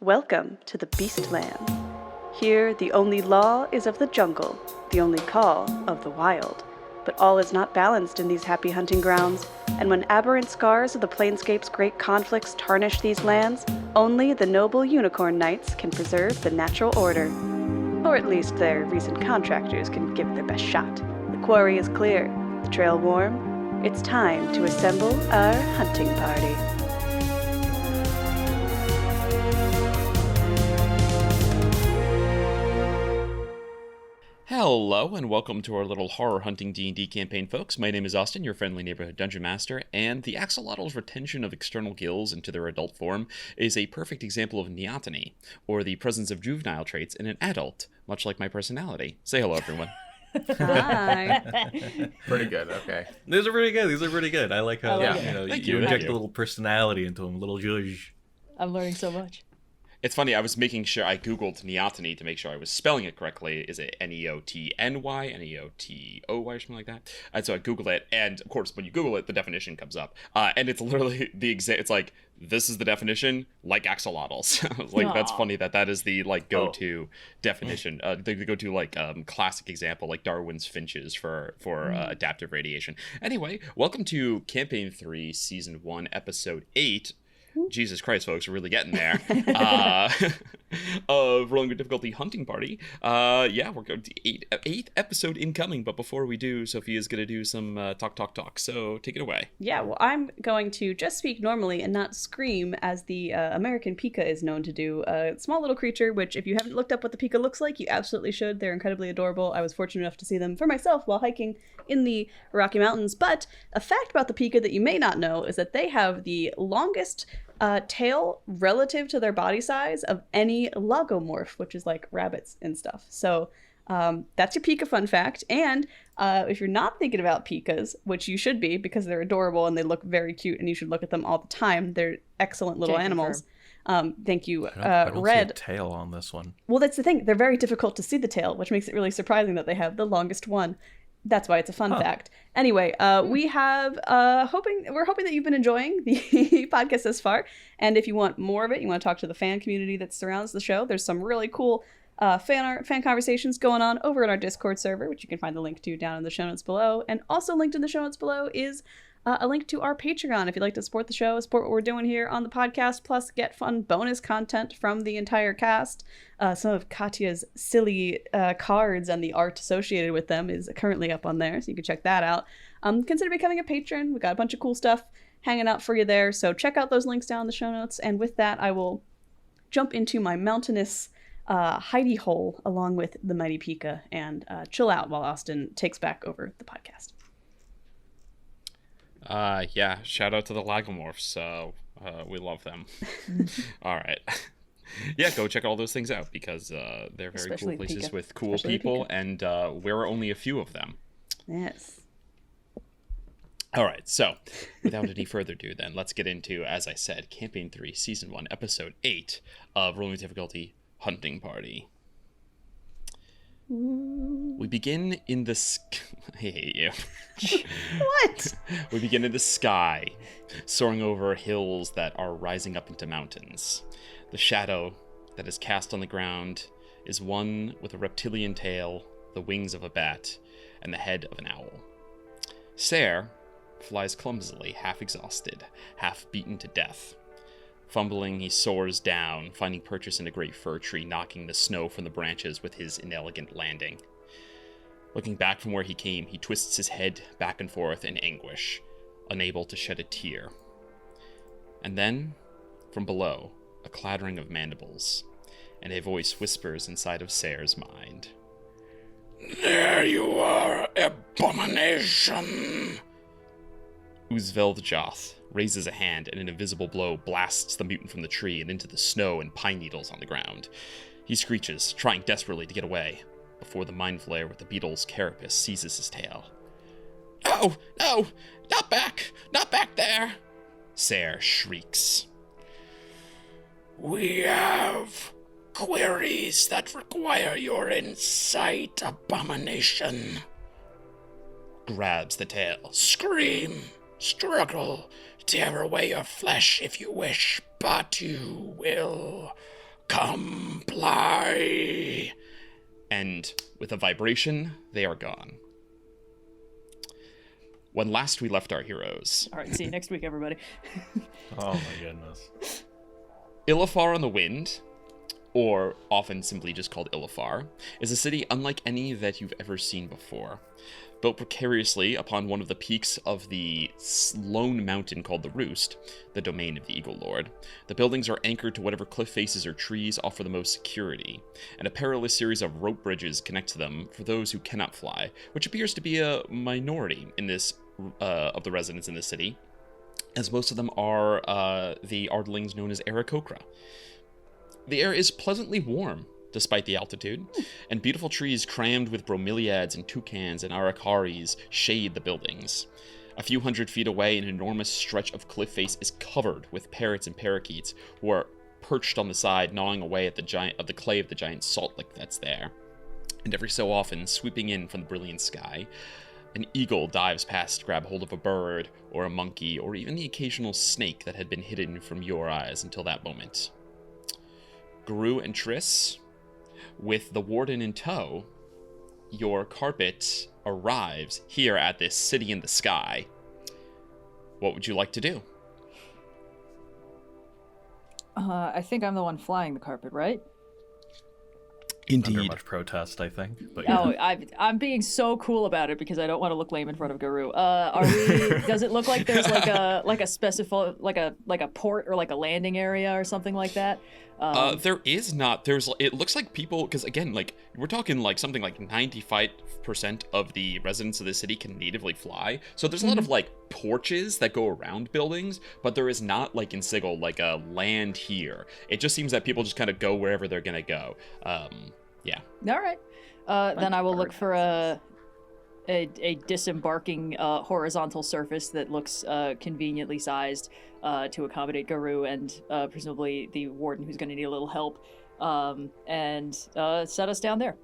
Welcome to the Beastland. Here, the only law is of the jungle, the only call of the wild. But all is not balanced in these happy hunting grounds, and when aberrant scars of the planescape's great conflicts tarnish these lands, only the noble unicorn knights can preserve the natural order. Or at least their recent contractors can give it their best shot. The quarry is clear, the trail warm. It's time to assemble our hunting party. Hello and welcome to our little horror hunting D&D campaign, folks. My name is Austin, your friendly neighborhood dungeon master, and the axolotl's retention of external gills into their adult form is a perfect example of neoteny, or the presence of juvenile traits in an adult, much like my personality. Say hello, everyone. Hi. Pretty good, okay. These are pretty good. I like how you inject you. a little personality into them, a little zhuzh. I'm learning so much. It's funny, I was making sure I googled neoteny to make sure I was spelling it correctly. Is it Neotny, Neotoy, or something like that? And so I googled it, and of course, when you Google it, the definition comes up. And it's literally it's like, this is the definition, like axolotls. Like, that's funny that is the, like, go-to definition, the go-to, like, classic example, like Darwin's finches for adaptive radiation. Anyway, welcome to Campaign 3, Season 1, Episode 8, Jesus Christ, folks, we're really getting there. Of Rolling with Difficulty Hunting Party. We're going to eighth episode incoming, but before we do, Sophia's going to do some talk. So take it away. Yeah, well, I'm going to just speak normally and not scream as the American pika is known to do. A small little creature, which if you haven't looked up what the pika looks like, you absolutely should. They're incredibly adorable. I was fortunate enough to see them for myself while hiking in the Rocky Mountains. But a fact about the pika that you may not know is that they have the longest tail relative to their body size of any lagomorph, which is like rabbits and stuff. So that's your pika fun fact. And if you're not thinking about pikas, which you should be because they're adorable and they look very cute and you should look at them all the time. They're excellent little animals. Thank you, I don't Red. see a tail on this one. Well, that's the thing. They're very difficult to see the tail, which makes it really surprising that they have the longest one. That's why it's a fun fact. Anyway, we're hoping that you've been enjoying the podcast this far. And if you want more of it, you want to talk to the fan community that surrounds the show, there's some really cool fan conversations going on over in our Discord server, which you can find the link to down in the show notes below. And also linked in the show notes below is a link to our Patreon if you'd like to support the show, support what we're doing here on the podcast, plus get fun bonus content from the entire cast. Some of Katya's silly cards and the art associated with them is currently up on there, so you can check that out. Consider becoming a patron. We got a bunch of cool stuff hanging out for you there, so check out those links down in the show notes. And with that, I will jump into my mountainous hidey hole along with the mighty pika and chill out while Austin takes back over the podcast. Shout out to the lagomorphs. We love them. All right. Yeah, go check all those things out because they're very Especially cool places pika. with cool Especially people, pika. and there are only a few of them. Yes. All right, so without any further ado, then let's get into, as I said, Campaign 3, Season 1, Episode 8 of Rolling with Difficulty Hunting Party. We begin in the I hate you. What? We begin in the sky, soaring over hills that are rising up into mountains. The shadow that is cast on the ground is one with a reptilian tail, the wings of a bat, and the head of an owl. Ser flies clumsily, half exhausted, half beaten to death. Fumbling, he soars down, finding purchase in a great fir tree, knocking the snow from the branches with his inelegant landing. Looking back from where he came, he twists his head back and forth in anguish, unable to shed a tear. And then, from below, a clattering of mandibles, and a voice whispers inside of Ser's mind. "There you are, abomination!" Uzveldjoth raises a hand, and an invisible blow blasts the mutant from the tree and into the snow and pine needles on the ground. He screeches, trying desperately to get away, before the mind flare with the beetle's carapace seizes his tail. "No! No! Not back! Not back there!" Ser shrieks. "We have queries that require your insight, abomination." Grabs the tail. "Scream! Struggle! Tear away your flesh if you wish, but you will comply. And with a vibration, they are gone. When last we left our heroes... All right, see you next week, everybody. Oh my goodness. Ilfar on the Wind, or often simply just called Ilfar, is a city unlike any that you've ever seen before. Built precariously upon one of the peaks of the lone mountain called the Roost, the domain of the Eagle Lord, the buildings are anchored to whatever cliff faces or trees offer the most security, and a perilous series of rope bridges connect to them for those who cannot fly, which appears to be a minority in this of the residents in the city, as most of them are the Ardlings known as Aarakocra. The air is pleasantly warm, despite the altitude, and beautiful trees crammed with bromeliads and toucans and arakaris shade the buildings. A few hundred feet away, an enormous stretch of cliff face is covered with parrots and parakeets who are perched on the side, gnawing away at the clay of the giant salt lick that's there. And every so often, sweeping in from the brilliant sky, an eagle dives past to grab hold of a bird, or a monkey, or even the occasional snake that had been hidden from your eyes until that moment. Garou and Trys, with the Warden in tow, your carpet arrives here at this city in the sky. What would you like to do? I think I'm the one flying the carpet, right? Indeed. Under much protest, I think. But Oh, I'm being so cool about it because I don't want to look lame in front of Garou. Are we? Does it look like there's like a like a port or like a landing area or something like that? There is not. It looks like people, because again, like we're talking like something like 95% of the residents of the city can natively fly. So there's a lot of like porches that go around buildings, but there is not like in Sigil like a land here. It just seems that people just kind of go wherever they're gonna go. Yeah. All right. Then I will look for a disembarking horizontal surface that looks conveniently sized to accommodate Garou and presumably the Warden who's going to need a little help, and set us down there.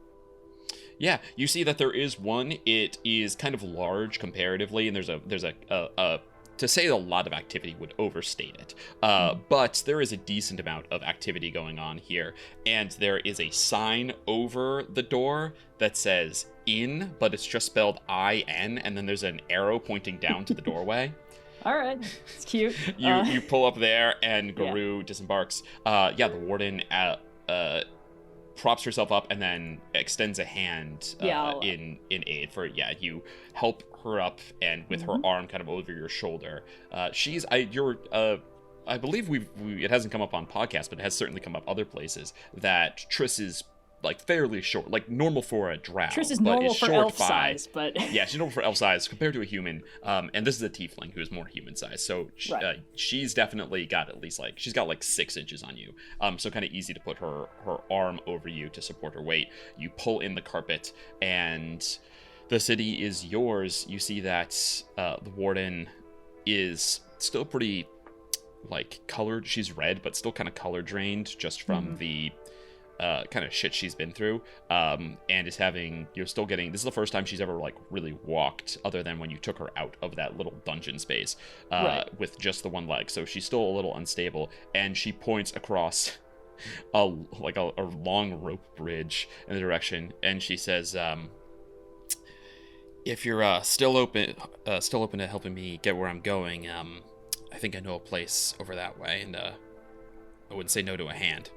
Yeah, you see that there is one. It is kind of large comparatively, and there's a to say a lot of activity would overstate it, but there is a decent amount of activity going on here, and there is a sign over the door that says "in," but it's just spelled I-N, and then there's an arrow pointing down to the doorway. All right, it's cute. You pull up there, and Garou disembarks. The Warden props herself up and then extends a hand in aid for you help her up, and with her arm kind of over your shoulder. I believe it hasn't come up on podcast, but it has certainly come up other places that Trys is like fairly short, like normal for a drow. Trys is normal for elf size, but yeah, she's normal for elf size compared to a human. And this is a tiefling who is more human size, so she's definitely got at least she's got 6 inches on you. So kind of easy to put her arm over you to support her weight. You pull in the carpet, and the city is yours. You see that the Warden is still pretty colored. She's red, but still kind of color drained just from the kind of shit she's been through, and you're still getting, this is the first time she's ever really walked, other than when you took her out of that little dungeon space with just the one leg. So she's still a little unstable, and she points across a long rope bridge in the direction, and she says, if you're still open to helping me get where I'm going, I think I know a place over that way, and I wouldn't say no to a hand.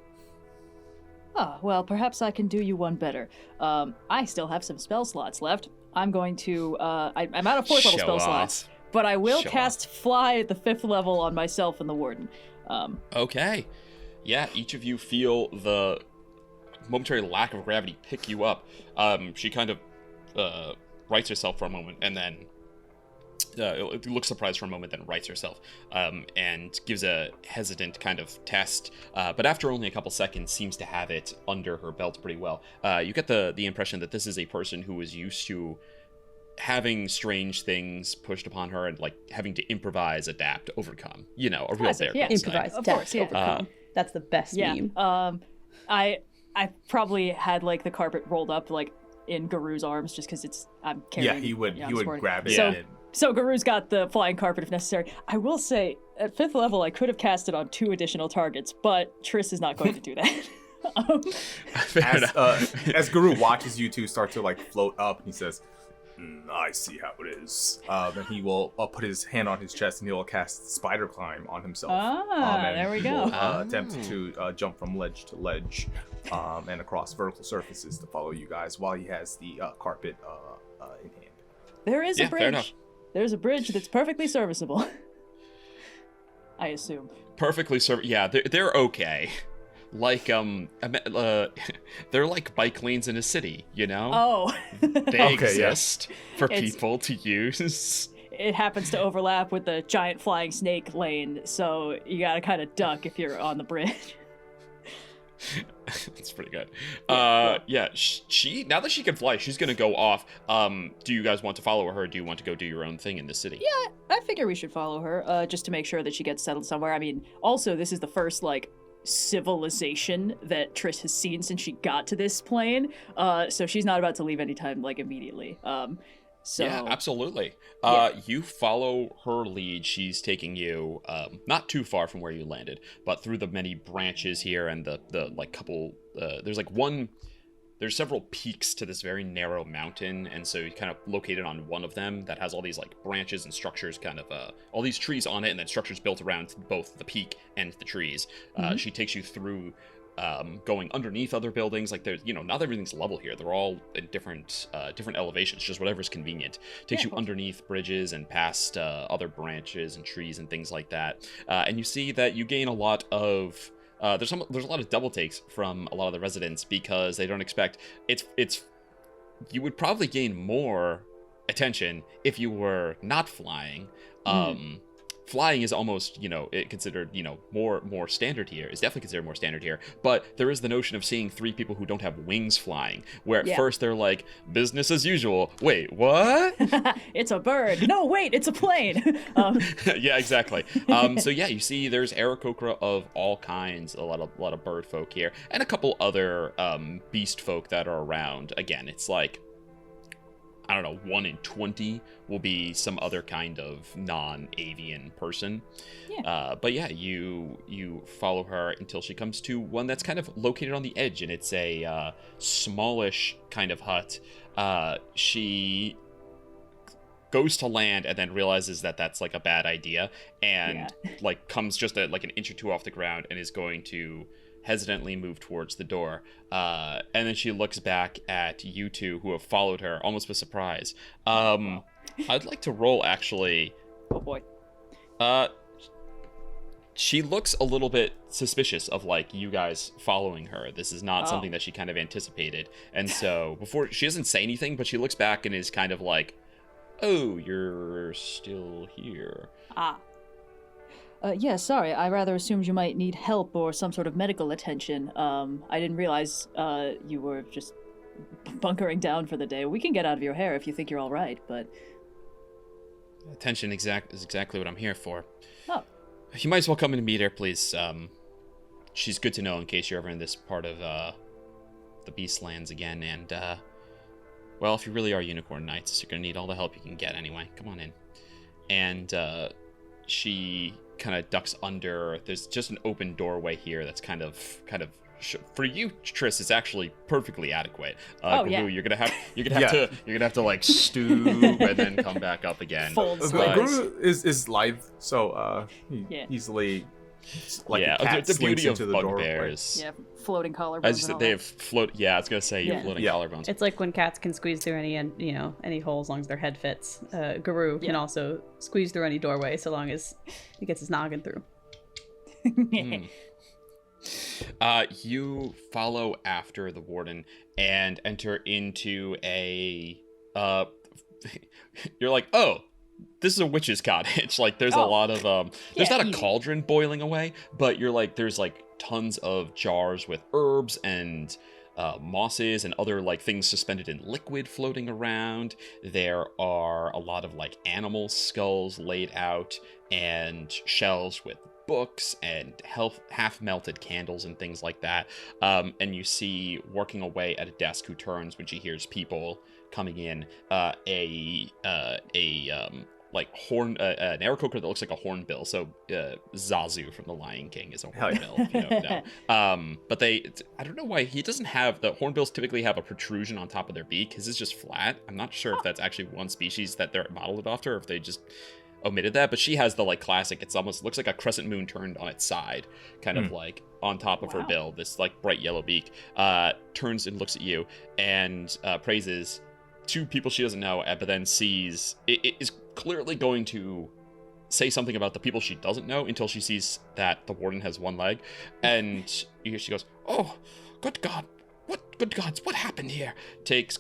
Oh, well, perhaps I can do you one better. I still have some spell slots left. I'm going to, I'm out of 4th level spell slots, but I will cast Fly at the 5th level on myself and the Warden. Okay. Yeah, each of you feel the momentary lack of gravity pick you up. She kind of rights herself for a moment, and then looks surprised for a moment, then rights herself, and gives a hesitant kind of test, but after only a couple seconds seems to have it under her belt pretty well. You get the impression that this is a person who is used to having strange things pushed upon her and having to improvise, adapt, overcome. A real bear. Yeah, improvise, adapt, overcome. That's the best meme. I probably had the carpet rolled up in Garou's arms just because I'm carrying. Yeah, he would grab it. So, and So Garu's got the flying carpet if necessary. I will say, at 5th level, I could have cast it on 2 additional targets, but Triss is not going to do that. As Garou watches you two start to like float up, and he says, I see how it is. Then he will put his hand on his chest and he'll cast Spider Climb on himself. And there we he go. will, attempt to jump from ledge to ledge and across vertical surfaces to follow you guys while he has the carpet in hand. There is a fair enough. bridge. There's a bridge that's perfectly serviceable. I assume. Perfectly yeah, they're okay. Like they're like bike lanes in a city, you know? Oh. They exist for people to use. It happens to overlap with the giant flying snake lane, so you gotta kind of duck if you're on the bridge. That's pretty good. Yeah, she now that she can fly, she's gonna go off. Do you guys want to follow her, or do you want to go do your own thing in the city? Yeah, I figure we should follow her, just to make sure that she gets settled somewhere. I mean, also, this is the first, like, civilization that Triss has seen since she got to this plane, so she's not about to leave anytime, like, immediately. So yeah, absolutely. You follow her lead. She's taking you not too far from where you landed, but through the many branches here and the like couple. There's several peaks to this very narrow mountain, and so you kind of located on one of them that has all these like branches and structures, kind of all these trees on it, and then structures built around both the peak and the trees. She takes you through. Going underneath other buildings, like there's, not everything's level here. They're all in different elevations, just whatever's convenient. Takes you underneath bridges and past other branches and trees and things like that. And you see that you gain a lot of. There's a lot of double takes from a lot of the residents because they don't expect it's. You would probably gain more attention if you were not flying. Flying is almost, considered, more standard here. It's definitely considered more standard here. But there is the notion of seeing 3 people who don't have wings flying, where at first they're like, business as usual. Wait, what? It's a bird. No, wait, it's a plane. Yeah, exactly. So yeah, you see there's Aarakocra of all kinds, a lot of bird folk here, and a couple other beast folk that are around. Again, it's like, I don't know, 1 in 20 will be some other kind of non-avian person. Yeah. But yeah, you follow her until she comes to one that's kind of located on the edge, and it's a smallish kind of hut. She goes to land and then realizes that that's like a bad idea, and like comes just like an inch or 2 off the ground and is going to hesitantly move towards the door, and then she looks back at you two who have followed her almost with surprise. I'd like to roll, actually. Oh boy. She looks a little bit suspicious of like you guys following her. This is not something that she kind of anticipated, and so before she doesn't say anything, but she looks back and is kind of like, oh, you're still here. Yeah, sorry. I rather assumed you might need help or some sort of medical attention. I didn't realize you were just bunkering down for the day. We can get out of your hair if you think you're all right, but... Attention is exactly what I'm here for. Oh. You might as well come in and meet her, please. She's good to know in case you're ever in this part of the Beastlands again, and, well, if you really are Unicorn Knights, you're gonna need all the help you can get anyway. Come on in. And, she kind of ducks under. There's just an open doorway here that's kind of for you, Triss, it's actually perfectly adequate. Garou, you're gonna have to like stoop and then come back up again. Garou is lithe, so easily like a cat the slinks beauty into of the door. bugbears. Yeah, floating collarbones. As you said, they have float. Yeah, I was gonna say floating collarbones. It's like when cats can squeeze through any hole as long as their head fits. Garou can also squeeze through any doorway so long as he gets his noggin through. You follow after the warden and enter into a. You're like, oh, this is a witch's cottage. Like, there's a lot of there's not a cauldron boiling away, but you're like, there's like tons of jars with herbs and mosses and other like things suspended in liquid floating around. There are a lot of like animal skulls laid out and shelves with books and half melted candles and things like that. And you see working away at a desk who turns when she hears people coming in, a an aarakocra that looks like a hornbill. So Zazu from The Lion King is a hornbill. If you don't know. But I don't know why he doesn't have the hornbills. Typically have a protrusion on top of their beak. His is just flat. I'm not sure if that's actually one species that they're modeled after, or if they just omitted that. But she has the classic. It's almost looks like a crescent moon turned on its side, kind of on top of her bill. This bright yellow beak. Turns and looks at you and praises two people she doesn't know, but then sees it is clearly going to say something about the people she doesn't know until she sees that the warden has one leg, and she goes, "Oh, good God, good gods, what happened here?"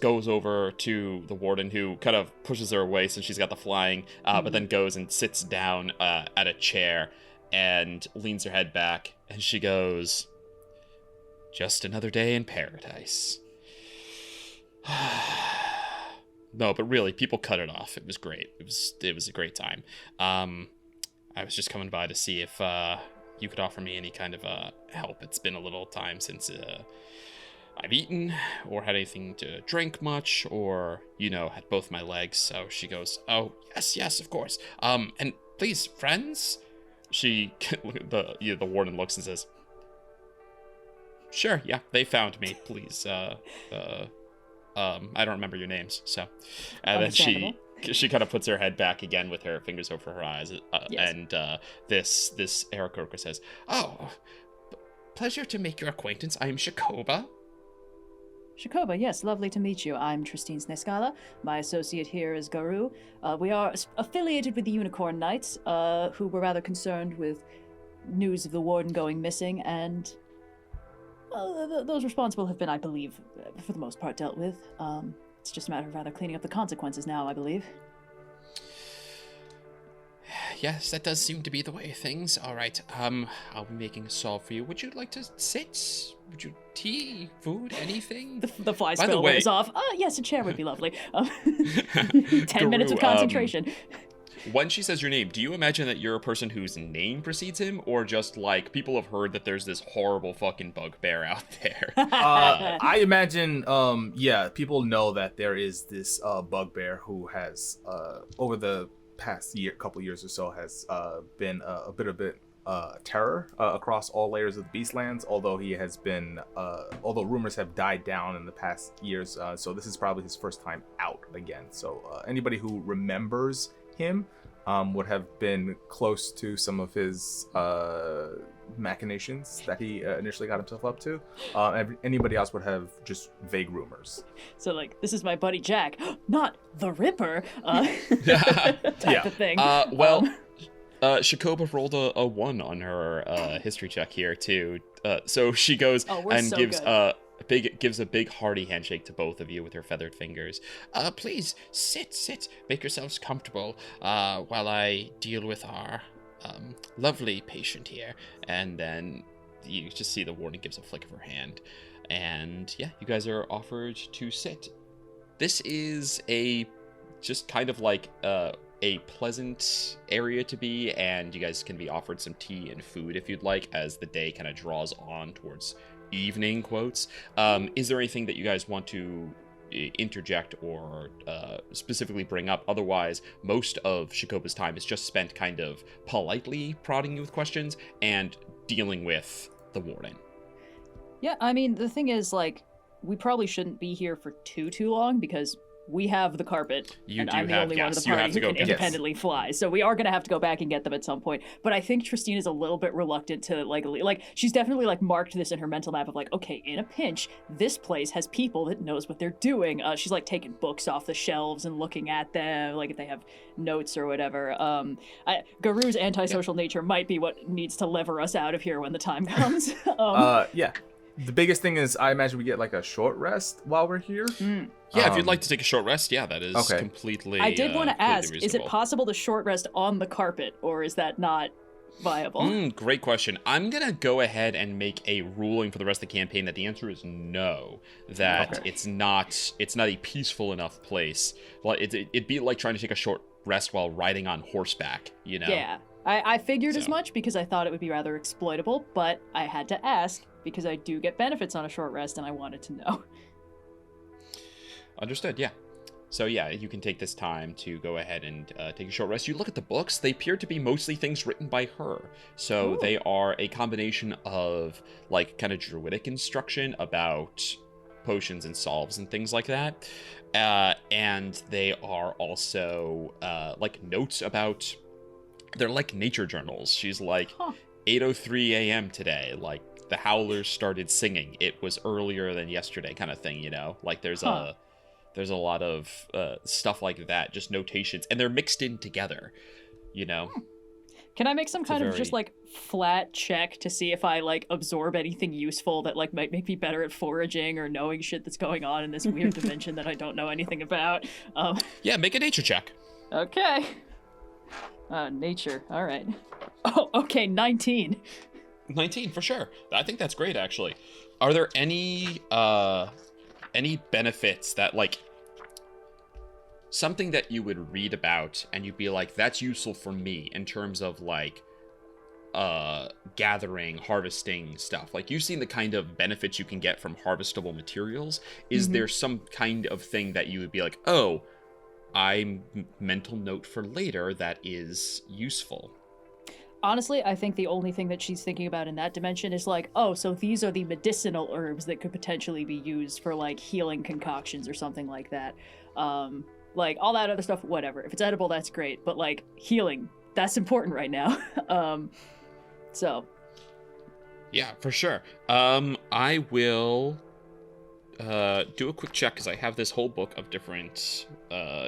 Goes over to the warden, who kind of pushes her away since she's got the flying, but then goes and sits down at a chair and leans her head back, and she goes, "Just another day in paradise." No, but really, people cut it off. It was great. It was a great time. I was just coming by to see if you could offer me any kind of help. It's been a little time since I've eaten or had anything to drink much, or had both my legs. So she goes, "Oh, yes, of course. And please, friends." The warden looks and says, "Sure, yeah, they found me. Please, I don't remember your names, so." And then she kind of puts her head back again with her fingers over her eyes, yes. And this aarakocra says, "Oh, pleasure to make your acquaintance. I am Shakoba." Shakoba, yes, lovely to meet you. I'm Trystine Sneskala. My associate here is Garou. We are affiliated with the Unicorn Knights, who were rather concerned with news of the warden going missing, and those responsible have been, I believe, for the most part dealt with. It's just a matter of rather cleaning up the consequences now, I believe. Yes, that does seem to be the way of things. All right, I'll be making a solve for you. Would you like to sit? Would you tea, food, anything? The fly spell wears off. Yes, a chair would be lovely. 10 minutes of concentration. When she says your name, do you imagine that you're a person whose name precedes him, or just people have heard that there's this horrible fucking bugbear out there? I imagine, people know that there is this bugbear who has, over the past couple years or so, has been a bit terror across all layers of the Beastlands. Although he has been, although rumors have died down in the past years, so this is probably his first time out again. So anybody who remembers him would have been close to some of his machinations that he initially got himself up to. Anybody else would have just vague rumors. So this is my buddy Jack, not the Ripper, type of thing. Shakoba rolled a 1 on her history check here too. So she goes and gives a big hearty handshake to both of you with her feathered fingers. Please sit, make yourselves comfortable while I deal with our lovely patient here. And then you just see the warden gives a flick of her hand, and you guys are offered to sit. This is just kind of a pleasant area to be, and you guys can be offered some tea and food if you'd like, as the day kind of draws on towards evening, quotes. Is there anything that you guys want to interject or specifically bring up? Otherwise, most of Shakoba's time is just spent kind of politely prodding you with questions and dealing with the warden. Yeah, I mean, the thing is, we probably shouldn't be here for too long, because we have the carpet, and I'm the only one of the party who can independently fly. So we are going to have to go back and get them at some point. But I think Trystine is a little bit reluctant to, she's definitely, marked this in her mental map of, okay, in a pinch, this place has people that knows what they're doing. She's, taking books off the shelves and looking at them, if they have notes or whatever. Garou's antisocial nature might be what needs to lever us out of here when the time comes. The biggest thing is, I imagine we get a short rest while we're here. Yeah, if you'd like to take a short rest, that is completely. I did want to ask: reasonable. Is it possible to short rest on the carpet, or is that not viable? Great question. I'm gonna go ahead and make a ruling for the rest of the campaign that the answer is no. That it's not a peaceful enough place. Well, it'd be like trying to take a short rest while riding on horseback. Yeah, I figured as much, because I thought it would be rather exploitable, but I had to ask, because I do get benefits on a short rest, and I wanted to know. Understood, yeah. So yeah, you can take this time to go ahead and take a short rest. You look at the books; they appear to be mostly things written by her. So they are a combination of like kind of druidic instruction about potions and solves and things like that, and they are also like notes about. They're like nature journals. She's like 8:03 a.m. today. Like the howlers started singing. It was earlier than yesterday, kind of thing. You know, like there's a lot of stuff like that, just notations, and they're mixed in together, you know? Can I make some kind of just, like, flat check to see if I, like, absorb anything useful that, like, might make me better at foraging or knowing shit that's going on in this weird dimension that I don't know anything about? Yeah, make a nature check. Okay. Nature. All right. Oh, okay, 19. 19, for sure. I think that's great, actually. Are there any benefits that, like, something that you would read about and you'd be like, that's useful for me in terms of, like, gathering, harvesting stuff? Like, you've seen the kind of benefits you can get from harvestable materials. Is there some kind of thing that you would be like, oh, mental note for later that is useful? Honestly, I think the only thing that she's thinking about in that dimension is like, oh, so these are the medicinal herbs that could potentially be used for, like, healing concoctions or something like that. Like, all that other stuff, whatever. If it's edible, that's great. But, like, healing, that's important right now. So. Yeah, for sure. I will do a quick check, because I have this whole book of different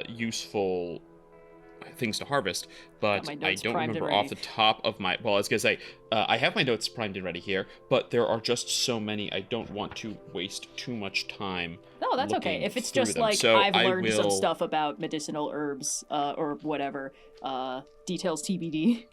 useful things to harvest, but I don't remember off the top of my... Well, I was going to say, I have my notes primed and ready here, but there are just so many, I don't want to waste too much time. No, that's okay. If it's just like, so I've learned some stuff about medicinal herbs or whatever, details TBD.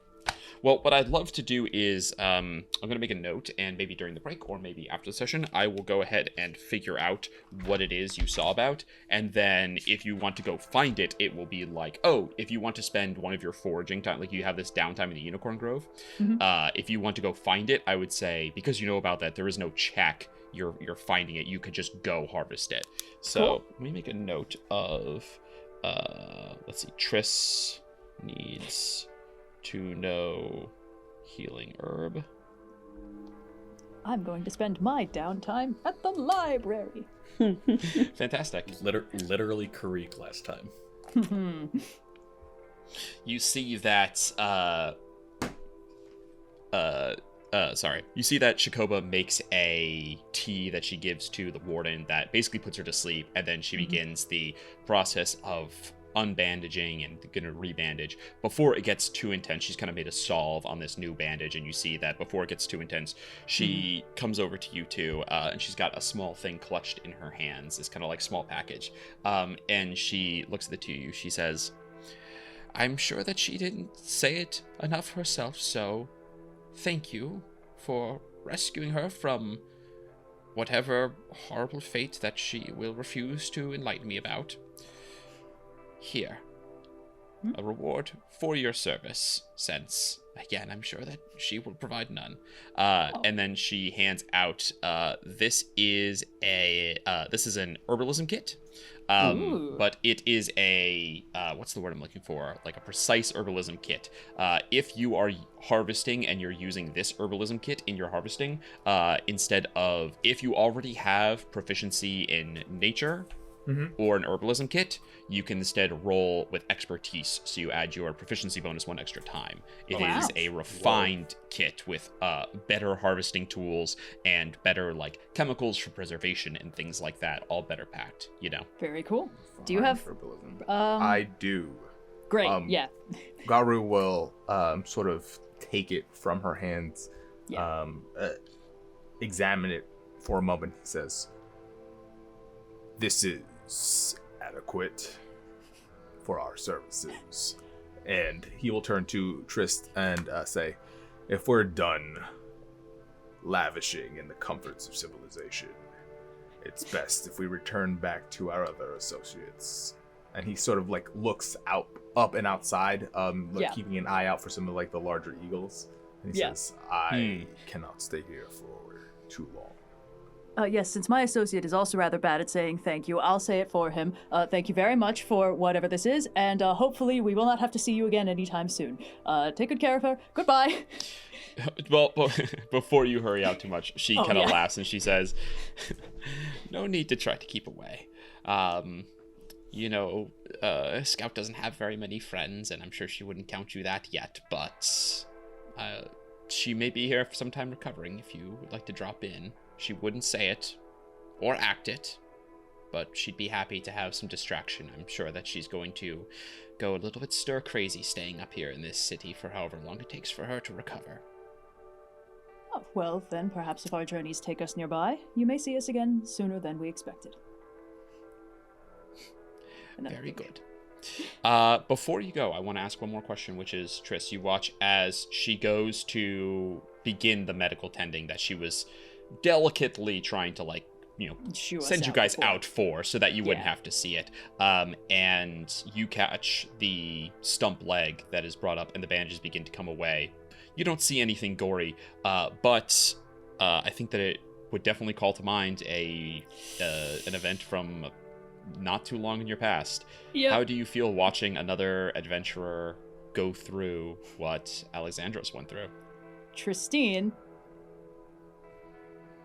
Well, what I'd love to do is, I'm going to make a note, and maybe during the break, or maybe after the session, I will go ahead and figure out what it is you saw about, and then if you want to go find it, it will be like, oh, if you want to spend one of your foraging time, like you have this downtime in the Unicorn Grove, if you want to go find it, I would say, because you know about that, there is no check, you're finding it, you could just go harvest it. So, Let me make a note of, let's see, Triss needs to know healing herb. I'm going to spend my downtime at the library. Fantastic. Literally Kireek last time. You see that you see that Shakoba makes a tea that she gives to the warden that basically puts her to sleep, and then she begins the process of unbandaging and gonna rebandage. Before it gets too intense, she's kind of made a solve on this new bandage, and you see that before it gets too intense, she comes over to you two, and she's got a small thing clutched in her hands, this kind of like small package, and she looks at the two of you. She says, I'm sure that she didn't say it enough herself, so thank you for rescuing her from whatever horrible fate that she will refuse to enlighten me about. Here, a reward for your service, since, again, I'm sure that she will provide none. And then she hands out, this is an herbalism kit, but it is a, what's the word I'm looking for? Like a precise herbalism kit. If you are harvesting and you're using this herbalism kit in your harvesting, instead of, if you already have proficiency in nature, or an herbalism kit, you can instead roll with expertise, so you add your proficiency bonus 1 extra time. It is a refined kit with better harvesting tools and better like chemicals for preservation and things like that, all better packed, you know. Very cool. Do you have herbalism? I do. Great. Yeah. Garou will sort of take it from her hands, examine it for a moment. He says, "This is adequate for our services." And he will turn to Trist and say, if we're done lavishing in the comforts of civilization, it's best if we return back to our other associates. And he sort of like looks up and outside, keeping an eye out for some of like the larger eagles. And he says, I cannot stay here for too long. Yes, since my associate is also rather bad at saying thank you, I'll say it for him. Thank you very much for whatever this is, and hopefully we will not have to see you again anytime soon. Take good care of her. Goodbye. Well, before you hurry out too much, she kind of yeah. laughs and she says, "No need to try to keep away. Scout doesn't have very many friends, and I'm sure she wouldn't count you that yet, but she may be here for some time recovering if you would like to drop in. She wouldn't say it or act it, but she'd be happy to have some distraction. I'm sure that she's going to go a little bit stir-crazy staying up here in this city for however long it takes for her to recover." Oh, well, then perhaps if our journeys take us nearby, you may see us again sooner than we expected. Very good. Before you go, I want to ask one more question, which is, Tris, you watch as she goes to begin the medical tending that she was delicately trying to, send you guys out for so that you wouldn't have to see it. And you catch the stump leg that is brought up and the bandages begin to come away. You don't see anything gory, but I think that it would definitely call to mind an event from not too long in your past. Yep. How do you feel watching another adventurer go through what Alexandros went through? Trystine,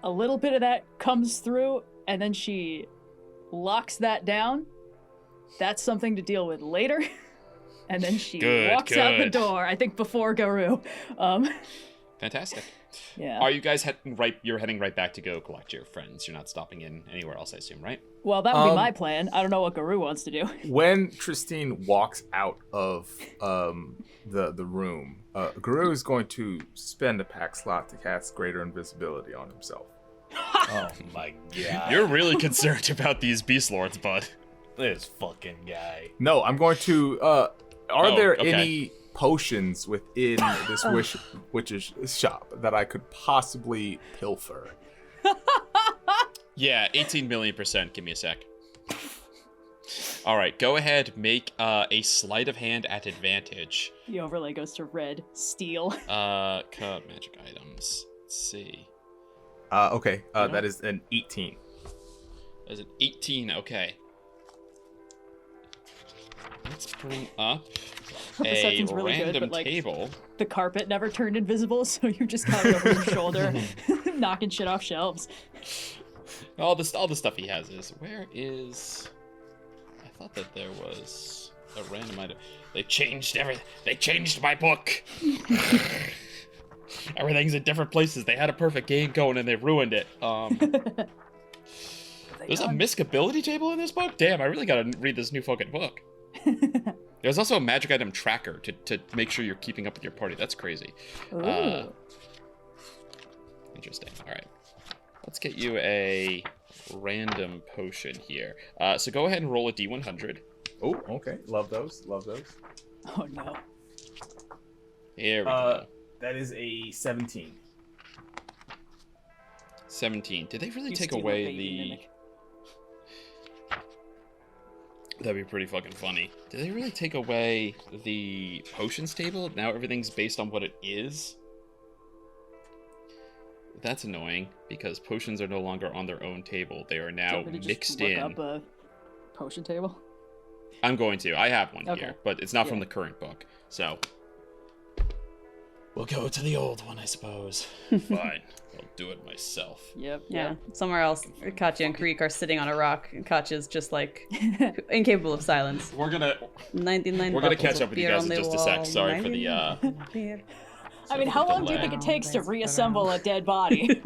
a little bit of that comes through, and then she locks that down. That's something to deal with later. And then she walks out the door, I think before Garou. Fantastic. Yeah. Are you guys you're heading right back to go collect your friends? You're not stopping in anywhere else, I assume, right? Well, that would be my plan. I don't know what Garou wants to do. When Trystine walks out of the room, Garou is going to spend a pack slot to cast Greater Invisibility on himself. Oh my god. You're really concerned about these beast lords, bud. This fucking guy. No, I'm going to... Are there okay. any potions within this witch's shop that I could possibly pilfer? Yeah, 18 million %. Give me a sec. All right, go ahead. Make a sleight of hand at advantage. The overlay goes to red. Steel. Cut magic items. Let's see. Okay, that is an 18. That's an 18. Okay. Let's bring up a Perception's really good, random but, table. The carpet never turned invisible, so you're just kind of over your shoulder, knocking shit off shelves. All the stuff he has is. Where is? I thought that there was a random item. They changed everything. They changed my book. Everything's in different places. They had a perfect game going and they ruined it. There's a miscability table in this book? Damn, I really gotta read this new fucking book. There's also a magic item tracker to make sure you're keeping up with your party. That's crazy. Interesting. All right. Let's get you a random potion here. So go ahead and roll a D100. Oh, okay. Love those. Love those. Oh, no. Here we go. That is a 17. 17. Did they really You take steal a away baby the... mimic. That'd be pretty fucking funny. Did they really take away the potions table? Now everything's based on what it is? That's annoying, because potions are no longer on their own table. They are now mixed in. Look up a potion table? I'm going to. I have one Okay. here, but it's not from the current book. So we'll go to the old one, I suppose. Fine. I'll do it myself. Yep. Yeah, somewhere else, Katya and Kireek are sitting on a rock, and Katya's just like incapable of silence. We're gonna 99 We're gonna bottles catch of up with you beer guys on in the just a sec. wall, Sorry for the 99 beer. I mean, how long do you think it takes to reassemble a dead body?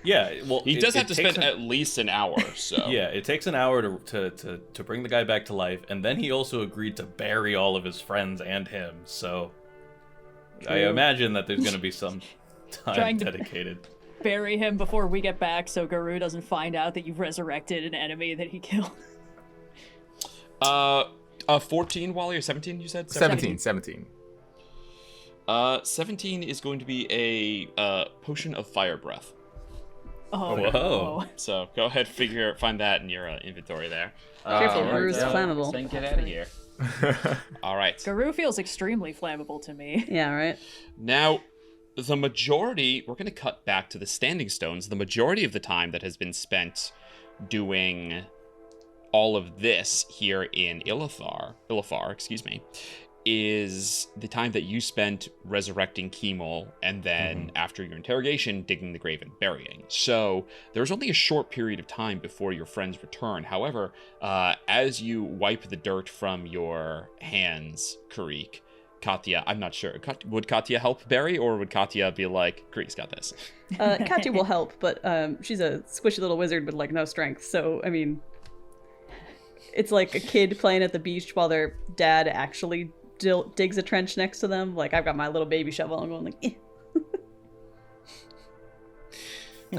Yeah, well, He does have to spend at least an hour, so. Yeah, it takes an hour to bring the guy back to life, and then he also agreed to bury all of his friends and him. So I imagine that there's going to be some time Trying to- dedicated. Bury him before we get back so Garou doesn't find out that you've resurrected an enemy that he killed. 14, Wally, or 17, you said? 17. 17 is going to be a potion of fire breath. Oh, Whoa. no. So go ahead, find that in your inventory there. Careful, Alright, Garou's flammable. Then get out of here. All right. Garou feels extremely flammable to me. Yeah, right? Now, the majority, we're going to cut back to the standing stones. The majority of the time that has been spent doing all of this here in Ilfar, is the time that you spent resurrecting Kemal and then after your interrogation digging the grave and burying. So there's only a short period of time before your friends return. However, as you wipe the dirt from your hands, Kireek, Katya, I'm not sure. Would Katya help bury, or would Katya be like, Kireek's got this? Katya will help, but she's a squishy little wizard with like no strength. So, I mean, it's like a kid playing at the beach while their dad actually digs a trench next to them. Like, I've got my little baby shovel. I'm going like, eh.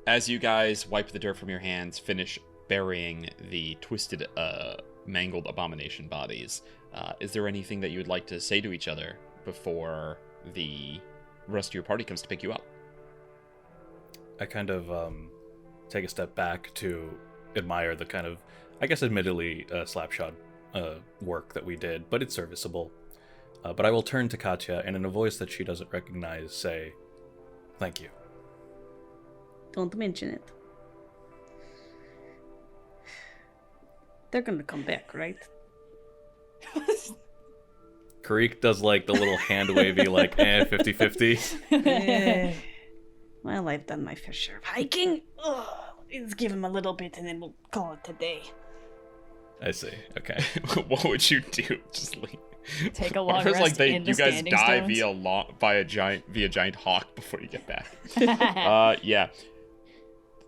As you guys wipe the dirt from your hands, finish burying the twisted, mangled abomination bodies, is there anything that you would like to say to each other before the rest of your party comes to pick you up? I kind of take a step back to admire the kind of, I guess admittedly, slapshot work that we did, but it's serviceable. But I will turn to Katya and in a voice that she doesn't recognize say, "Thank you." Don't mention it. They're gonna come back, right? Kireek does like the little hand wavy, like, 50-50. Well, I've done my fair share of hiking. Let's give him a little bit and then we'll call it a day. I see. Okay. What would you do? Just like Take a long It's rest like in the you guys standing die stones. via a giant hawk before you get back. Yeah.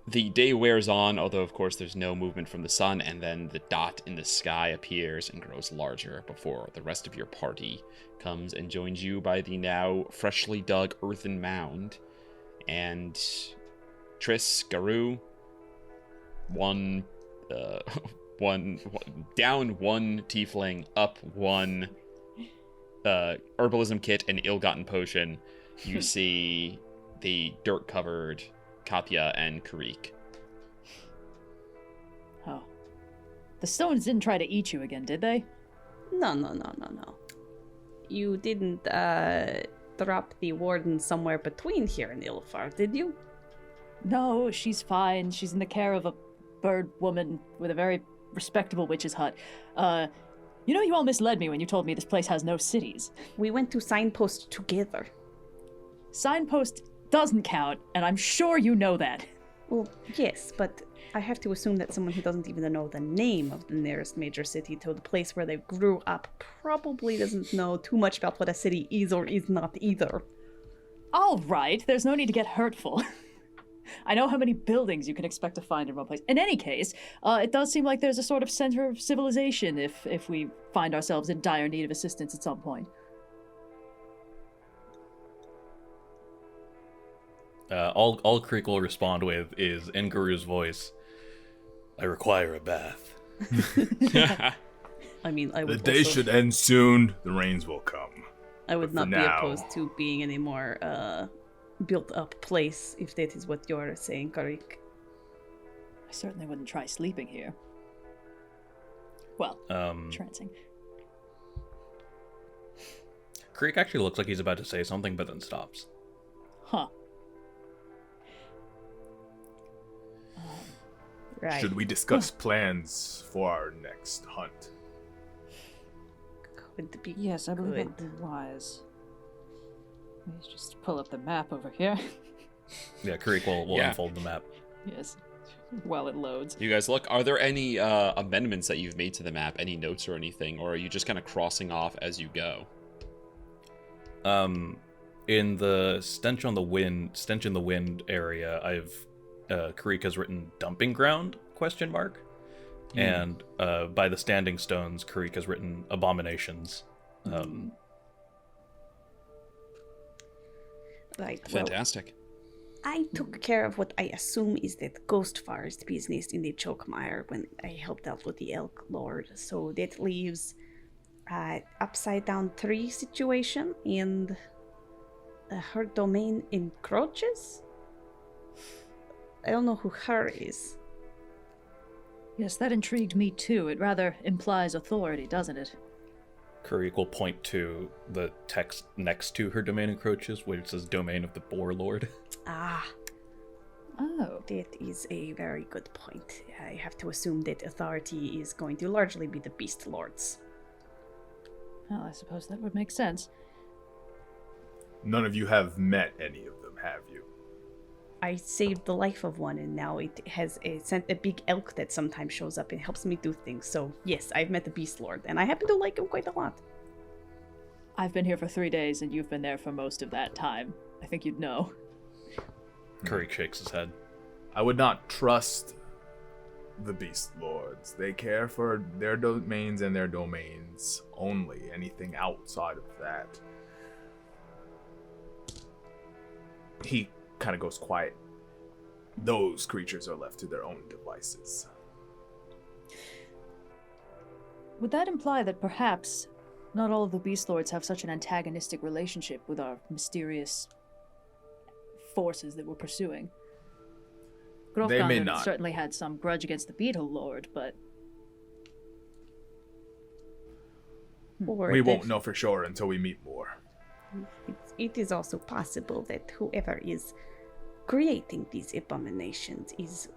The day wears on, although of course there's no movement from the sun, and then the dot in the sky appears and grows larger before the rest of your party comes and joins you by the now freshly dug earthen mound. And Garou, down one tiefling, up one herbalism kit and ill-gotten potion. You see the dirt-covered Katya and Kireek. Oh. The stones didn't try to eat you again, did they? No. You didn't drop the Warden somewhere between here and Ilfar, did you? No, she's fine. She's in the care of a bird woman with a very respectable witch's hut. You all misled me when you told me this place has no cities. We went to Signpost together. Signpost doesn't count, and I'm sure you know that. Well, yes, but I have to assume that someone who doesn't even know the name of the nearest major city to the place where they grew up probably doesn't know too much about what a city is or is not either. All right, there's no need to get hurtful. I know how many buildings you can expect to find in one place. In any case, it does seem like there's a sort of center of civilization if we find ourselves in dire need of assistance at some point. All Kireek will respond with is, in Garou's voice, "I require a bath." I mean, I would The day should end soon. The rains will come. I would But not for be now- opposed to being in a more built-up place, if that is what you're saying, Kireek. I certainly wouldn't try sleeping here. Well, trancing. Kireek actually looks like he's about to say something, but then stops. Huh. Right. Should we discuss plans for our next hunt? Could be Yes, I believe good. that would be wise. Let's just pull up the map over here. Yeah, Kireek will Yeah. unfold the map. Yes, while it loads. You guys look, are there any amendments that you've made to the map? Any notes or anything? Or are you just kind of crossing off as you go? In the stench in the wind area, Kireek has written dumping ground ? And by the standing stones, Kireek has written abominations. Right. Well, Fantastic. I took care of what I assume is that Ghostfar's business in the Chokemire when I helped out with the Elk Lord. So that leaves upside down tree situation and her domain encroaches. I don't know who her is. Yes, that intrigued me too. It rather implies authority, doesn't it? Kireek will point to the text next to her domain encroaches, which says domain of the Boar Lord. Ah, Oh. that is a very good point. I have to assume that authority is going to largely be the Beast Lords. Well, I suppose that would make sense. None of you have met any of them, have you? I saved the life of one, and now it has a big elk that sometimes shows up and helps me do things. So, yes, I've met the Beast Lord, and I happen to like him quite a lot. I've been here for 3 days, and you've been there for most of that time. I think you'd know. Kireek shakes his head. I would not trust the Beast Lords. They care for their domains and their domains only. Anything outside of that. He kind of goes quiet. Those creatures are left to their own devices. Would that imply that perhaps not all of the Beast Lords have such an antagonistic relationship with our mysterious forces that we're pursuing? They may Grofgonder not. certainly had some grudge against the Beetle Lord, but Or We that won't know for sure until we meet more. It is also possible that whoever is creating these abominations is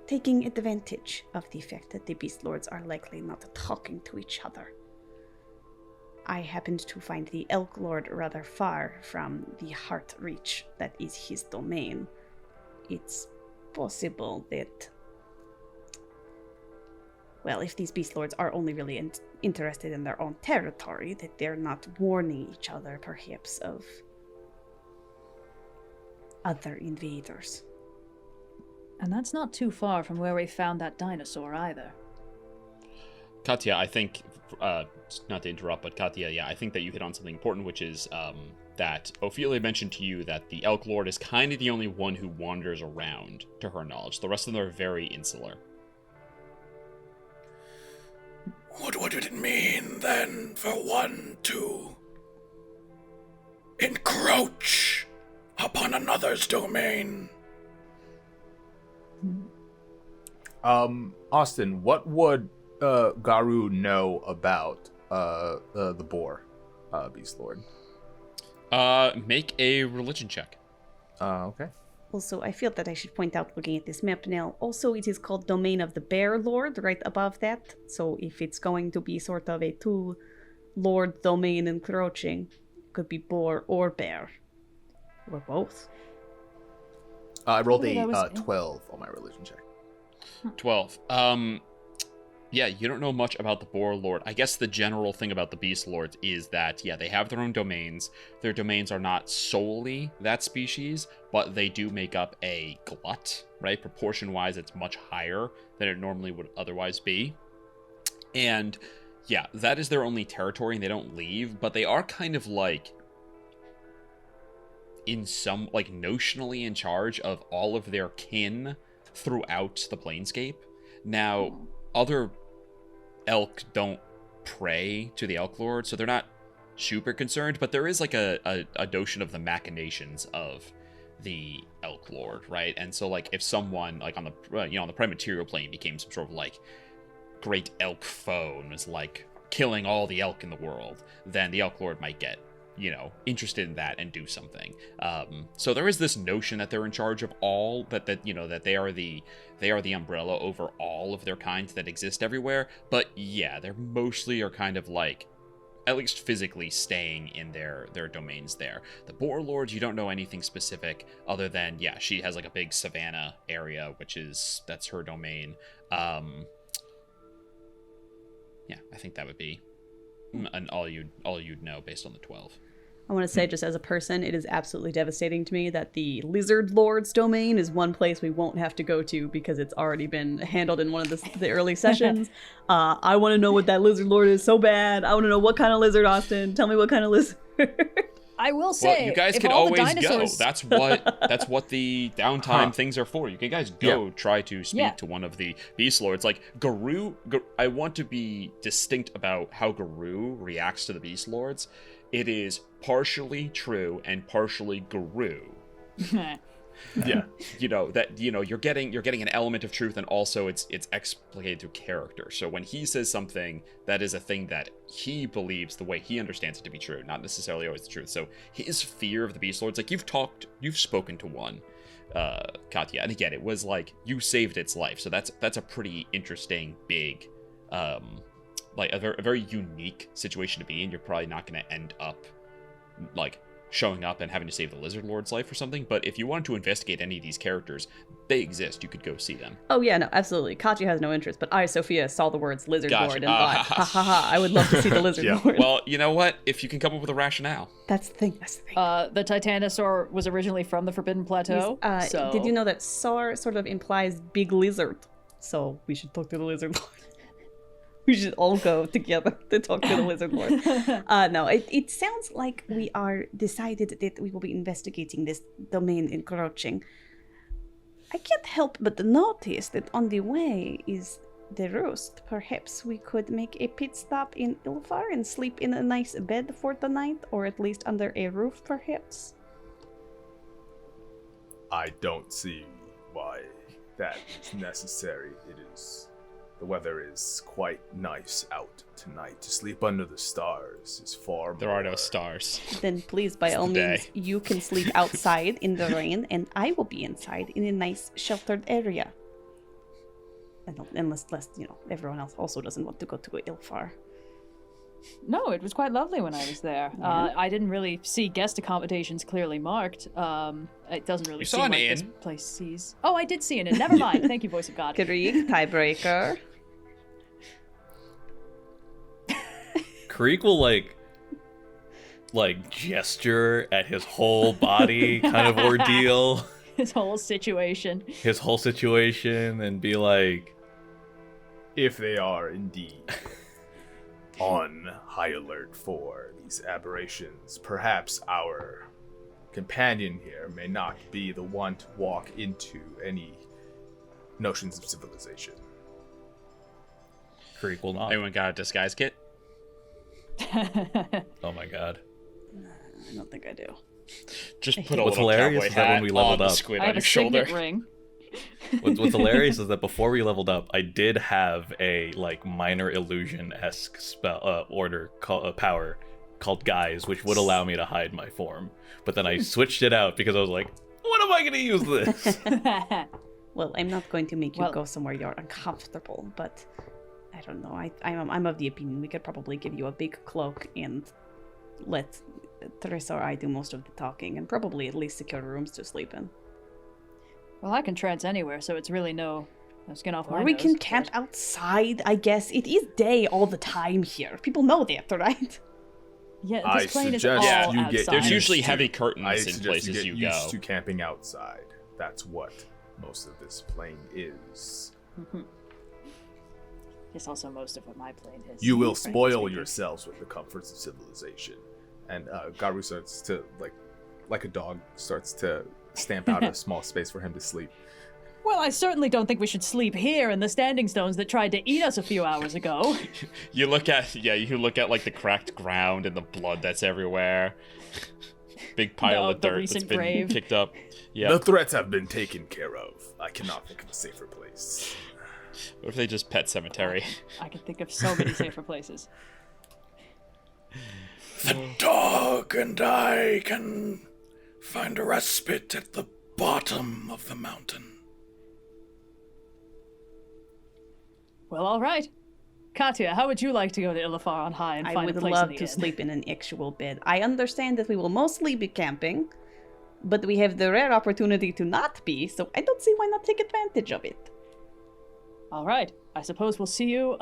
taking advantage of the fact that the Beast Lords are likely not talking to each other. I happened to find the Elk Lord rather far from the Heart Reach that is his domain. It's possible that, well, if these Beast Lords are only really interested in their own territory, that they're not warning each other, perhaps, of other invaders. and that's not too far from where we found that dinosaur either. Katya, I think, not to interrupt, but Katya, yeah, I think that you hit on something important, which is that Ophelia mentioned to you that the Elk Lord is kind of the only one who wanders around, to her knowledge. The rest of them are very insular. What would it mean, then, for one to encroach upon another's domain? Austin, what would Garou know about the Boar Beast Lord? Make a religion check. Okay. Also, I feel that I should point out, looking at this map now, also it is called Domain of the Bear Lord, right above that. So if it's going to be sort of a two-lord domain encroaching, it could be boar or bear. Or both. I rolled Oh, that was- 12 on my religion check. 12. Yeah, you don't know much about the Boar Lord. I guess the general thing about the Beast Lords is that, yeah, they have their own domains. Their domains are not solely that species, but they do make up a glut, right? Proportion-wise, it's much higher than it normally would otherwise be. And, yeah, that is their only territory, and they don't leave, but they are kind of like, in some, like, notionally in charge of all of their kin throughout the planescape. Now, other elk don't pray to the Elk Lord, so they're not super concerned, but there is like a notion of the machinations of the Elk Lord, right? And so like if someone like on the on the prime material plane became some sort of like great elk foe and was like killing all the elk in the world, then the Elk Lord might get, you know, interested in that and do something. So there is this notion that they're in charge of all, that you know, that they are the umbrella over all of their kinds that exist everywhere. But yeah, they're mostly are kind of like, at least physically, staying in their domains there. The Boar Lord, you don't know anything specific other than, yeah, she has like a big savanna area, that's her domain. Yeah, I think that would be and all you'd know based on the 12. I want to say, just as a person, it is absolutely devastating to me that the Lizard Lord's domain is one place we won't have to go to because it's already been handled in one of the early sessions. I want to know what that Lizard Lord is so bad. I want to know what kind of lizard, Austin. Tell me what kind of lizard. I will say, well, you guys if can all the always dinosaurs... go. That's what the downtime things are for. You can guys go try to speak to one of the Beast Lords. Like Garou, I want to be distinct about how Garou reacts to the Beast Lords. It is partially true and partially Garou. Yeah. You're getting an element of truth, and also it's explicated through character. So when he says something, that is a thing that he believes the way he understands it to be true, not necessarily always the truth. So his fear of the Beast Lords, like you've spoken to one, Katya, and again, it was like you saved its life. So that's a pretty interesting, big, like a very unique situation to be in. You're probably not going to end up like showing up and having to save the Lizard Lord's life or something, but if you wanted to investigate any of these characters, they exist. You could go see them. Oh yeah, no, absolutely. Katya has no interest, but I, Sophia, saw the words Lizard Lord and thought, ha ha ha, I would love to see the Lizard Lord. Well, you know what? If you can come up with a rationale. That's the thing. The Titanosaur was originally from the Forbidden Plateau. So... Did you know that Saur sort of implies big lizard? So we should talk to the Lizard Lord. We should all go together to talk to the Lizard Lord. No, it sounds like we are decided that we will be investigating this domain encroaching. I can't help but notice that on the way is the roost. Perhaps we could make a pit stop in Ilfar and sleep in a nice bed for the night, or at least under a roof, perhaps. I don't see why that is necessary. The weather is quite nice out tonight. To sleep under the stars is far more... There are no stars. Then please, by all means, you can sleep outside in the rain, and I will be inside in a nice sheltered area. Unless everyone else also doesn't want to go to Ilfar. No, it was quite lovely when I was there. Yeah. I didn't really see guest accommodations clearly marked. It doesn't really seem like this place sees... Oh, I did see an inn. Never mind. Thank you, Voice of God. Kireek, tiebreaker. Kireek will like gesture at his whole body kind of ordeal. His whole situation. And be like, if they are indeed on high alert for these aberrations, perhaps our companion here may not be the one to walk into any notions of civilization. Kireek will not. Anyone got a disguise kit? Oh my god. I don't think I do. Just put a What's little hilarious cowboy is that when hat we leveled on up, the squid I on have your a shoulder. signet ring. What's hilarious is that before we leveled up, I did have a like minor illusion-esque spell power called Guise, which would allow me to hide my form. But then I switched it out because I was like, when am I going to use this? Well, I'm not going to make you go somewhere you're uncomfortable, but I don't know. I'm of the opinion we could probably give you a big cloak and let Teresa or I do most of the talking, and probably at least secure rooms to sleep in. Well, I can trance anywhere, so it's really no skin off my Or we nose, can camp outside, I guess. It is day all the time here. People know that, right? Yeah, I this plane is suggest all you outside. get There's used usually to- heavy curtains I in suggest places you you get used go. to camping outside. That's what most of this plane is. It's also most of what my plane is. You will spoil yourselves with the comforts of civilization. And Garou starts to, like a dog, starts to stamp out a small space for him to sleep. Well, I certainly don't think we should sleep here in the standing stones that tried to eat us a few hours ago. You look at like the cracked ground and the blood that's everywhere. Big pile of the dirt that's recent been grave. kicked up. Yeah. The threats have been taken care of. I cannot think of a safer place. What if they just pet cemetery? I can think of so many safer places. The dog and I can find a respite at the bottom of the mountain. Well, all right. Katya, how would you like to go to Ilfar on high and I find a would place love in the to inn? sleep in an actual bed. I understand that we will mostly be camping, but we have the rare opportunity to not be, so I don't see why not take advantage of it. All right. I suppose we'll see you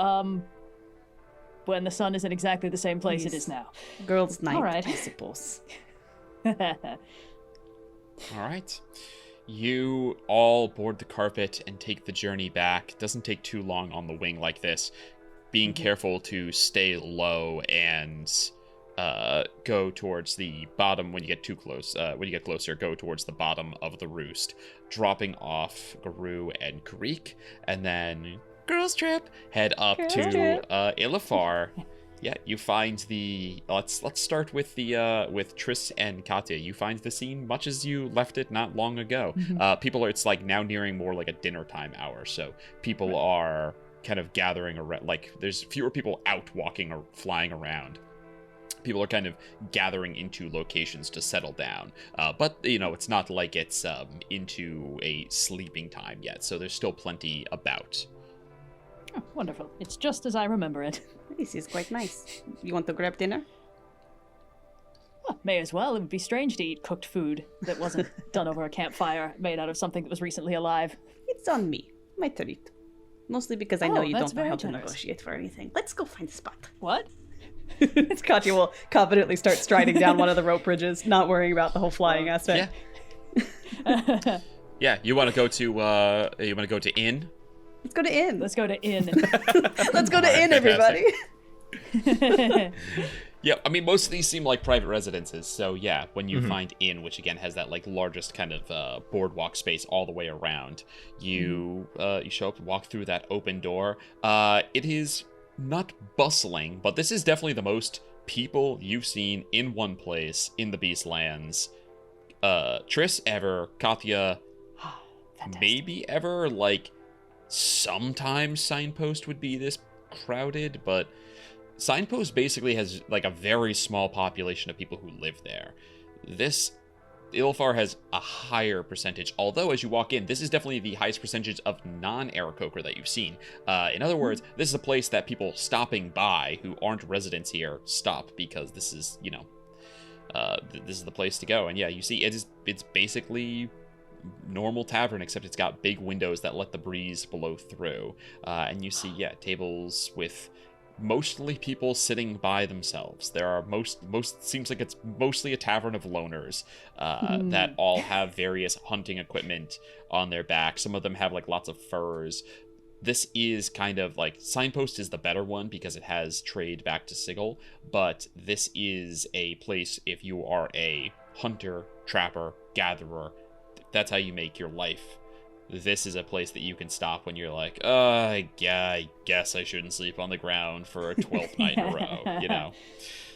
when the sun is in exactly the same place it is now. Girls' night, All right. I suppose. All right. You all board the carpet and take the journey back. It doesn't take too long on the wing like this. Being careful to stay low and go towards the bottom when you get too close. When you get closer, go towards the bottom of the roost, dropping off Garou and Kireek, and then girls trip head up Girls to trip. Ilfar. Yeah, you find the let's start with the with Tris and Katya. You find the scene much as you left it not long ago. People are, it's like now nearing more like a dinner time hour, so people are kind of gathering around. Like there's fewer people out walking or flying around. People are kind of gathering into locations to settle down, but you know it's not like it's into a sleeping time yet, so there's still plenty about. Oh, wonderful. It's just as I remember it. This is quite nice. You want to grab dinner? Well, may as well. It would be strange to eat cooked food that wasn't done over a campfire made out of something that was recently alive. It's on me. My treat. Mostly because I know you that's don't know very how to generous. negotiate for anything. Let's go find a spot. What? Katya will confidently start striding down one of the rope bridges, not worrying about the whole flying aspect. Yeah. Yeah, you want to go to inn? Let's go to inn. Let's go to inn. Let's go to inn, everybody. Yeah, I mean, most of these seem like private residences, so yeah, when you find inn, which again has that like largest kind of boardwalk space all the way around, you you show up and walk through that open door. It is not bustling, but this is definitely the most people you've seen in one place in the Beastlands. Tris ever, Katya maybe ever, like sometimes Signpost would be this crowded, but Signpost basically has like a very small population of people who live there. This Ilfar has a higher percentage, although as you walk in, this is definitely the highest percentage of non-Aarakocra that you've seen. In other words, this is a place that people stopping by who aren't residents here stop because this is, you know, this is the place to go. And yeah, you see, it's basically normal tavern, except it's got big windows that let the breeze blow through. And you see, yeah, tables with mostly people sitting by themselves. There are most seems like it's mostly a tavern of loners that all have various hunting equipment on their back. Some of them have like lots of furs. This is kind of like Signpost is the better one because it has trade back to Sigil, but this is a place if you are a hunter, trapper, gatherer, that's how you make your life. This is a place that you can stop when you're like, I guess I shouldn't sleep on the ground for a 12th night in a row, you know?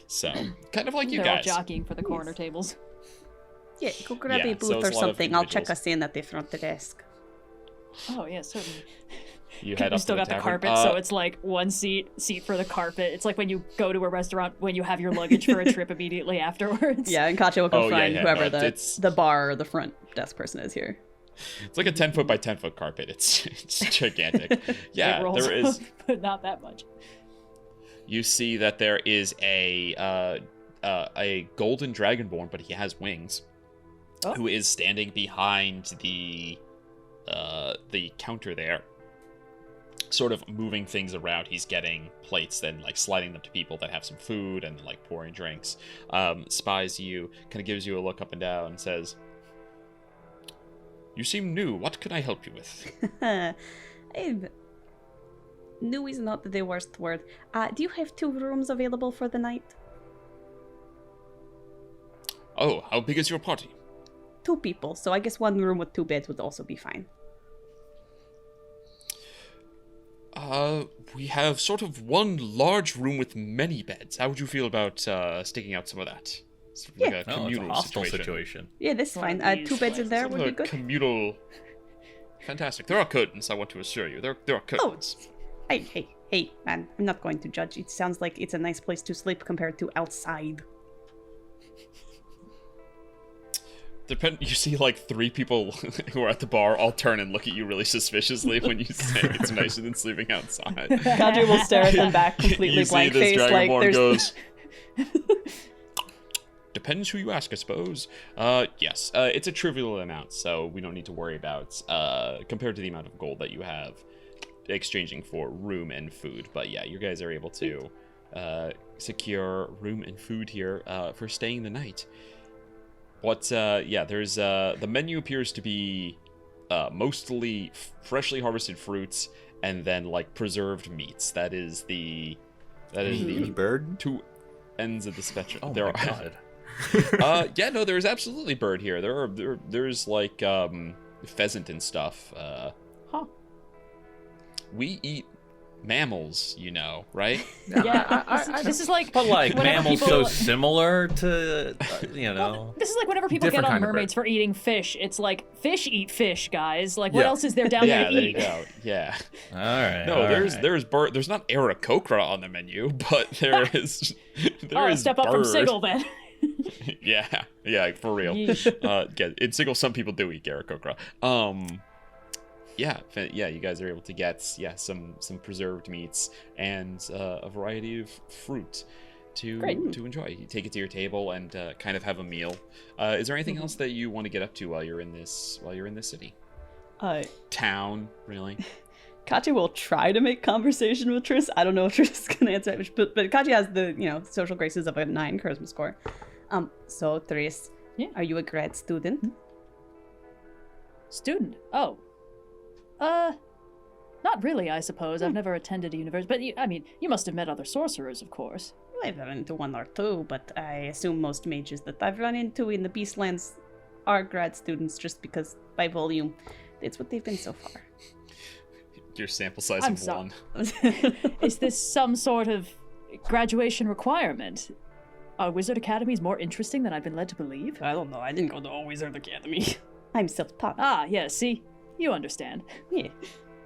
So, kind of like you They're guys. all jockeying for the corner tables. Yeah, go grab a so booth it's or a lot of something. I'll check individuals. us in at the front desk. Oh, yeah, certainly. You head We up still to got the tavern. carpet, so it's like one seat for the carpet. It's like when you go to a restaurant when you have your luggage for a trip immediately afterwards. Yeah, and Katya will go Oh, yeah, find yeah, whoever no, the it's- bar or the front desk person is here. It's like a 10-foot by 10-foot carpet. It's gigantic. Yeah, It rolls there is. up, but not that much. You see that there is a golden dragonborn, but he has wings, who is standing behind the counter there, sort of moving things around. He's getting plates, then like sliding them to people that have some food, and like pouring drinks. Spies you, kind of gives you a look up and down, and says, "You seem new. What can I help you with?" New is not the worst word. Do you have 2 rooms available for the night? Oh, how big is your party? 2 people, so I guess 1 room with 2 beds would also be fine. We have sort of 1 large room with many beds. How would you feel about sticking out some of that? Sort of like a Oh, it's a communal hostile situation. Yeah, that's One fine. of these 2 beds in there Sort of would be a good. communal. Fantastic. There are curtains, I want to assure you. There are curtains. Hey, man, I'm not going to judge. It sounds like it's a nice place to sleep compared to outside. You see like 3 people who are at the bar all turn and look at you really suspiciously when you say it's nicer than sleeping outside. Katya will stare at them back, completely You see blank this faced, like dragonborn there's goes. Depends who you ask, I suppose. Yes, it's a trivial amount, so we don't need to worry about compared to the amount of gold that you have exchanging for room and food. But yeah, you guys are able to secure room and food here for staying the night. But yeah, there's the menu appears to be mostly freshly harvested fruits and then like preserved meats. That is the Bird? 2 ends of the spectrum. Oh there my god. yeah, no, there's absolutely bird here. There's like pheasant and stuff. Huh. We eat mammals, right? Yeah, this is like. But like whenever mammals people- so similar to, This is like whenever people Different get on kind of mermaids for eating fish. It's like fish eat fish, guys. Like what Yeah. else is there down there Yeah, to there you eat? go. Yeah. All right. No, all there's right. there's not Aarakocra on the menu, but there is Step up from bird. Sigil then. Yeah, for real. In Sigil, some people do eat Aarakocra. Yeah, you guys are able to get some preserved meats and a variety of fruit to enjoy. You take it to your table and kind of have a meal. Is there anything else that you want to get up to while you're in this city? Town, really? Katya will try to make conversation with Tris. I don't know if Tris is going to answer it, but Katya has the social graces of a 9 charisma score. So Tris, are you a grad student? Student? Oh. Not really, I suppose. I've never attended a university, but you must have met other sorcerers, of course. I've run into 1 or 2, but I assume most mages that I've run into in the Beastlands are grad students just because, by volume, it's what they've been so far. Your sample size I'm of sorry. 1. Is this some sort of graduation requirement? Are Wizard Academies more interesting than I've been led to believe? I don't know. I didn't go to a Wizard Academy. I'm self-taught. Ah, yeah, see? You understand. Yeah.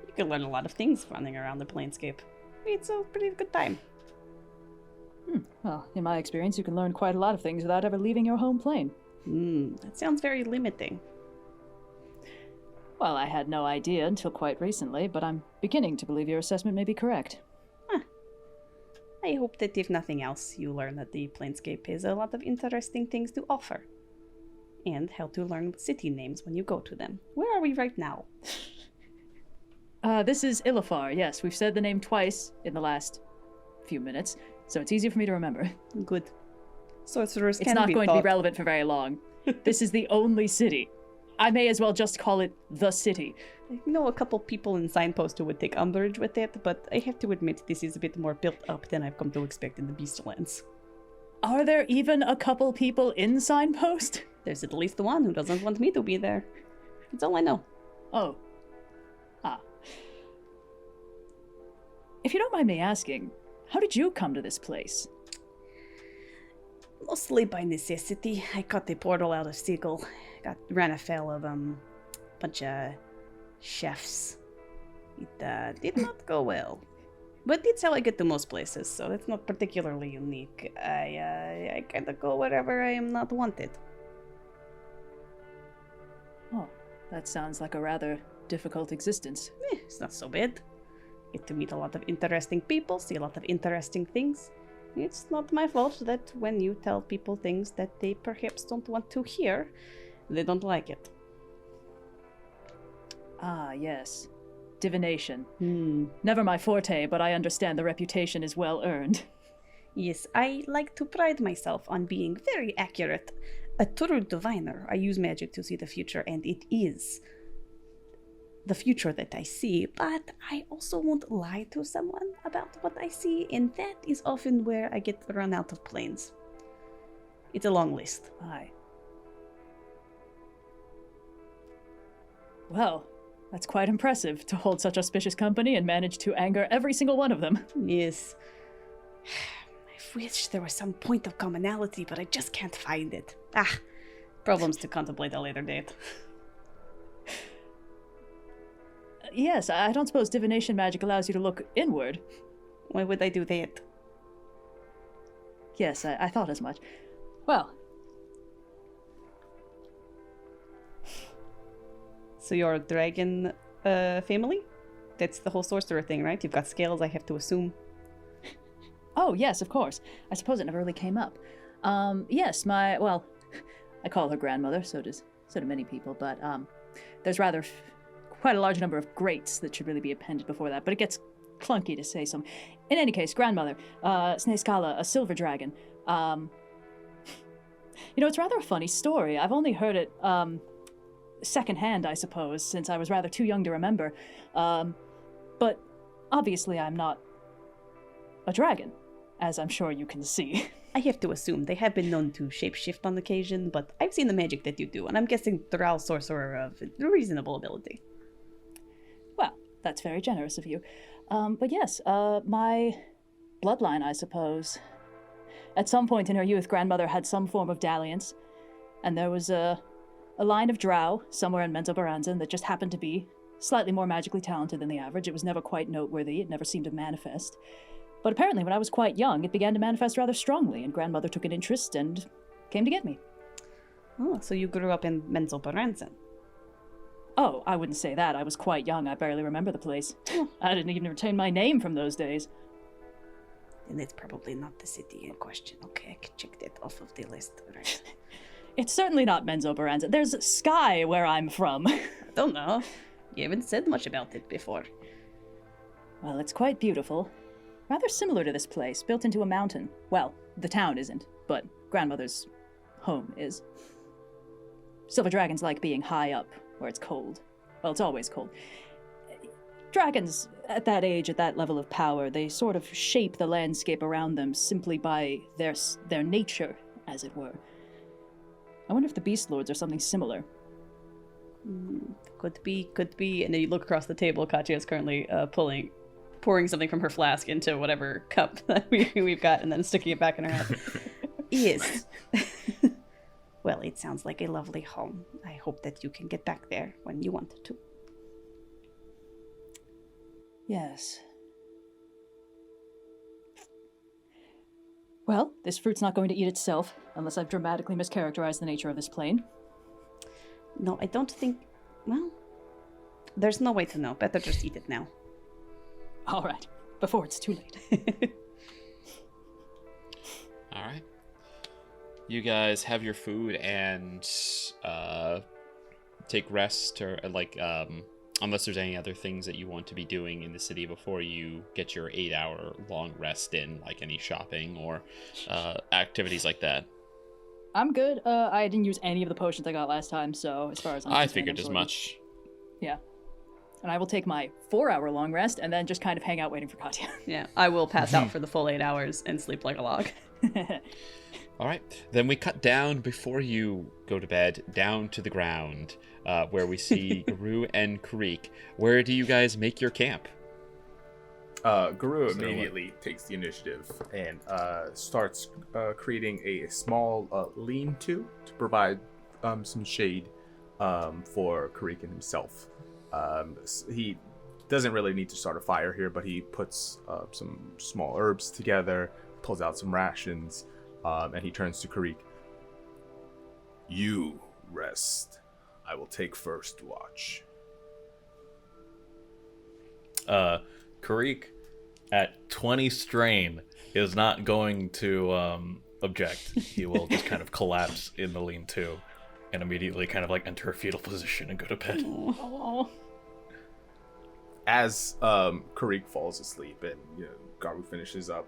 You can learn a lot of things running around the planescape. It's a pretty good time. Well, in my experience, you can learn quite a lot of things without ever leaving your home plane. That sounds very limiting. Well, I had no idea until quite recently, but I'm beginning to believe your assessment may be correct. I hope that if nothing else, you learn that the planescape has a lot of interesting things to offer. And how to learn city names when you go to them. Where are we right now? This is Ilfar, yes. We've said the name twice in the last few minutes, so it's easier for me to remember. Good. Sorcerers It's can not be going taught. to be relevant for very long. This is the only city. I may as well just call it the city. I know a couple people in Signpost who would take umbrage with it, but I have to admit this is a bit more built up than I've come to expect in the Beastlands. Are there even a couple people in Signpost? There's at least one who doesn't want me to be there. That's all I know. Oh. Ah. If you don't mind me asking, how did you come to this place? Mostly by necessity. I caught the portal out of Sigil. Ran afoul of bunch of chefs. It did not go well. But it's how I get to most places, so it's not particularly unique. I kind of go wherever I am not wanted. Oh, that sounds like a rather difficult existence. It's not so bad. Get to meet a lot of interesting people, see a lot of interesting things. It's not my fault that when you tell people things that they perhaps don't want to hear, they don't like it. Ah, yes. Divination. Hmm. Never my forte, but I understand the reputation is well earned. Yes, I like to pride myself on being very accurate. A true diviner. I use magic to see the future, and it is the future that I see, but I also won't lie to someone about what I see, and that is often where I get run out of planes. It's a long list. Aye. Well, that's quite impressive to hold such auspicious company and manage to anger every single one of them. Yes. I wish there was some point of commonality, but I just can't find it. Problems to contemplate at a later date. Yes, I don't suppose divination magic allows you to look inward. Why would I do that? Yes, I thought as much. Well. So you're a dragon family? That's the whole sorcerer thing, right? You've got scales, I have to assume. Oh, yes, of course. I suppose it never really came up. Yes, I call her grandmother, so do many people, but there's rather quite a large number of greats that should really be appended before that, but it gets clunky to say some. In any case, grandmother, Sneskala, a silver dragon. It's rather a funny story. I've only heard it secondhand, I suppose, since I was rather too young to remember. But obviously I'm not a dragon, as I'm sure you can see. I have to assume they have been known to shapeshift on occasion, but I've seen the magic that you do, and I'm guessing they're all sorcerer of reasonable ability. Well, That's very generous of you. But yes, my bloodline, I suppose. At some point in her youth, grandmother had some form of dalliance, and there was a line of drow somewhere in Menzoberranzan that just happened to be slightly more magically talented than the average. It was never quite noteworthy. It never seemed to manifest. But apparently, when I was quite young, it began to manifest rather strongly, and grandmother took an interest and came to get me. Oh, so you grew up in Menzoberranzan. Oh, I wouldn't say that. I was quite young. I barely remember the place. I didn't even retain my name from those days. And it's probably not the city in question. Okay, I can check that off of the list. Right. It's certainly not Menzoberranzan. There's Sky where I'm from. I don't know. You haven't said much about it before. Well, it's quite beautiful. Rather similar to this place, built into a mountain. Well, the town isn't, but grandmother's home is. Silver dragons like being high up, where it's cold. Well, it's always cold. Dragons, at that age, at that level of power, they sort of shape the landscape around them simply by their nature, as it were. I wonder if the Beast Lords are something similar. Could be. And then you look across the table. Katya is currently pouring something from her flask into whatever cup that we've got, and then sticking it back in her head. Yes. Well, it sounds like a lovely home. I hope that you can get back there when you want to. Yes. Well, this fruit's not going to eat itself, unless I've dramatically mischaracterized the nature of this plane. No, I don't think... Well, there's no way to know. Better just eat it now. All right, before it's too late. All right. You guys have your food and take rest, or unless there's any other things that you want to be doing in the city before you get your 8-hour long rest in, like any shopping or activities like that. I'm good. I didn't use any of the potions I got last time, so as far as I figured as much. Yeah. And I will take my 4-hour long rest and then just kind of hang out waiting for Katya. Yeah, I will pass out for the full 8 hours and sleep like a log. All right, then we cut down before you go to bed, down to the ground, where we see Garou and Kireek. Where do you guys make your camp? Garou immediately takes the initiative and starts creating a small lean-to provide some shade for Kireek and himself. He doesn't really need to start a fire here, but he puts some small herbs together, pulls out some rations, and he turns to Kireek. You rest. I will take first watch. Kireek, at 20 strain, is not going to object. He will just kind of collapse in the lean-to and immediately kind of like enter a fetal position and go to bed. Oh. As Kireek falls asleep and Garou finishes up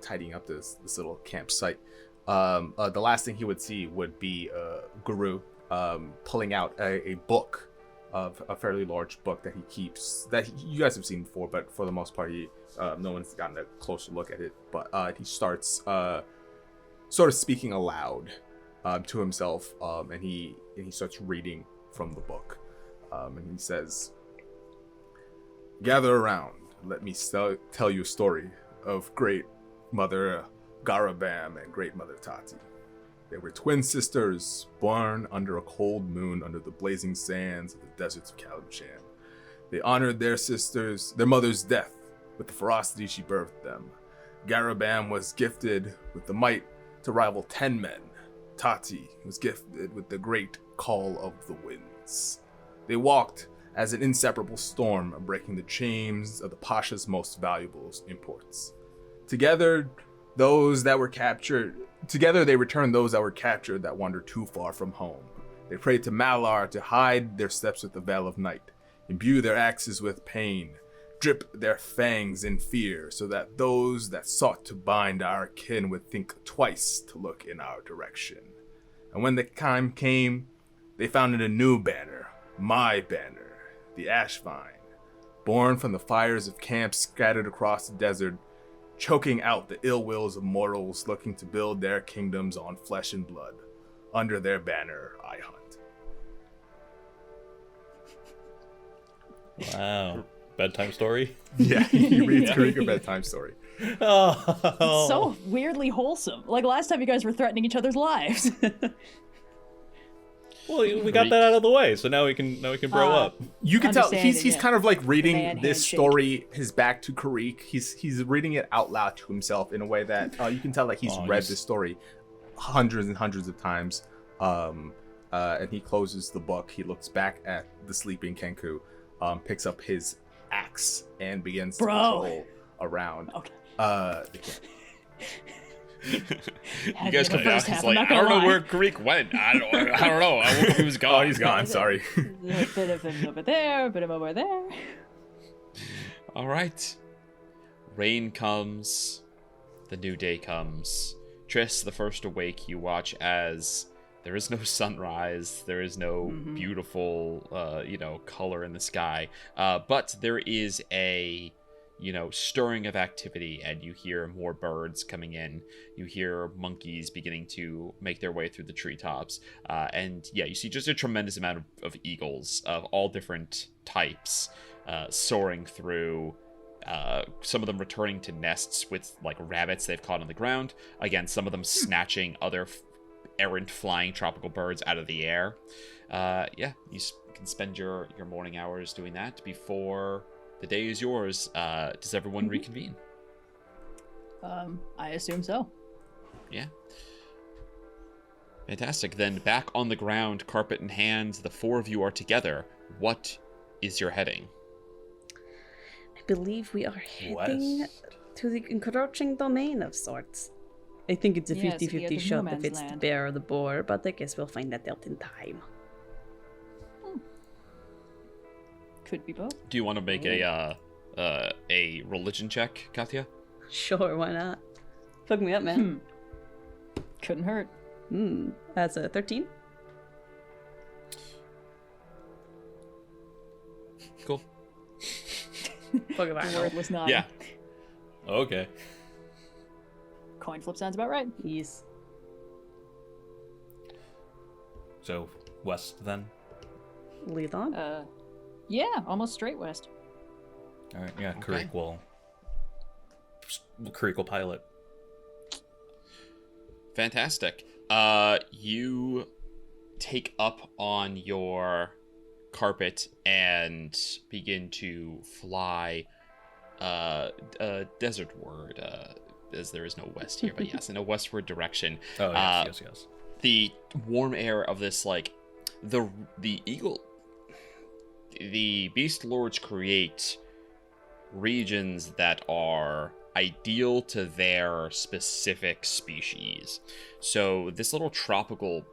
tidying up this little campsite, the last thing he would see would be Garou pulling out a book, of a fairly large book that he keeps, that you guys have seen before, but for the most part, no one's gotten a closer look at it. But he starts sort of speaking aloud to himself, and he starts reading from the book, and he says, "Gather around. Let me tell you a story of great Mother Garabam and great Mother Tati. They were twin sisters, born under a cold moon under the blazing sands of the deserts of Kalimshan. They honored their mother's death with the ferocity she birthed them. Garabam was gifted with the might to rival 10 men. Tati was gifted with the great call of the winds. They walked as an inseparable storm, breaking the chains of the Pasha's most valuable imports. Together they returned those that were captured that wandered too far from home. They prayed to Malar to hide their steps with the veil of night, imbue their axes with pain, drip their fangs in fear, so that those that sought to bind our kin would think twice to look in our direction. And when the time came, they founded a new banner, my banner, the Ash Vine, born from the fires of camps scattered across the desert, choking out the ill wills of mortals looking to build their kingdoms on flesh and blood. Under their banner, I hunt." Wow. bedtime story. Yeah, he reads Kireek a bedtime story. Oh, So weirdly wholesome. Like last time you guys were threatening each other's lives. well, we got that out of the way, so now we can grow up. You can tell Understanding, he's yeah. kind of like reading Man this handshake. story, his back to Kireek. He's reading it out loud to himself in a way that you can tell that he's read this story hundreds and hundreds of times. And he closes the book. He looks back at the sleeping Kenku, picks up his axe and begins to patrol around. Okay. The camp. You guys come down. He's like, I don't know where Kireek went. I don't know. I woke up, he was gone. Oh, he's gone. Sorry. A bit of him over there, a bit of him over there. All right. Rain comes. The new day comes. Triss, the first awake, you watch as there is no sunrise. There is no beautiful, color in the sky. But there is a, stirring of activity, and you hear more birds coming in. You hear monkeys beginning to make their way through the treetops. And yeah, you see just a tremendous amount of eagles of all different types soaring through. Some of them returning to nests with like rabbits they've caught on the ground. Again, some of them snatching other errant flying tropical birds out of the air. You can spend your morning hours doing that before the day is yours. Does everyone reconvene? I assume so. Yeah. Fantastic. Then back on the ground, carpet in hand, the four of you are together. What is your heading? I believe we are heading to the encroaching domain of sorts. I think it's a Yes, 50-50 the shot no if it's the man's bear or the boar, but I guess we'll find that out in time. Could be both. Do you want to make a religion check, Katya? Sure, why not? Fuck me up, man. Couldn't hurt. That's a 13. Cool. Fuck it, I Wordless nod. Yeah. Okay. Coin flip sounds about right. Yes. So west then. Lead on. Yeah, almost straight west. All right. Yeah. Okay. Kireek will pilot. Fantastic. You take up on your carpet and begin to fly a desertward, as there is no west here, but yes, in a westward direction. Oh, yes. The warm air of this, like, the eagle, the beast lords create regions that are ideal to their specific species. So this little tropical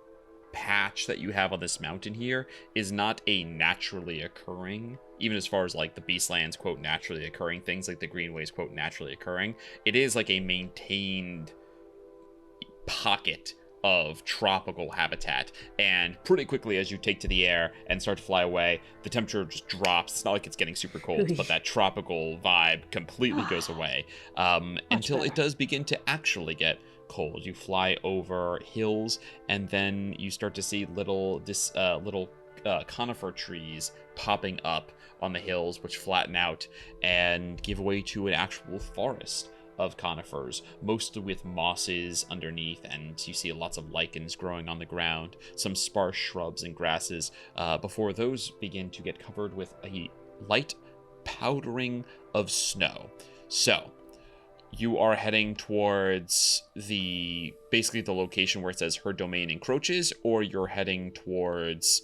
patch that you have on this mountain here is not a naturally occurring, even as far as like the beastlands, quote, naturally occurring things like the greenways, quote, naturally occurring. It is like a maintained pocket of tropical habitat, and pretty quickly as you take to the air and start to fly away, the temperature just drops. It's not like it's getting super cold, but that tropical vibe completely goes away until it does begin to actually get cold. You fly over hills, and then you start to see little conifer trees popping up on the hills, which flatten out and give way to an actual forest of conifers, mostly with mosses underneath, and you see lots of lichens growing on the ground, some sparse shrubs and grasses, before those begin to get covered with a light powdering of snow. So you are heading towards basically the location where it says her domain encroaches, or you're heading towards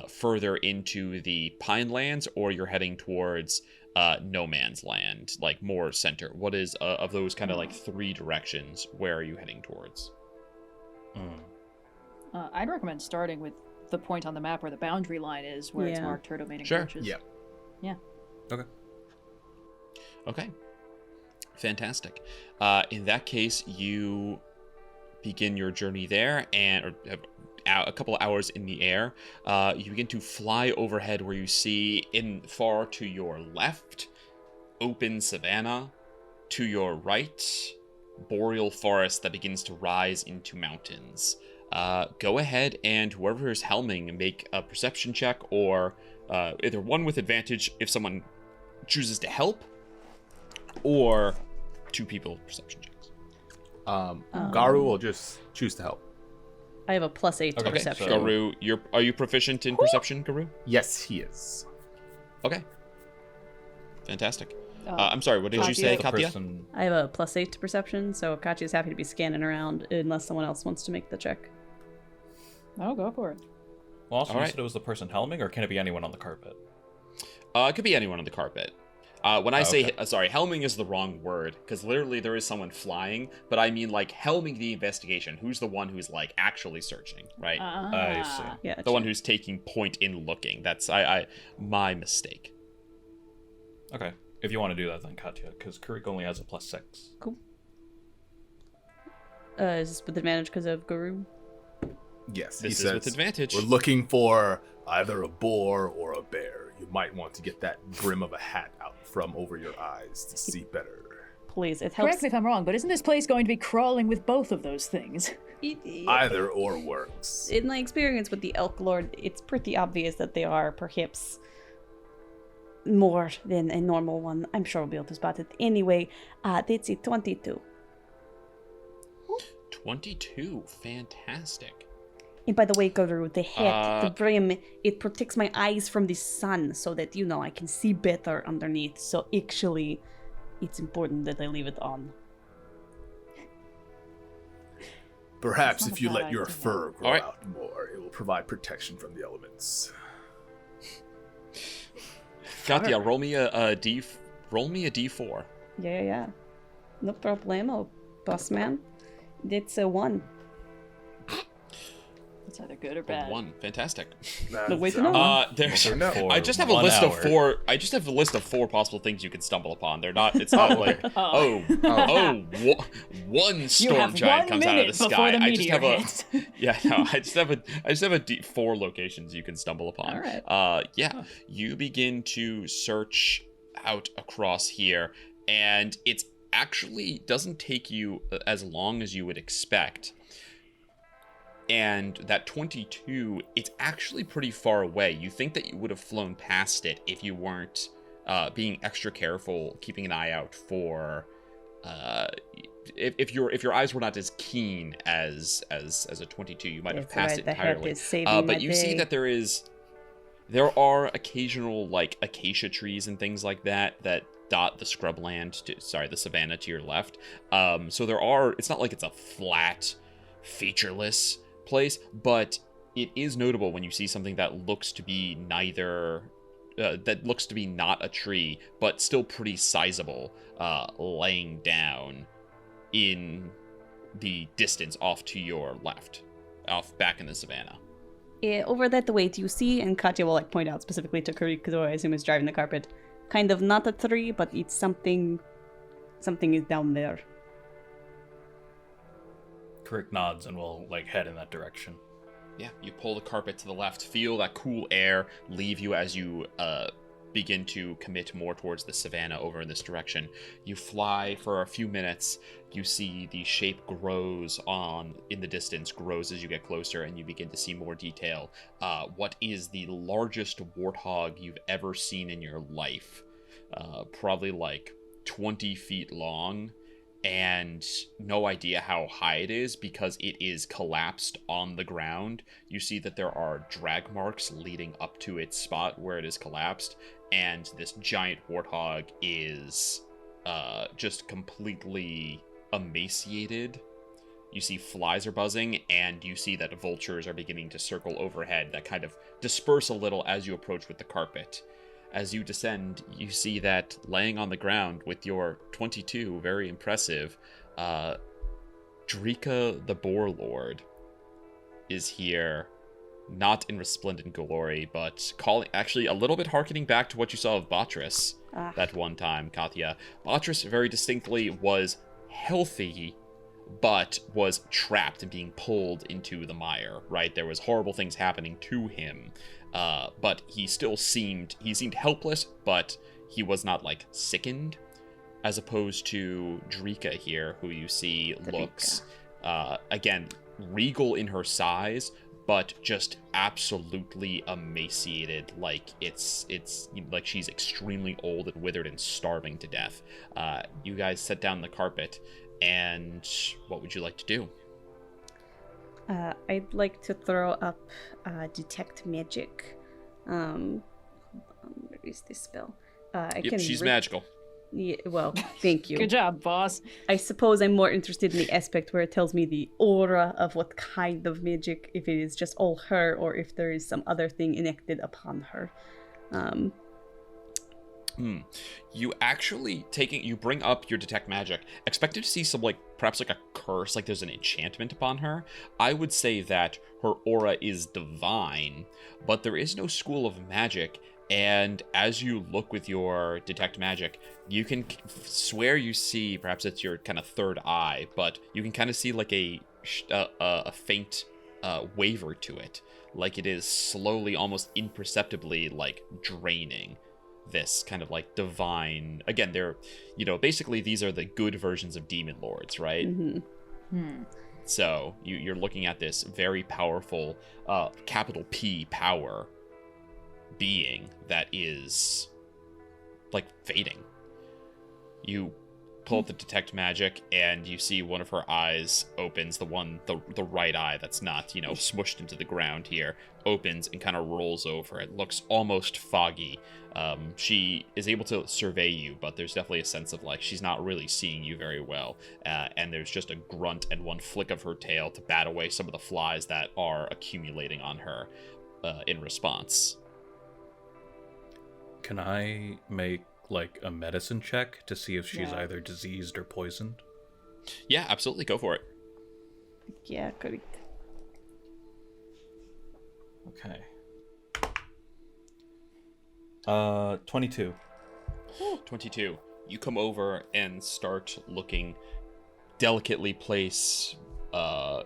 further into the Pine Lands, or you're heading towards no man's land, like more center. What is of those kind of like three directions, where are you heading towards? I'd recommend starting with the point on the map where the boundary line is, where it's marked her domain encroaches. Yeah. Yeah. Okay. Fantastic. In that case, you begin your journey there, and a couple of hours in the air, you begin to fly overhead, where you see far to your left, open savanna, to your right, boreal forest that begins to rise into mountains. Go ahead, and whoever is helming, make a perception check, or either one with advantage if someone chooses to help, or 2 people perception checks. Garou will just choose to help. I have a +8 to Okay, perception. so- Garou, are you proficient in perception, Garou? Yes, he is. Okay. Fantastic. I'm sorry, what did you say, The Katya? person- I have a +8 to perception, so Katya's happy to be scanning around unless someone else wants to make the check. Oh, go for it. Well, also, All you right. said it was the person helming, or can it be anyone on the carpet? It could be anyone on the carpet. When I say, okay. sorry, helming is the wrong word, because literally there is someone flying, but I mean, like, helming the investigation. Who's the one who's, like, actually searching, right? I see. Yeah, The one who's taking point in looking. That's, my mistake. Okay. If you want to do that, then Katya, because Kireek only has a +6. Cool. Is this with advantage because of Garou? Yes, This he is with says, advantage. we're looking for either a boar or a bear. You might want to get that brim of a hat out from over your eyes to see better. Please, it helps. Correct me if I'm wrong, but isn't this place going to be crawling with both of those things? Either or works. In my experience with the Elk Lord, it's pretty obvious that they are perhaps more than a normal one. I'm sure we'll be able to spot it. Anyway, that's a 22. 22. Fantastic. And by the way, Garou, the hat, the brim, it protects my eyes from the sun so that, I can see better underneath. So actually, it's important that I leave it on. Perhaps That's if not a you bad let your idea. fur grow All right. out more, it will provide protection from the elements. Katya, roll me a D4. Yeah. No problemo, boss man. That's a 1. It's either good or A bad. 1. Fantastic. No way to know. There's. For I just have a 1 list of hour. 4. I just have a list of 4 possible things you could stumble upon. They're not. It's not like one storm giant comes out of the sky. I just have a. Yeah, no. I just have a 4 locations you can stumble upon. All right. Yeah. You begin to search out across here, and it's actually doesn't take you as long as you would expect. And that 22, it's actually pretty far away. You think that you would have flown past it if you weren't being extra careful, keeping an eye out for if your eyes were not as keen as a 22, you might have That's passed right, it the hat entirely. is saving my But you see day. that there are occasional like acacia trees and things like that dot the scrubland the savanna to your left. So it's not like it's a flat, featureless place, but it is notable when you see something that looks to be not a tree, but still pretty sizable, laying down in the distance off to your left, off back in the savanna. Over that way, do you see, and Katya will point out specifically to Kireek, because I assume is driving the carpet, kind of not a tree, but it's something is down there. Kireek nods and will head in that direction. Yeah, you pull the carpet to the left, feel that cool air leave you as you begin to commit more towards the savanna over in this direction. You fly for a few minutes. You see the shape grows in the distance, grows as you get closer, and you begin to see more detail. What is the largest warthog you've ever seen in your life? Probably 20 feet long, and no idea how high it is because it is collapsed on the ground. You see that there are drag marks leading up to its spot where it is collapsed, and this giant warthog is just completely emaciated. You see flies are buzzing, and you see that vultures are beginning to circle overhead that kind of disperse a little as you approach with the carpet. As you descend, you see that laying on the ground with your 22, very impressive, Drika the Boar Lord is here, not in resplendent glory, but actually a little bit harkening back to what you saw of Batris that one time, Katya. Batris very distinctly was healthy, but was trapped and being pulled into the mire, right? There was horrible things happening to him. But he seemed helpless, but he was not sickened, as opposed to Drika here, who you see looks, again, regal in her size, but just absolutely emaciated, like it's like she's extremely old and withered and starving to death. You guys sit down on the carpet, and what would you like to do? I'd like to throw up detect magic. Where is this spell? She's magical. Yeah, well, thank you. Good job, boss. I suppose I'm more interested in the aspect where it tells me the aura of what kind of magic, if it is just all her, or if there is some other thing enacted upon her. You actually you bring up your detect magic, expected to see some, like, perhaps like a curse, like there's an enchantment upon her. I would say that her aura is divine, but there is no school of magic. And as you look with your detect magic, you can swear you see, perhaps it's your kind of third eye, but you can kind of see like a faint waver to it, like it is slowly, almost imperceptibly, like draining this kind of like divine. Again, they're, basically these are the good versions of demon lords, right? So you're looking at this very powerful, capital P power being that is like fading. You pull up the detect magic, and you see one of her eyes opens, the right eye that's not smushed into the ground here, opens and kind of rolls over. It looks almost foggy. She is able to survey you, but there's definitely a sense of like she's not really seeing you very well, and there's just a grunt and one flick of her tail to bat away some of the flies that are accumulating on her in response. Can I make like a medicine check to see if she's either diseased or poisoned? Yeah, absolutely. Go for it. Yeah, Kireek. Okay. 22. 22. You come over and start looking, delicately place the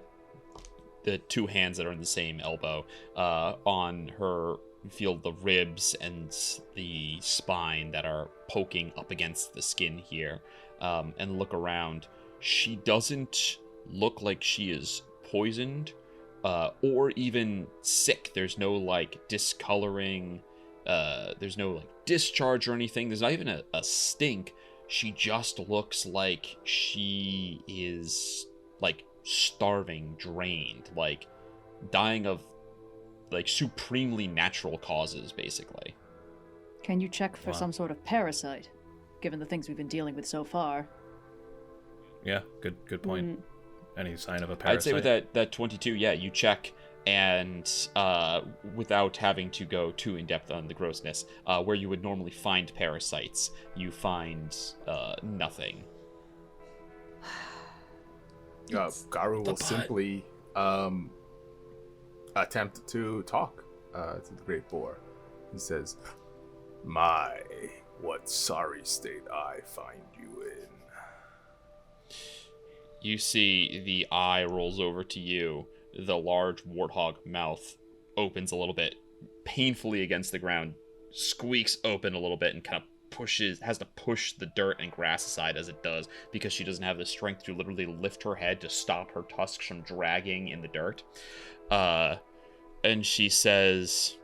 two hands that are in the same elbow on her. Feel the ribs and the spine that are poking up against the skin here, and look around. She doesn't look like she is poisoned or even sick. There's no like discoloring, there's no like discharge or anything. There's not even a stink. She just looks like she is like starving, drained, like dying of like supremely natural causes, basically. Can you check for some sort of parasite, given the things we've been dealing with so far? Yeah, good point. Any sign of a parasite? I'd say with that 22, yeah, you check, and without having to go too in depth on the grossness, where you would normally find parasites, you find nothing. Garou will simply attempt to talk to the Great Boar. He says, "My, what sorry state I find you in." You see the eye rolls over to you. The large warthog mouth opens a little bit, painfully against the ground, squeaks open a little bit, and kind of has to push the dirt and grass aside as it does, because she doesn't have the strength to literally lift her head to stop her tusks from dragging in the dirt. And she says,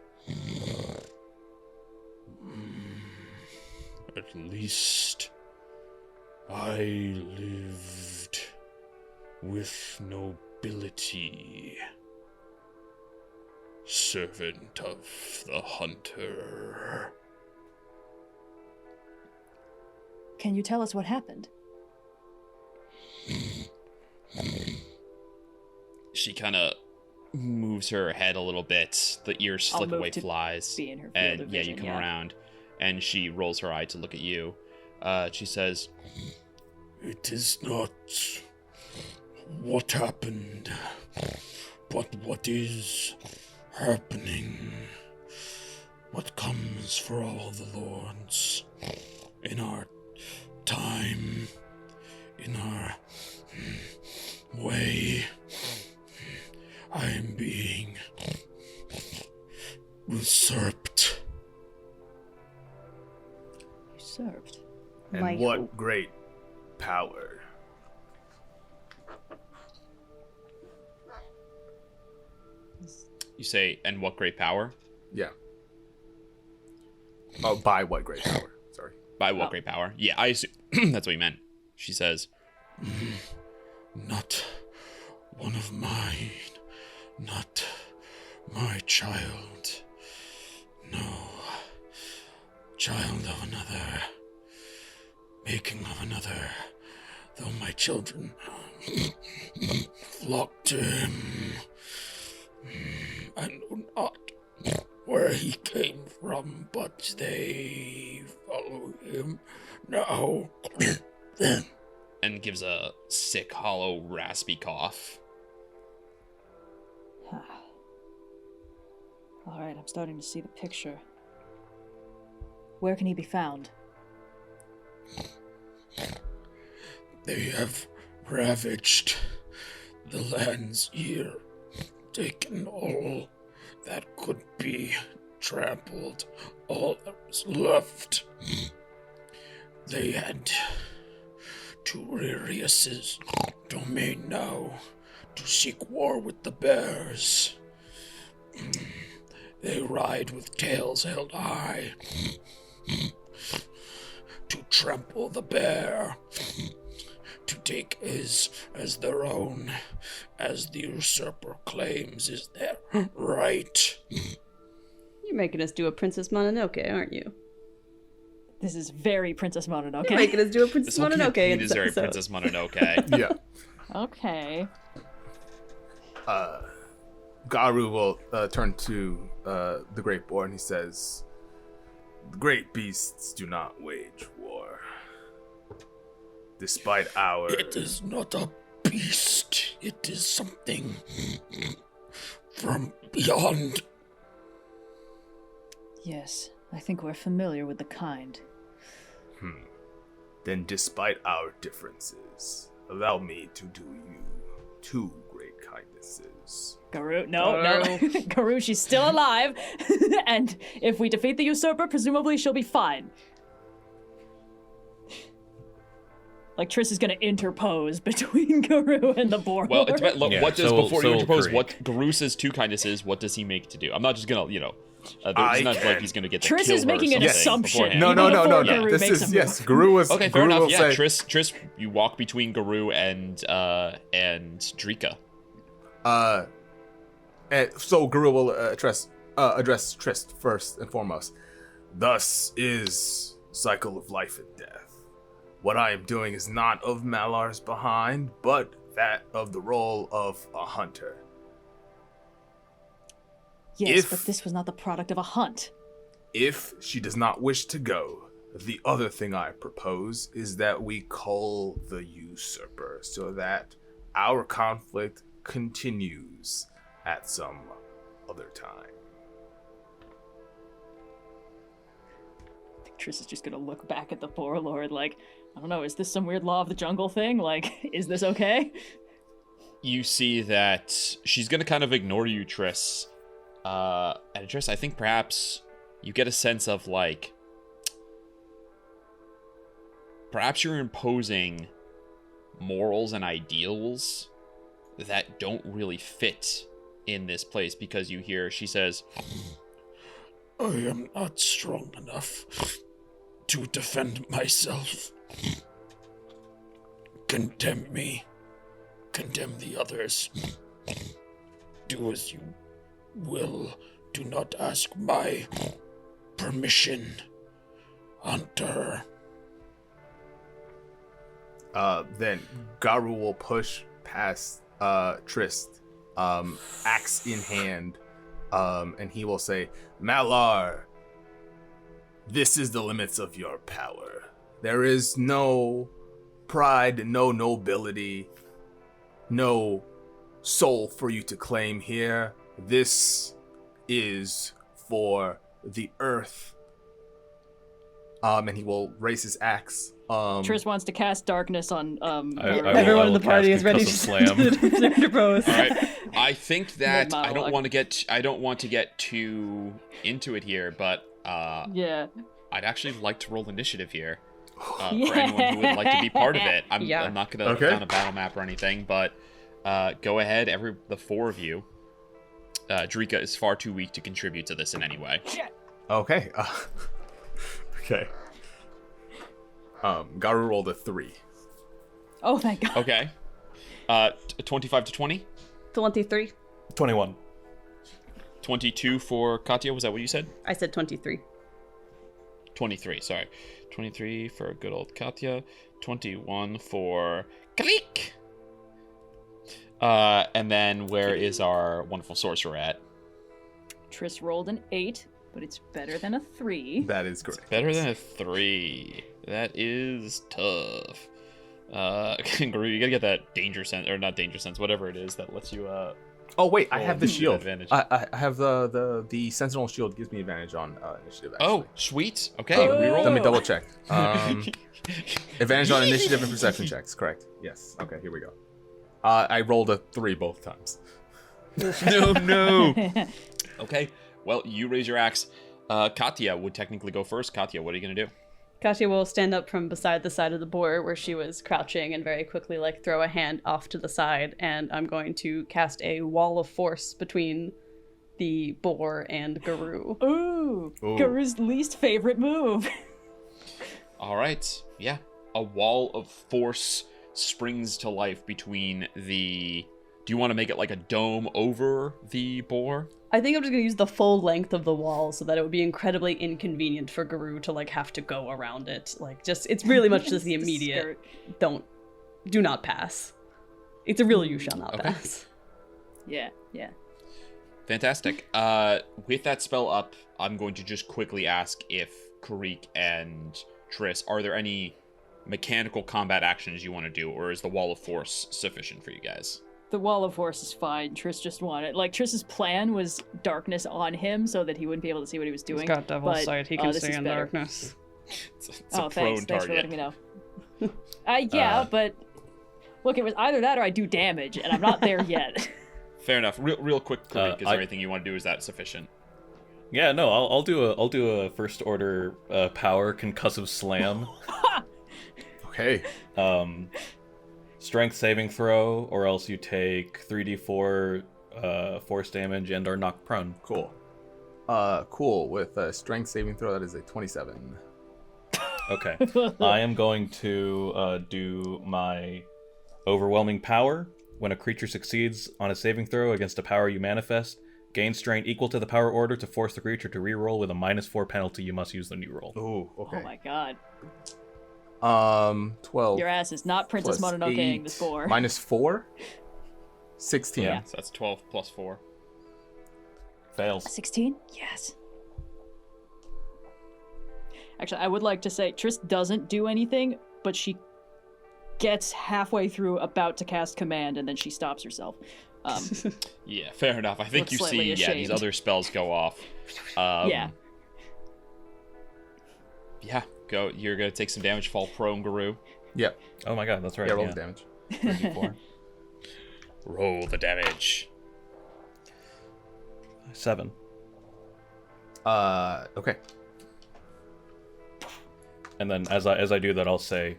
"At least I lived with nobility, servant of the hunter." Can you tell us what happened? She kind of moves her head a little bit. The ears flick away flies. Be in her field And of vision, you come around, and she rolls her eye to look at you. She says, "It is not what happened, but what is happening. What comes for all the lords in our time, in our way. I am being usurped." Usurped? And what great power. You say, and what great power? Yeah. Oh, by what great power? Sorry. By what great power? Yeah, I assume that's what you meant. She says, Not one of mine. Not my child. No. Child of another. Making of another. Though my children flock to him. I know not where he came from, but they follow him now. and gives a sick, hollow, raspy cough. All right, I'm starting to see the picture. Where can he be found? They have ravaged the lands here, taken all that could be trampled, all that was left. They head to Ririus's domain now to seek war with the bears. They ride with tails held high to trample the bear, to take his as their own, as the usurper claims is their right. You're making us do a Princess Mononoke, aren't you? This is very Princess Mononoke. You're making us do a Princess This whole Mononoke. campaign in is this very episode. Princess Mononoke. Yeah. Okay. Garou will turn to the Great Boar and he says, "The great beasts do not wage war. Despite our... It is not a beast. It is something from beyond. Yes, I think we're familiar with the kind. Then despite our differences, allow me to do you 2 great kindnesses." Garou, no. Garou, she's still alive. And if we defeat the usurper, presumably she'll be fine. Like, Triss is gonna interpose between Garou and the Boar Well, Lord. what does, so- before so you interpose, Kireek. what Garou says 2 kindnesses, what does he make to do? I'm not just gonna, I it's not can- like he's gonna get to Triss kill is her or making an something assumption. beforehand. No. Before Garou This makes is, a yes, move. Garou was... Okay, fair Garou enough. will Yeah, say, Triss, you walk between Garou and Drika. And so Garou will address Trist first and foremost. "Thus is cycle of life and death. What I am doing is not of Malar's behind, but that of the role of a hunter. Yes, if- but this was not the product of a hunt. If she does not wish to go, the other thing I propose is that we cull the usurper so that our conflict continues at some other time." I think Triss is just gonna look back at the Boar Lord like, I don't know, is this some weird law of the jungle thing? Like, is this okay? You see that she's gonna kind of ignore you, Triss. And Triss, I think perhaps you get a sense of like, perhaps you're imposing morals and ideals that don't really fit in this place, because you hear she says, I am not strong enough to defend myself. Condemn me. Condemn the others. Do as you will. Do not ask my permission. Hunter. Then Garou will push past Trist, axe in hand, and he will say, "Malar, this is the limits of your power. There is no pride, no nobility, no soul for you to claim here. This is for the earth." And he will raise his axe. Triss wants to cast darkness on Everyone in the party is ready to slam. interpose. all right, I think that I don't Mid-monologue. want to get too into it here, but Yeah. I'd actually like to roll initiative here. For anyone who would like to be part of it. I'm not gonna Okay. put on a battle map or anything, but go ahead, the 4 of you. Drika is far too weak to contribute to this in any way. Okay. Okay. Garou rolled a 3. Oh, thank God. Okay. 25 to 20? 23. 21. 22 for Katya, was that what you said? I said 23. 23, sorry. 23 for good old Katya. 21 for Kireek. And then where is our wonderful sorcerer at? Trys rolled an 8, but it's better than a 3. That is correct. Better than a 3. That is tough. Garou, you gotta get that danger sense, or not danger sense, whatever it is that lets you, Oh wait, I have the shield. Advantage. I have the sentinel shield gives me advantage on initiative. Actually. Oh, sweet. Okay, reroll. Let me double check. Advantage on initiative and perception checks. Correct. Yes. Okay. Here we go. I rolled a 3 both times. No. Okay. Well, you raise your axe. Katya would technically go first. Katya, what are you gonna do? Katya will stand up from beside the side of the boar where she was crouching and very quickly throw a hand off to the side, and I'm going to cast a wall of force between the boar and Garou. Ooh. Garou's least favorite move. All right. Yeah. A wall of force springs to life between the... Do you want to make it like a dome over the boar? I think I'm just going to use the full length of the wall so that it would be incredibly inconvenient for Garou to have to go around it. It's really much just the immediate do not pass. It's a real you shall not pass. Yeah. Fantastic. With that spell up, I'm going to just quickly ask if Kireek and Trys, are there any mechanical combat actions you want to do, or is the wall of force sufficient for you guys? The wall of force is fine. Trys just wanted... Trys's plan was darkness on him so that he wouldn't be able to see what he was doing. He's got devil's sight. He can see in darkness. It's a prone thanks target. for letting me know. But... Look, it was either that or I do damage, and I'm not there yet. Fair enough. Real quick, Kireek, is there anything you want to do? Is that sufficient? Yeah, no, I'll do a first order power concussive slam. Okay. Strength saving throw, or else you take 3d4 force damage and are knocked prone. Cool. Cool. With a strength saving throw, that is a 27. Okay. I am going to do my overwhelming power. When a creature succeeds on a saving throw against a power you manifest, gain strain equal to the power order to force the creature to reroll with a -4 penalty. You must use the new roll. Ooh, okay. Oh my God. 12. Your ass is not Princess Mononoke-ing this boar. -4? 16. Yeah, so that's 12 plus 4. Fails. 16? Yes. Actually, I would like to say Trys doesn't do anything, but she gets halfway through about to cast command, and then she stops herself. Yeah, fair enough. I think you see, these other spells go off. Yeah, go. You're gonna take some damage, fall prone, Garou. Yep. Oh my god, that's right. Yeah, roll the damage. 34. Roll the damage. 7. Okay. And then as I do that, I'll say,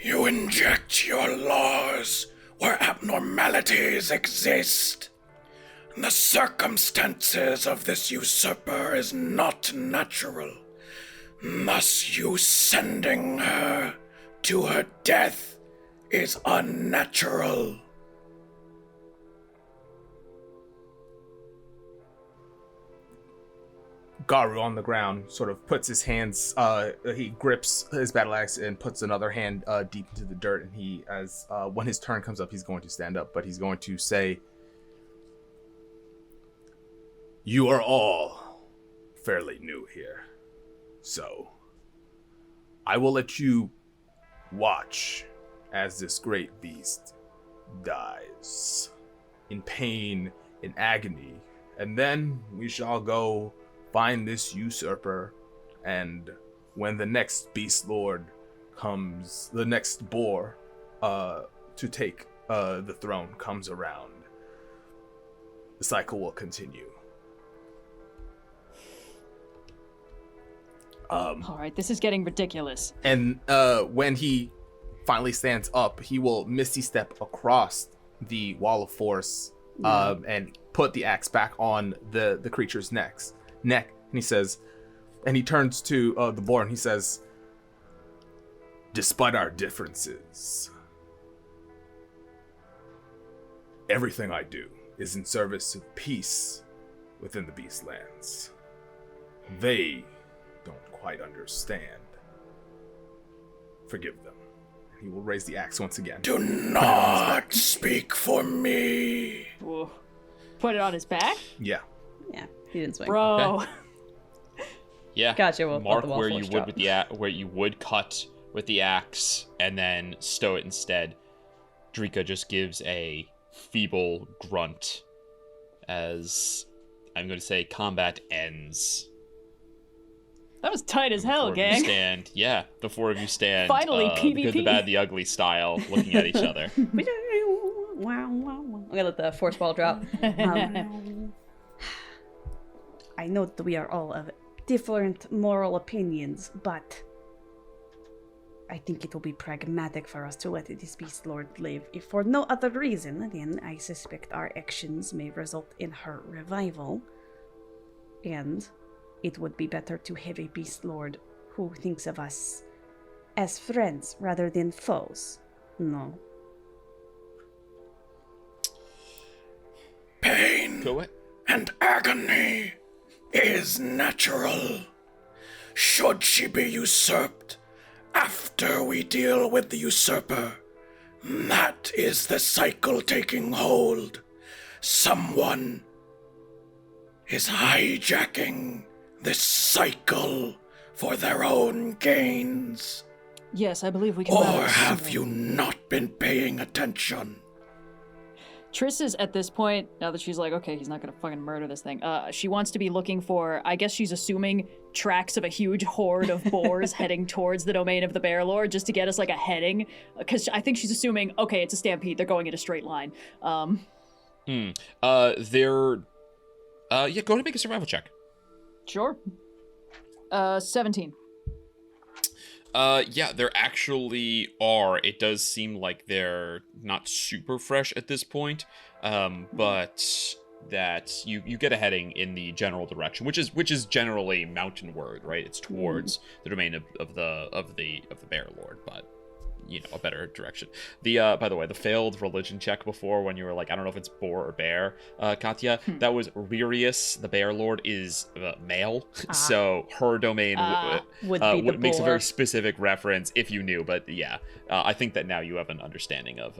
You inject your laws where abnormalities exist. The circumstances of this usurper is not natural. Thus you sending her to her death is unnatural. Garou on the ground sort of puts his hands, he grips his battle axe and puts another hand deep into the dirt, and he, when his turn comes up, he's going to stand up, but he's going to say, You are all fairly new here, so I will let you watch as this great beast dies in pain, in agony, and then we shall go find this usurper, and when the next beast lord comes, the next boar to take the throne comes around, the cycle will continue. all right, this is getting ridiculous. And when he finally stands up, he will misty step across the wall of force and put the axe back on the creature's neck. And he says, and he turns to the boar and he says, "Despite our differences, everything I do is in service of peace within the Beastlands. They don't quite understand. Forgive them." And he will raise the axe once again. Do not speak for me. Whoa. Put it on his back? Yeah. Yeah, he didn't swing. Bro. Okay. Yeah. Gotcha, we'll let Mark the wall where force you drop. would with where you would cut with the axe and then stow it instead. Drika just gives a feeble grunt as I'm going to say combat ends. That was tight as hell, The four of you stand. Finally, the good, the PvP. bad, the ugly style, looking at each other. Wow, wow, wow. I'm gonna let the force ball drop. I know that we are all of different moral opinions, but I think it will be pragmatic for us to let this Beast Lord live. If for no other reason, then I suspect our actions may result in her revival. And it would be better to have a Beast Lord who thinks of us as friends rather than foes. No. Pain Go ahead. and agony is natural. Should she be usurped after we deal with the usurper, that is the cycle taking hold. Someone is hijacking this cycle for their own gains. Yes, I believe we can. Or balance have something. you not been paying attention? Triss is at this point, now that she's like, okay, he's not gonna fucking murder this thing. She wants to be looking for, I guess she's assuming, tracks of a huge horde of boars heading towards the domain of the Bear Lord, just to get us like a heading. Because I think she's assuming, okay, it's a stampede. They're going in a straight line. Yeah, go ahead and make a survival check. Sure. 17. Yeah, there actually are. It does seem like they're not super fresh at this point, but that you get a heading in the general direction, which is generally mountainward, right? It's towards the domain of the Bear Lord, but you know, a better direction. The by the way, the failed religion check before, when you were like, I don't know if it's boar or bear, Katya, that was Ririus. The Bear Lord is male, so her domain Would be the makes a boar. very specific reference if you knew. But yeah, I think that now you have an understanding of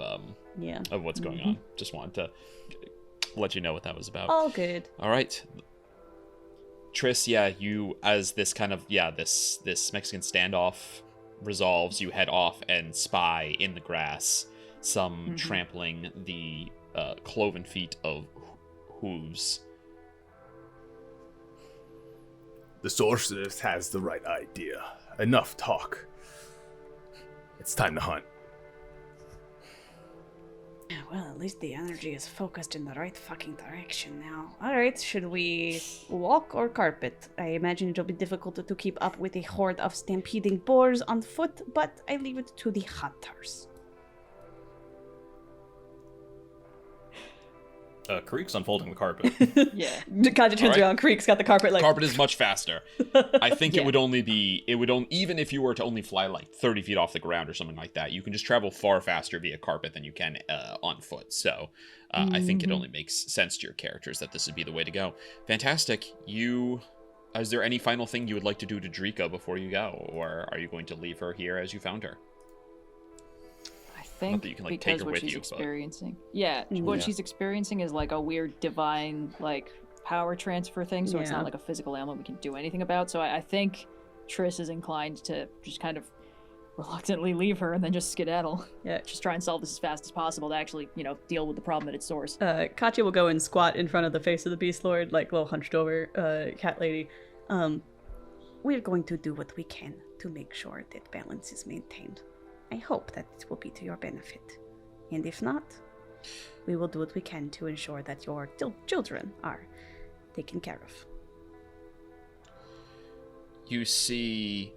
what's going on. Just wanted to let you know what that was about. All good. All right. Triss, yeah, you, as this kind of, this Mexican standoff resolves, you head off and spy in the grass some trampling the cloven feet of hooves. The sorceress has the right idea. Enough talk. It's time to hunt. Well, at least the energy is focused in the right fucking direction now. Alright, should we walk or carpet? I imagine it'll be difficult to keep up with a horde of stampeding boars on foot, but I leave it to the hunters. Kireek's unfolding the carpet. Yeah. Katya turns Alright. around, Kireek's got the carpet like... Carpet is much faster. I think Yeah. it would only, even if you were to only fly like 30 feet off the ground or something like that, you can just travel far faster via carpet than you can on foot. So I think it only makes sense to your characters that this would be the way to go. Fantastic. Is there any final thing you would like to do to Drika before you go? Or are you going to leave her here as you found her? I think that you can, like, take because her what with she's you, but- experiencing. Yeah, what she's experiencing is like a weird divine like power transfer thing, so it's Yeah. not like a physical ailment we can do anything about. So I think Triss is inclined to just kind of reluctantly leave her and then just skedaddle. Yeah. Just try and solve this as fast as possible to actually, deal with the problem at its source. Katya will go and squat in front of the face of the Beast Lord, like little hunched over cat lady. We're going to do what we can to make sure that balance is maintained. I hope that it will be to your benefit. And if not, we will do what we can to ensure that your children are taken care of. You see,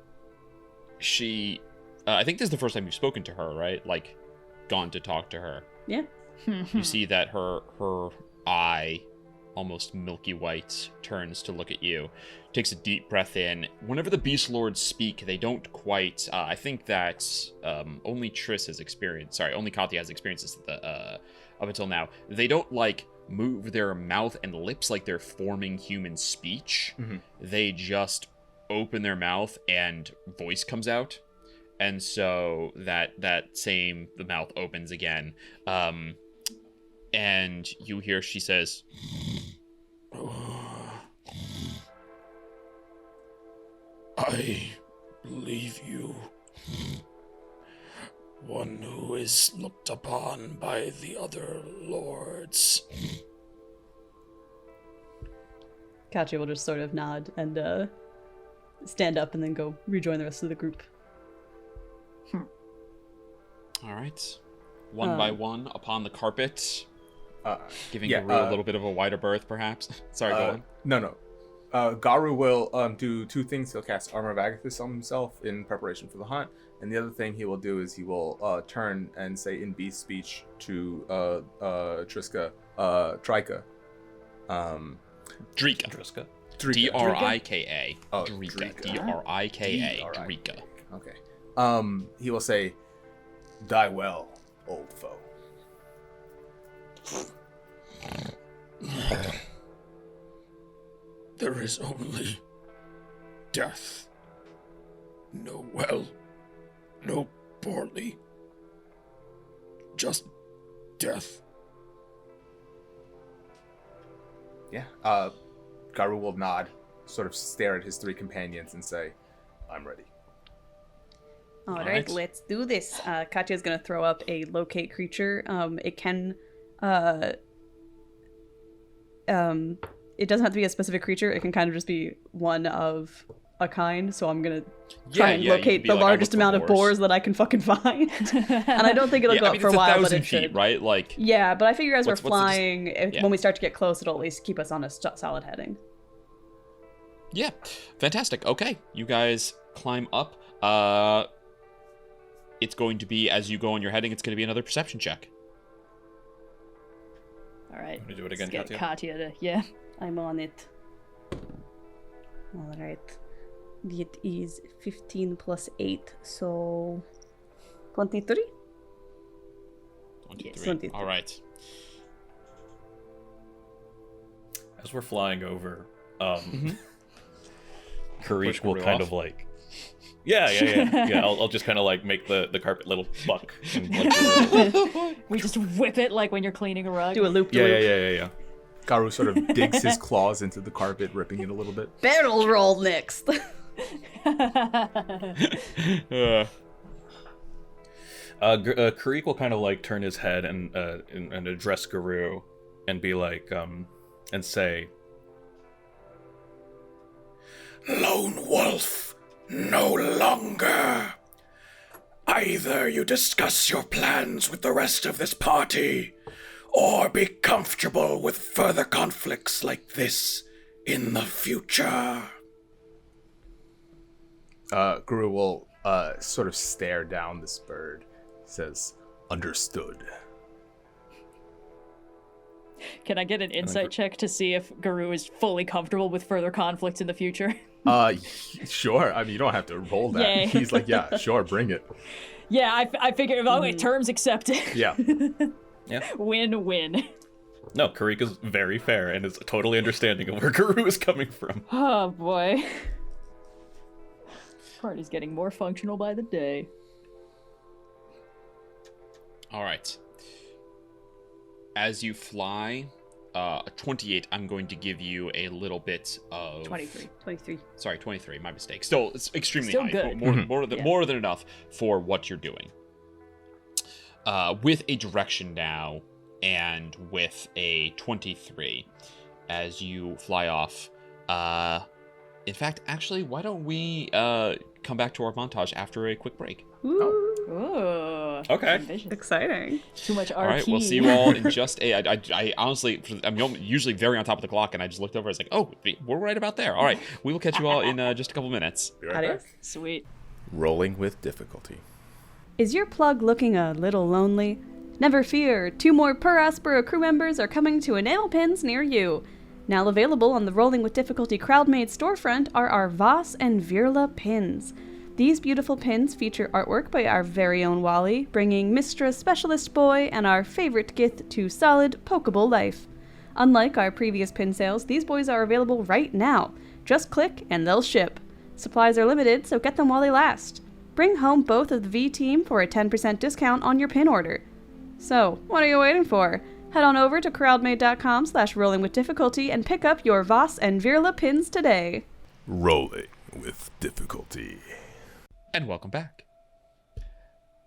I think this is the first time you've spoken to her, right? Like, gone to talk to her. Yeah. You see that her eye, almost milky white, turns to look at you, takes a deep breath in. Whenever the Beast Lords speak, they don't quite, I think that only Triss has experienced, only Katya has experienced this up until now. They don't, like, move their mouth and lips like they're forming human speech. Mm-hmm. They just open their mouth and voice comes out. And so the mouth opens again. And you hear she says, I believe you. One who is looked upon by the other lords. Katya will just sort of nod and stand up and then go rejoin the rest of the group. all right. One by one upon the carpet, giving yeah, Garou a little bit of a wider berth, perhaps. Sorry, go on. No. Garou will do two things. He'll cast Armor of Agathis on himself in preparation for the hunt, and the other thing he will do is he will turn and say in beast speech to Trika. Drika. Drika. D-R-I-K-A. Oh, Drika. Drika. D-R-I-K-A. Drika. Okay. He will say, "Die well, old foe." There is only death. No well, no poorly. Just death. Yeah. Garou will nod, sort of stare at his three companions and say, "I'm ready." All right, right. let's do this. Katya's going to throw up a locate creature. It can... it doesn't have to be a specific creature. It can kind of just be one of a kind. So I'm going to try and locate the largest amount of boars that I can fucking find. And I don't think it'll go up for a while, but it should. feet, right? Like, Yeah, but I figure as we're What's the flying, yeah. when we start to get close, it'll at least keep us on a solid heading. yeah, fantastic. Okay, you guys climb up. It's going to be, as you go on your heading, it's going to be another perception check. All right. Want to do it again, Let's get Katya? Katya to, yeah. I'm on it. All right. It is 15 plus 8, so 23? 23. 23. All right. As we're flying over, Kireek Push will Garou kind off? of like, yeah. I'll just kind of like make the carpet little buck. And, like, We just whip it like when you're cleaning a rug. Do a loop. yeah. Garou sort of digs his claws into the carpet, ripping it a little bit. Barrel roll next. Kireek will kind of like turn his head and address Garou and be like, and say, Lone wolf, no longer. Either you discuss your plans with the rest of this party, or be comfortable with further conflicts like this in the future. Garou will sort of stare down this bird. He says, "Understood." Can I get an insight check to see if Garou is fully comfortable with further conflicts in the future? Sure. I mean, you don't have to roll that. Yay. He's like, "Yeah, sure, bring it." Yeah, I figured, terms accepted. Yeah. Win-win. no, Kireek is very fair and is totally understanding of where Garou is coming from. Oh, boy. Party's getting more functional by the day. All right. As you fly, 28, I'm going to give you a little bit of... 23. Sorry, 23, my mistake. Still, it's extremely Still high. good. More than enough for what you're doing. With a direction now, and with a 23, as you fly off. In fact, actually, why don't we come back to our montage after a quick break? Ooh, Ooh. Okay. Ambitious. exciting. Too much RP. All right, we'll see you all in just a... I honestly, I'm usually very on top of the clock, and I just looked over, I was like, oh, we're right about there. All right, we will catch you all in just a couple minutes. Be right Adios. back. Sweet. Rolling with difficulty. Is your plug looking a little lonely? Never fear, 2 more Per Aspera crew members are coming to enamel pins near you. Now available on the Rolling with Difficulty crowd-made storefront are our Vhas and Virla pins. These beautiful pins feature artwork by our very own Wally, bringing Mistra Specialist Boy and our favorite Gith to solid, pokeable life. Unlike our previous pin sales, these boys are available right now. Just click and they'll ship. Supplies are limited, so get them while they last. Bring home both of the V team for a 10% discount on your pin order. So, what are you waiting for? Head on over to crowdmade.com/rollingwithdifficulty and pick up your Vhas and Virla pins today. Rolling with difficulty. And welcome back.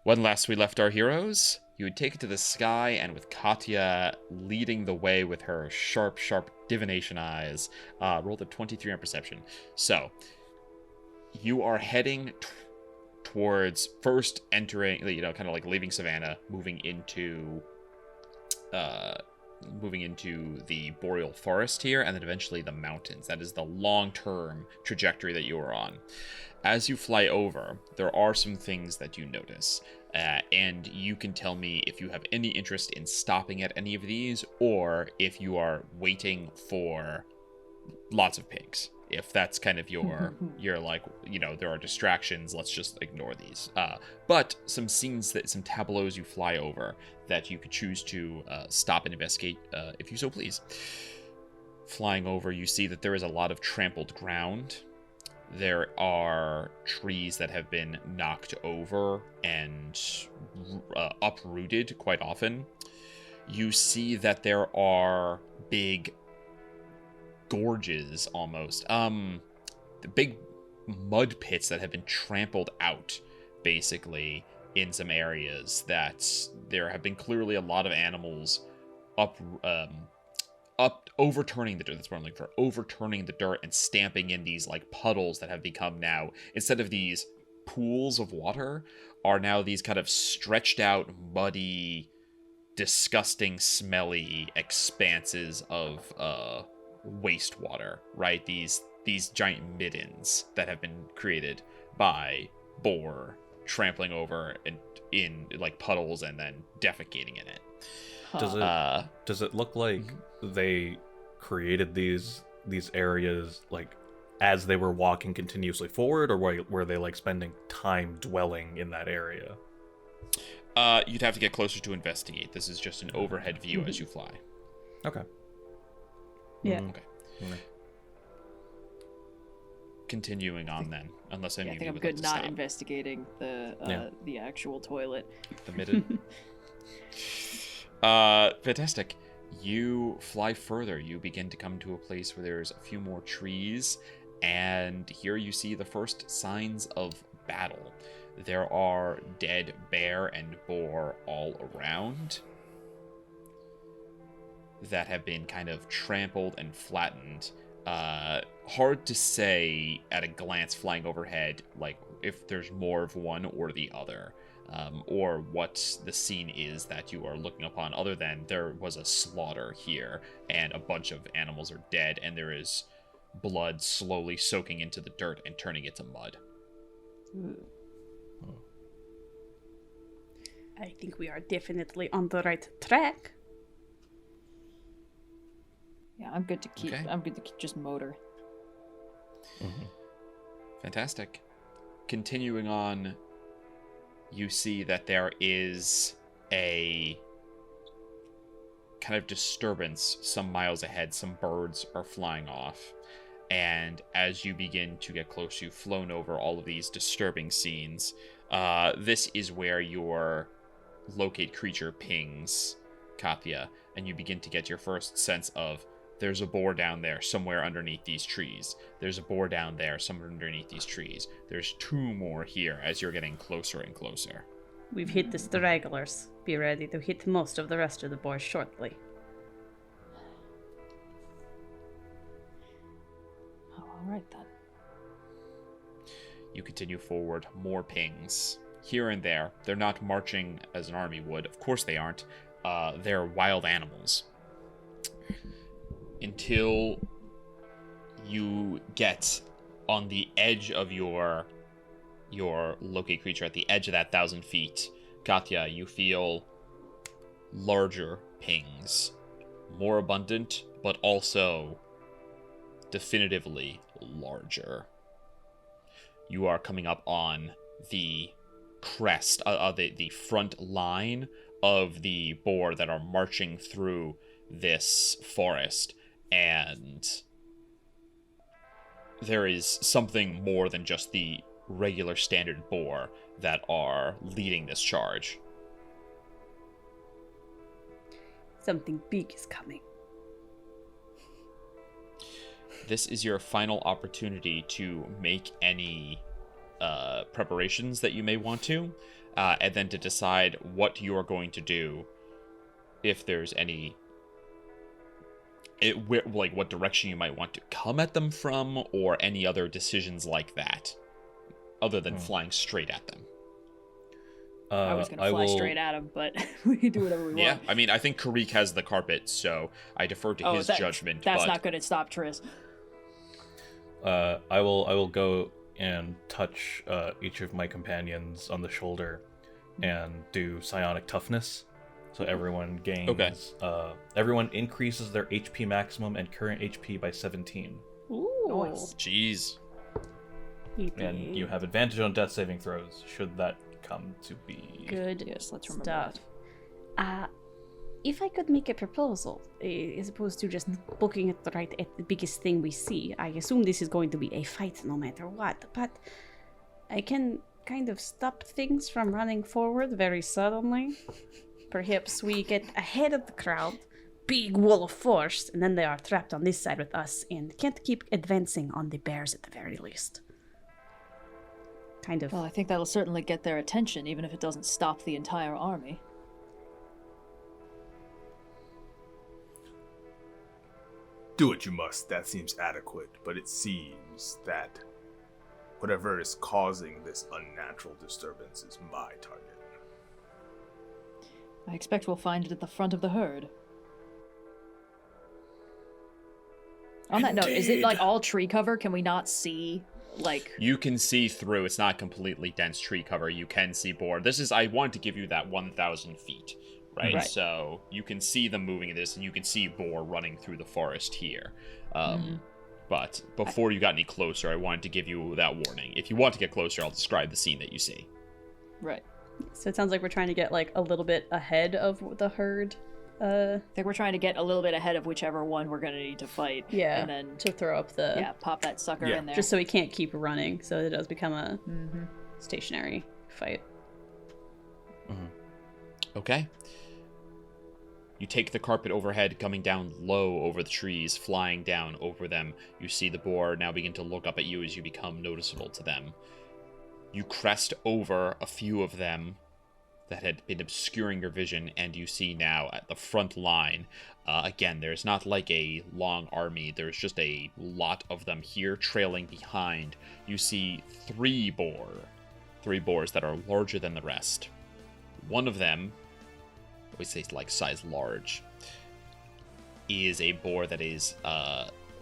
When last we left our heroes, you had taken to the sky, and with Katya leading the way with her sharp divination eyes, rolled a 23 on perception. So, you are heading towards first entering, kind of like leaving Savannah, moving into the boreal forest here, and then eventually the mountains. That is the long-term trajectory that you are on. As you fly over, there are some things that you notice, and you can tell me if you have any interest in stopping at any of these, or if you are waiting for lots of pigs. If that's kind of you're like, there are distractions, let's just ignore these. But some tableaus you fly over that you could choose to stop and investigate if you so please. Flying over, you see that there is a lot of trampled ground. There are trees that have been knocked over and uprooted quite often. You see that there are big gorges almost. The big mud pits that have been trampled out, basically, in some areas that there have been clearly a lot of animals overturning the dirt. That's what I'm looking for. Overturning the dirt and stamping in these like puddles that have become now, instead of these pools of water, are now these kind of stretched out, muddy, disgusting, smelly expanses of wastewater, right? These giant middens that have been created by boar trampling over and in like puddles and then defecating in it. Does it look like they created these areas like as they were walking continuously forward, or were they like spending time dwelling in that area? You'd have to get closer to investigate. This is just an overhead view as you fly. Okay. Yeah. Okay. Continuing on then, unless any I of think you I'm would good like to not stop. investigating the actual toilet. The midden. Fantastic. You fly further. You begin to come to a place where there's a few more trees, and here you see the first signs of battle. There are dead bear and boar all around that have been kind of trampled and flattened. Hard to say at a glance flying overhead, like if there's more of one or the other, or what the scene is that you are looking upon, other than there was a slaughter here and a bunch of animals are dead and there is blood slowly soaking into the dirt and turning it to mud. I think we are definitely on the right track. Yeah, I'm good to keep. Okay. I'm good to keep just motor. Fantastic. Continuing on, you see that there is a kind of disturbance some miles ahead. Some birds are flying off. And as you begin to get close, you've flown over all of these disturbing scenes. This is where your locate creature pings, Katya, and you begin to get your first sense of there's a boar down there somewhere underneath these trees. There's a boar down there somewhere underneath these trees. There's 2 more here as you're getting closer and closer. We've hit the stragglers. Be ready to hit most of the rest of the boars shortly. Oh, all right then. You continue forward, more pings. Here and there. They're not marching as an army would. Of course they aren't. They're wild animals. Until you get on the edge of your locate creature, at the edge of that 1,000 feet, Katya, you feel larger pings. More abundant, but also definitively larger. You are coming up on the crest, the front line of the boar that are marching through this forest, and there is something more than just the regular standard boar that are leading this charge. Something big is coming. This is your final opportunity to make any preparations that you may want to, and then to decide what you are going to do, if there's any, what direction you might want to come at them from, or any other decisions like that, other than flying straight at them. I was going to fly straight at him, but we can do whatever we want. Yeah, I mean, I think Kireek has the carpet, so I defer to his judgment. That's not going to stop Trys. I will go and touch each of my companions on the shoulder and do psionic toughness. So everyone gains. Everyone increases their HP maximum and current HP by 17. Ooh. Nice. Jeez. And you have advantage on death saving throws, should that come to be. Good Yes, let's remember stuff. that. If I could make a proposal, as opposed to just looking at the biggest thing we see, I assume this is going to be a fight no matter what, but I can kind of stop things from running forward very suddenly. Perhaps we get ahead of the crowd, big wall of force, and then they are trapped on this side with us and can't keep advancing on the bears at the very least. Kind of. Well, I think that'll certainly get their attention, even if it doesn't stop the entire army. Do what you must, that seems adequate, but it seems that whatever is causing this unnatural disturbance is my target. I expect we'll find it at the front of the herd. On that note, is it like all tree cover? Can we not see, like... You can see through. It's not completely dense tree cover. You can see boar. I wanted to give you that 1,000 feet, right? So you can see them moving in this, and you can see boar running through the forest here. But before you got any closer, I wanted to give you that warning. If you want to get closer, I'll describe the scene that you see. Right. So it sounds like we're trying to get like a little bit ahead of the herd. I think we're trying to get a little bit ahead of whichever one we're going to need to fight. Yeah, and then to throw up the... Yeah, pop that sucker in there. Just so we can't keep running, so it does become a stationary fight. Okay. You take the carpet overhead, coming down low over the trees, flying down over them. You see the boar now begin to look up at you as you become noticeable to them. You crest over a few of them that had been obscuring your vision, and you see now at the front line, again, there's not like a long army, there's just a lot of them here trailing behind. You see three boars that are larger than the rest. One of them, I would say like size large, is a boar that is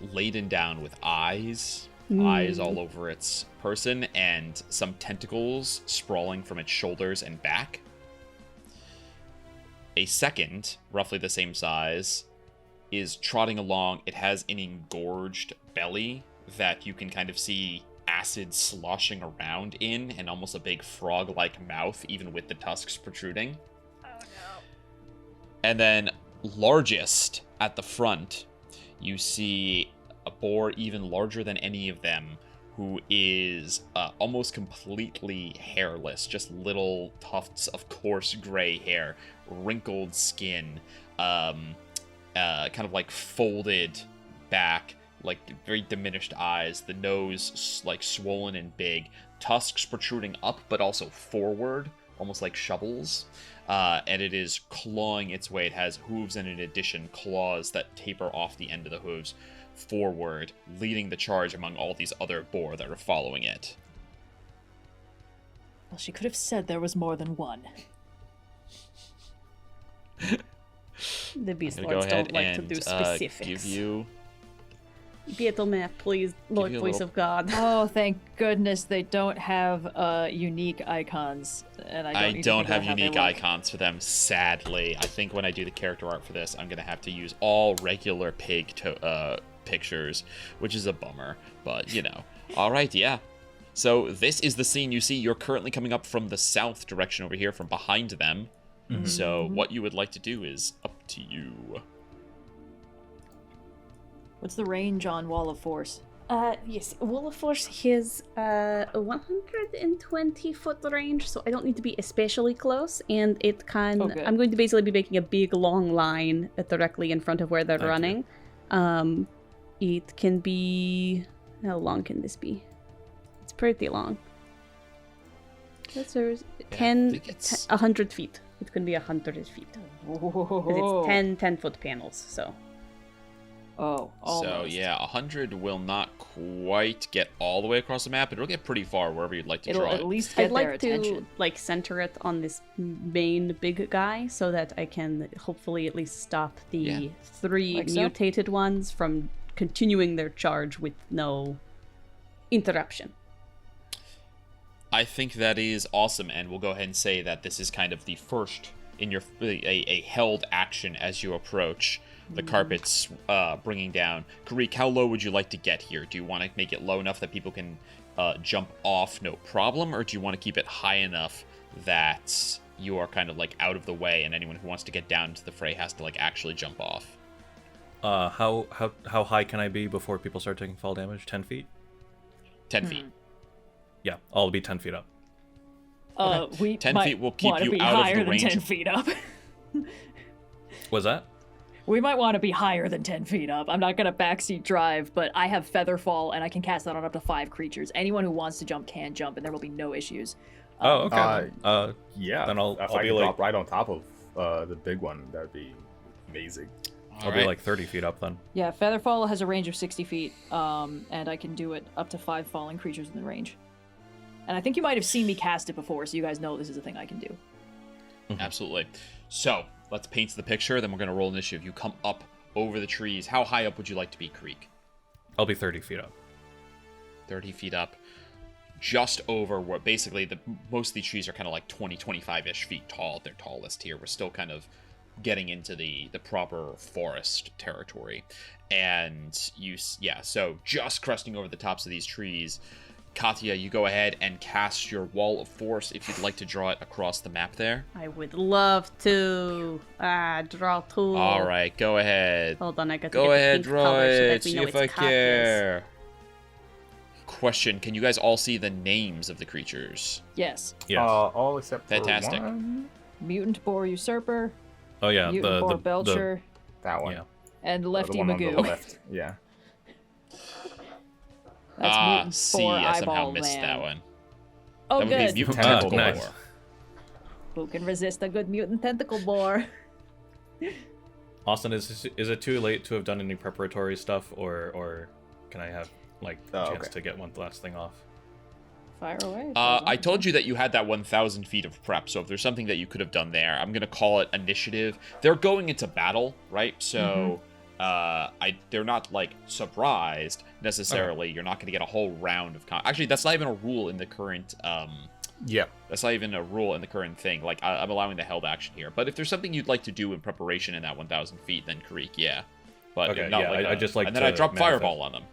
laden down with eyes all over its person, and some tentacles sprawling from its shoulders and back. A second, roughly the same size, is trotting along. It has an engorged belly that you can kind of see acid sloshing around in, and almost a big frog-like mouth, even with the tusks protruding. Oh no. And then, largest at the front, you see a boar even larger than any of them, who is almost completely hairless, just little tufts of coarse gray hair, wrinkled skin, kind of like folded back, like very diminished eyes, the nose like swollen and big, tusks protruding up but also forward, almost like shovels, and it is clawing its way. It has hooves and in addition claws that taper off the end of the hooves forward, leading the charge among all these other boar that are following it. Well, she could have said there was more than one. The Beast Lords don't like to do specifics. Give you Beetle map, please, Lord you a Voice little- of God. Oh, thank goodness they don't have unique icons, and I I need to don't figure out have how they unique look. icons for them, sadly. I think when I do the character art for this, I'm gonna have to use all regular pig pictures, which is a bummer, but you know. All right, yeah. So this is the scene you see. You're currently coming up from the south direction over here, from behind them. So what you would like to do is up to you. What's the range on Wall of Force? Yes, Wall of Force has a 120-foot range, so I don't need to be especially close, and it can... Oh, good. I'm going to basically be making a big, long line directly in front of where they're running. It can be... How long can this be? It's pretty long. That's 100 feet. It can be 100 feet. Because it's 10-foot panels, so... Oh, almost. So yeah, 100 will not quite get all the way across the map, but it'll get pretty far wherever you'd like to It'll draw at it. least get I'd their like attention. to center it on this main big guy so that I can hopefully at least stop the three Like so? mutated ones from continuing their charge with no interruption. I think that is awesome, and we'll go ahead and say that this is kind of the first in your a held action as you approach the carpets bringing down. Kireek, how low would you like to get here? Do you want to make it low enough that people can jump off no problem, or do you want to keep it high enough that you are kind of like out of the way and anyone who wants to get down into the fray has to like actually jump off? How high can I be before people start taking fall damage? 10 feet? 10 feet. Yeah, I'll be 10 feet up. We 10 might feet will keep wanna you be out of higher the than range 10 of- feet up. Was that? We might want to be higher than 10 feet up. I'm not going to backseat drive, but I have Featherfall, and I can cast that on up to 5 creatures. Anyone who wants to jump can jump, and there will be no issues. Oh, okay. Yeah. Then I'll if be I could like- drop right on top of the big one, that'd be amazing. I'll be like 30 feet up then. Yeah, Featherfall has a range of 60 feet, and I can do it up to 5 falling creatures in the range. And I think you might have seen me cast it before, so you guys know this is a thing I can do. Absolutely. So let's paint the picture, then we're going to roll initiative. You come up over the trees. How high up would you like to be, Kireek? I'll be 30 feet up. 30 feet up. Just over what basically most of these trees are kind of like 20, 25-ish feet tall at their tallest here. We're still kind of getting into the proper forest territory. And so just cresting over the tops of these trees, Katya, you go ahead and cast your Wall of Force if you'd like to draw it across the map there. I would love to. Draw tool. All right, go ahead. Hold on, I got to Go get the ahead, pink draw color so that it. we See know if it's I Katya's. care. Question: can you guys all see the names of the creatures? Yes. Yes. All except for Fantastic. one. Mutant Boar Usurper, Oh yeah, Mutant Boar Belcher, That one. Yeah. and The Lefty one on the Magoo. left. Yeah. That's Mutant see, Boar I somehow Eyeball missed Man. that one. Oh, That would be good. Mutant Ah, Tentacle nice. Boar. Who can resist a good mutant tentacle boar? Austin, is it too late to have done any preparatory stuff, or can I have like a Oh, chance okay. to get one last thing off? Fire away. I told you that you had that 1,000 feet of prep, so if there's something that you could have done there, I'm gonna call it initiative. They're going into battle, right? So, they're not like surprised necessarily. You're not gonna get a whole round of. Actually, that's not even a rule in the current. Yeah. That's not even a rule in the current thing. Like, I'm allowing the held action here. But if there's something you'd like to do in preparation in that 1,000 feet, then Kireek, yeah. But Okay, not yeah, like I just like and then to I drop manifest. fireball on them.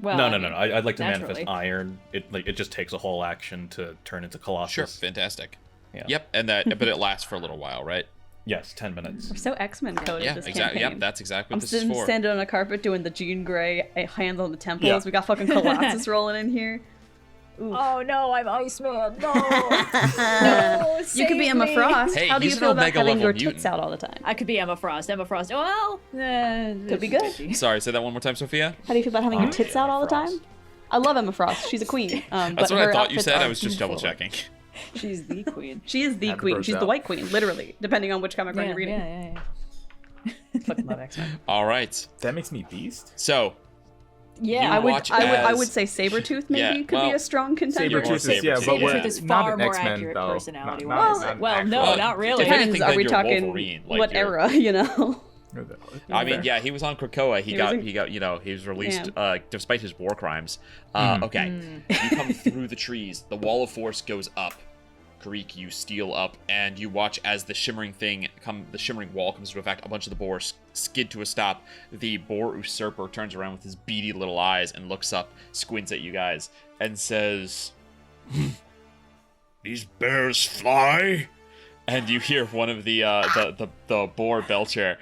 well, no. I mean, I'd like to manifest naturally. iron. It just takes a whole action to turn into Colossus. Sure, fantastic. Yeah. Yep, and but it lasts for a little while, right? Yes, 10 minutes. We're so X-Men coded Yeah, this exactly. campaign. Yep, that's exactly I'm what this is sitting for. standing on a carpet doing the Jean Grey hands on the temples. Yeah. We got fucking Colossus rolling in here. Oh no, I'm Iceman. No. No, You could be save Emma me. Frost. Hey, How do you he's an feel about omega having level your mutant. tits out all the time? I could be Emma Frost. Emma Frost. Well, Could be good. Sorry, say that one more time, Sophia. How do you feel about having your Oh, tits yeah, out all the Frost. time? I love Emma Frost. She's a queen. That's but what her I thought you outfits said. I are was just double checking. she's the queen. She is the Had to queen. burst She's the out. White Queen, literally, depending on which comic run Yeah, you're reading. yeah. Fucking love X-Men. All right. That makes me beast. So, Yeah, You I would, watch I as- would say Sabretooth maybe Yeah, could be well, a strong contender. Sabretooth Sabretooth is, yeah, Sabretooth. but Yeah. Sabretooth is not far an more X-Men, accurate though. personality. Not Well, an well, actual- no, not really. If Depends. anything, Are then we you're talking Wolverine, like what you're- era? You know. I mean, yeah, he was on Krakoa. He was released despite his war crimes. Okay, you come through the trees. The wall of force goes up. Kireek, you steal up, and you watch as the shimmering wall comes into effect. A bunch of the boars skid to a stop. The boar usurper turns around with his beady little eyes and looks up, squints at you guys, and says, "These bears fly?" And you hear one of the boar belcher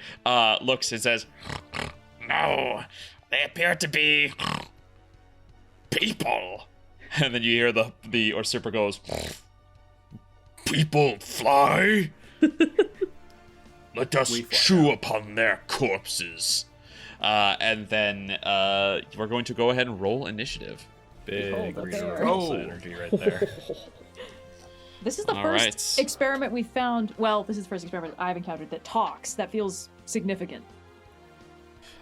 looks and says, "No, they appear to be people." And then you hear the usurper goes, "People fly? Let us chew upon their corpses." And then we're going to go ahead and roll initiative. Big Behold energy right there. This is the first experiment we found. Well, this is the first experiment I've encountered that talks. That feels significant.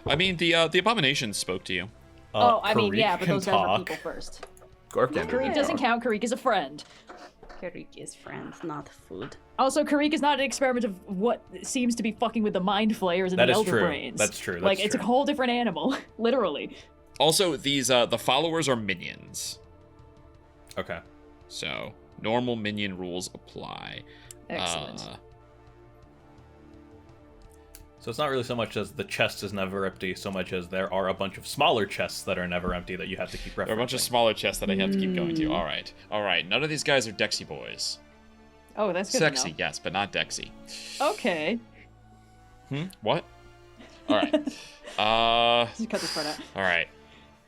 I mean, the abomination spoke to you. I mean, yeah, but can those guys were talk. people first. Gork can Kireek doesn't count. Kireek is a friend. Kireek is friends, not food. Also, Kireek is not an experiment of what seems to be fucking with the mind flayers and That the is elder true. brains. That's true. Like, it's a whole different animal, literally. Also, these the followers are minions, Okay. so normal minion rules apply. Excellent. So it's not really so much as the chest is never empty, so much as there are a bunch of smaller chests that are never empty that you have to keep referencing. There are a bunch of smaller chests that I have to keep going to. All right. None of these guys are Dexy boys. Oh, that's good Sexy, to know. yes, but not Dexy. Okay. What? All right. Just cut this part out. All right.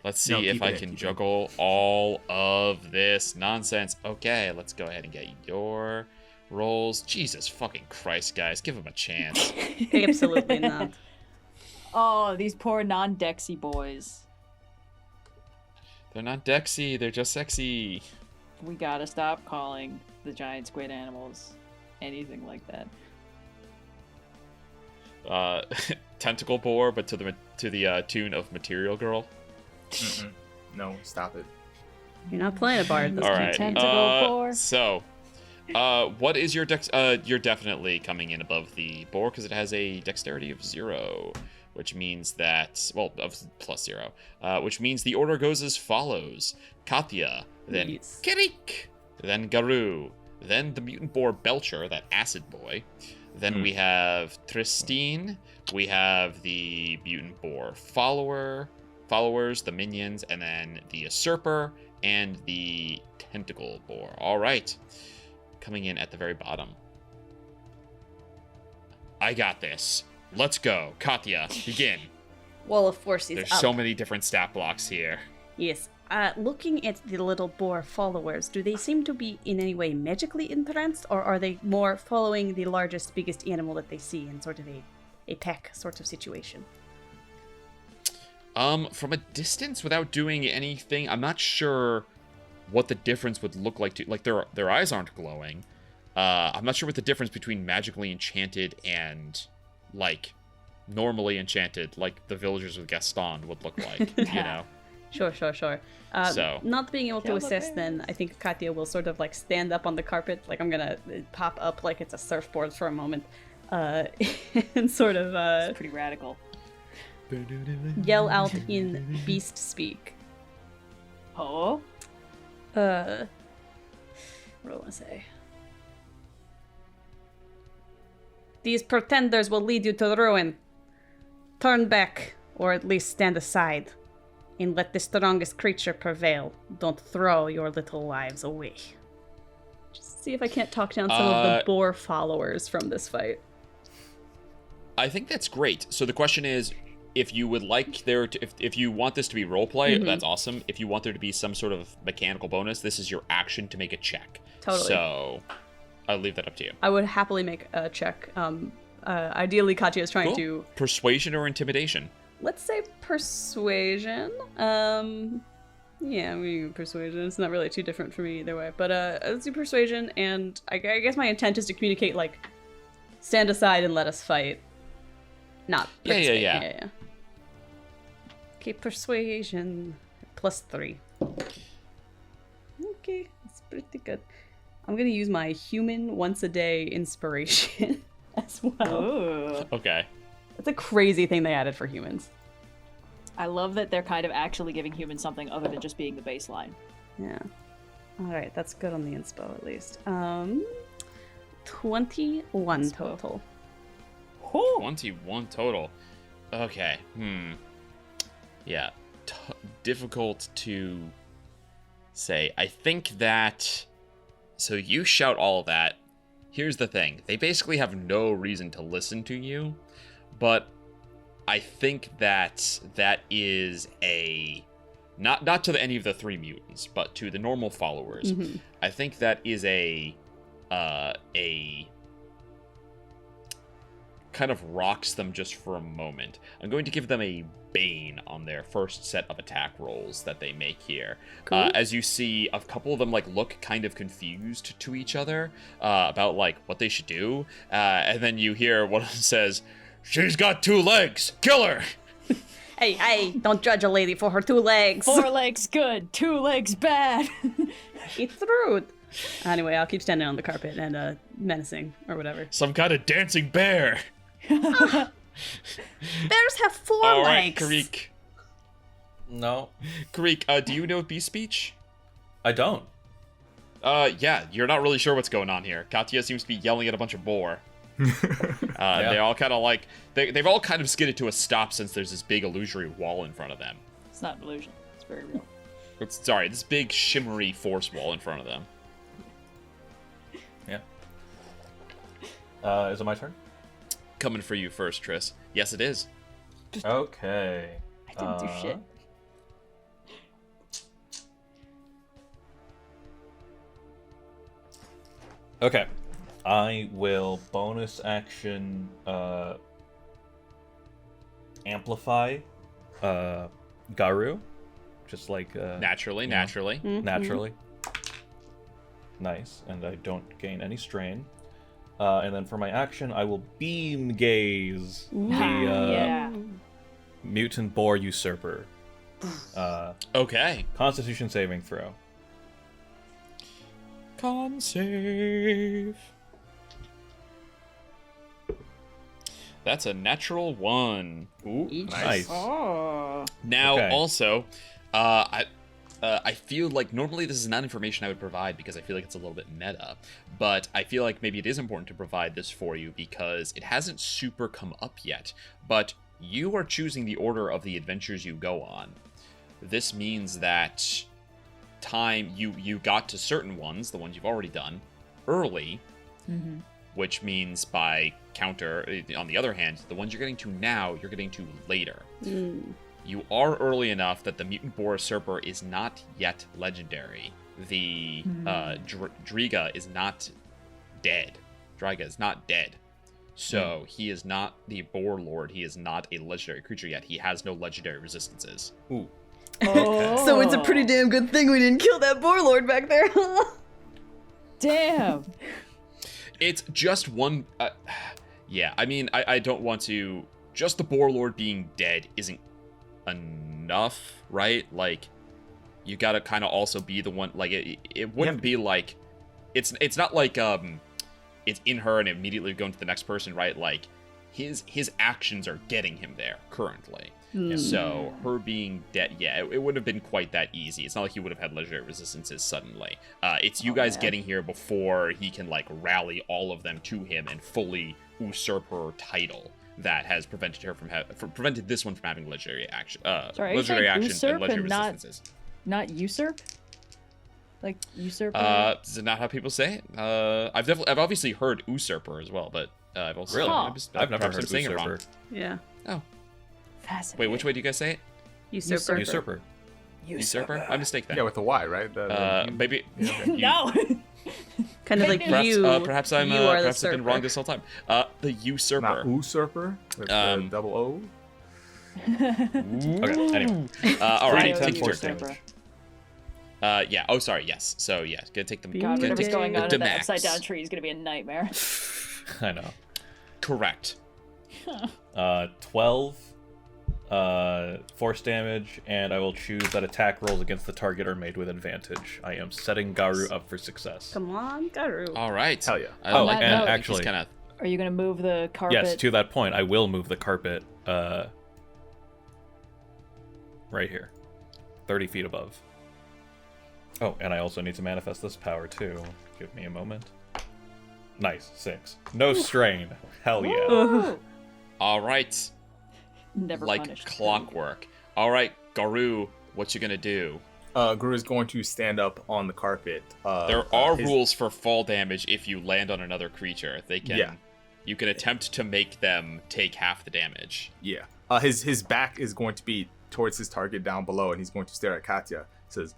Let's see No, if keep I it, can keep it. juggle all of this nonsense. Okay, let's go ahead and get your rolls. Jesus fucking Christ, guys. Give them a chance. Absolutely not. Oh, these poor non-Dexy boys. They're not Dexy. They're just sexy. We gotta stop calling the giant squid animals anything like that. Tentacle boar, but to the tune of Material Girl. Mm-mm. No, stop it. You're not playing a bard this All time. right. Tentacle boar. So, what is your dex? You're definitely coming in above the boar because it has a dexterity of 0, which means that of +0, which means the order goes as follows: Katya, then Yes. Kireek, then Garou, then the mutant boar Belcher, that acid boy. Then we have Trystine. We have the mutant boar followers, the minions, and then the usurper and the tentacle boar. All right. Coming in at the very bottom. I got this. Let's go. Katya, begin. Wall of force is There's up. so many different stat blocks here. Yes. Looking at the little boar followers, do they seem to be in any way magically entranced, or are they more following the largest, biggest animal that they see in sort of a pack sort of situation? From a distance, without doing anything, I'm not sure what the difference would look like. Like their eyes aren't glowing. I'm not sure what the difference between magically enchanted and like normally enchanted, like the villagers of Gaston would look like. You know. Sure. So- Not being able to assess, then I think Katya will sort of like stand up on the carpet, like I'm gonna pop up like it's a surfboard for a moment, and sort of It's pretty radical. yell out in beast speak. Oh? What do I want to say? These pretenders will lead you to ruin. Turn back, or at least stand aside, and let the strongest creature prevail. Don't throw your little lives away. Just see if I can't talk down some of the boar followers from this fight. I think that's great. So the question is, if you would like if you want this to be roleplay, that's awesome. If you want there to be some sort of mechanical bonus, this is your action to make a check. Totally. So I'll leave that up to you. I would happily make a check. Ideally, Katya is trying Cool. to... Persuasion or intimidation? Let's say persuasion. Yeah, we persuasion. It's not really too different for me either way. But let's do persuasion, and I guess my intent is to communicate, like, stand aside and let us fight. Not participate. Yeah. Okay, persuasion +3. Okay, that's pretty good. I'm gonna use my human once a day inspiration as well. Oh. Okay. It's a crazy thing they added for humans. I love that they're kind of actually giving humans something other than just being the baseline. Yeah. All right, that's good on the inspo at least. 21 total. 21 total. Okay. Yeah. Difficult to say. I think that... So you shout all of that. Here's the thing. They basically have no reason to listen to you, but I think that is a... Not to any of the 3 mutants, but to the normal followers. Mm-hmm. I think that is a kind of rocks them just for a moment. I'm going to give them a Bane on their first set of attack rolls that they make here. Cool. As you see, a couple of them like look kind of confused to each other about like what they should do, and then you hear one of them says, "She's got 2 legs. Kill her." Hey, don't judge a lady for her 2 legs. 4 legs good, 2 legs bad. It's rude. Anyway, I'll keep standing on the carpet and menacing or whatever. Some kind of dancing bear. Bears have 4 All right, legs. Kireek. No, Kireek, do you know beast speech? I don't. Yeah, you're not really sure what's going on here. Katya seems to be yelling at a bunch of boar. They all kind of like they've all kind of skidded to a stop since there's this big illusory wall in front of them. It's not an illusion. It's very real. Sorry, this big shimmery force wall in front of them. Yeah. Is it my turn? Coming for you first, Tris. Yes, it is. Okay. I didn't do shit. Okay. I will bonus action amplify Garou. Just like Naturally. naturally. Nice, and I don't gain any strain. And then for my action, I will beam gaze the Yeah. mutant boar usurper. Okay. Constitution saving throw. Con save. That's a natural 1. Ooh. Nice. Oh. Now, Okay. also, I feel like normally this is not information I would provide because I feel like it's a little bit meta, but I feel like maybe it is important to provide this for you because it hasn't super come up yet, but you are choosing the order of the adventures you go on. This means that you got to certain ones, the ones you've already done, early, which means by counter, on the other hand, the ones you're getting to now, you're getting to later. You are early enough that the mutant boar usurper is not yet legendary. The Driga is not dead. Driga is not dead. So he is not the Boar Lord. He is not a legendary creature yet. He has no legendary resistances. Ooh. Oh. So it's a pretty damn good thing we didn't kill that Boar Lord back there. Damn. It's just one... yeah, I mean, I don't want to... Just the Boar Lord being dead isn't enough, right? Like, you gotta kind of also be the one... Like, it wouldn't be like... It's not like, it's in her and immediately going to the next person, right? Like, his actions are getting him there, currently. So, her being dead, yeah, it wouldn't have been quite that easy. It's not like he would have had legendary resistances suddenly. It's you guys getting here before he can, like, rally all of them to him and fully usurp her title that has prevented her from prevented this one from having legendary action. Sorry, legendary actions and usurp legendary and resistances. Not usurp? Like usurper? Is it not how people say it? I've obviously heard usurper as well, but I've also Really? I've never heard saying it wrong. usurper. Yeah. Oh, Fascinating. wait, which way do you guys say it? Usurper. Usurper. Usurper? I mistake that. Yeah, with a Y, right? Maybe. No. Kind of like Perhaps, you. perhaps I'm you are the perhaps I've been wrong surfer. this whole time. The usurper. Not usurper with double O. Okay, anyway. All right, 3d10 take your force turn. damage. Yeah. Oh, sorry. Yes. So yeah, gonna take them. God, God, gonna whatever's take going on the in that max. upside down tree is gonna be a nightmare. I know. Correct. 12 force damage, and I will choose that attack rolls against the target are made with advantage. I am setting Garou up for success. Come on, Garou. All right. Hell yeah. I Oh, like and that. actually, He's kind of Are you going to move the carpet? Yes, to that point, I will move the carpet right here, 30 feet above. Oh, and I also need to manifest this power too. Give me a moment. Nice, 6. No strain. Hell yeah. All right. Never like punished. clockwork. All right, Garou, what you gonna do? Garou is going to stand up on the carpet. There are rules for fall damage if you land on another creature. They can. Yeah. You can attempt to make them take half the damage. Yeah. His back is going to be towards his target down below, and he's going to stare at Katya. He says,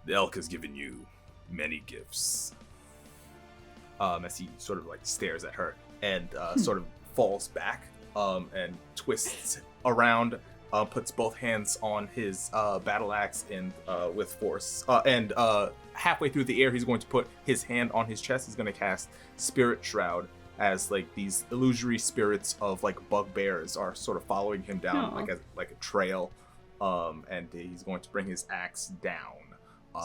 "The elk has given you many gifts." As he sort of like stares at her and sort of falls back and twists around, puts both hands on his battle axe and with force. And halfway through the air, he's going to put his hand on his chest. He's going to cast Spirit Shroud, as like these illusory spirits of like bugbears are sort of following him down like a trail. And he's going to bring his axe down.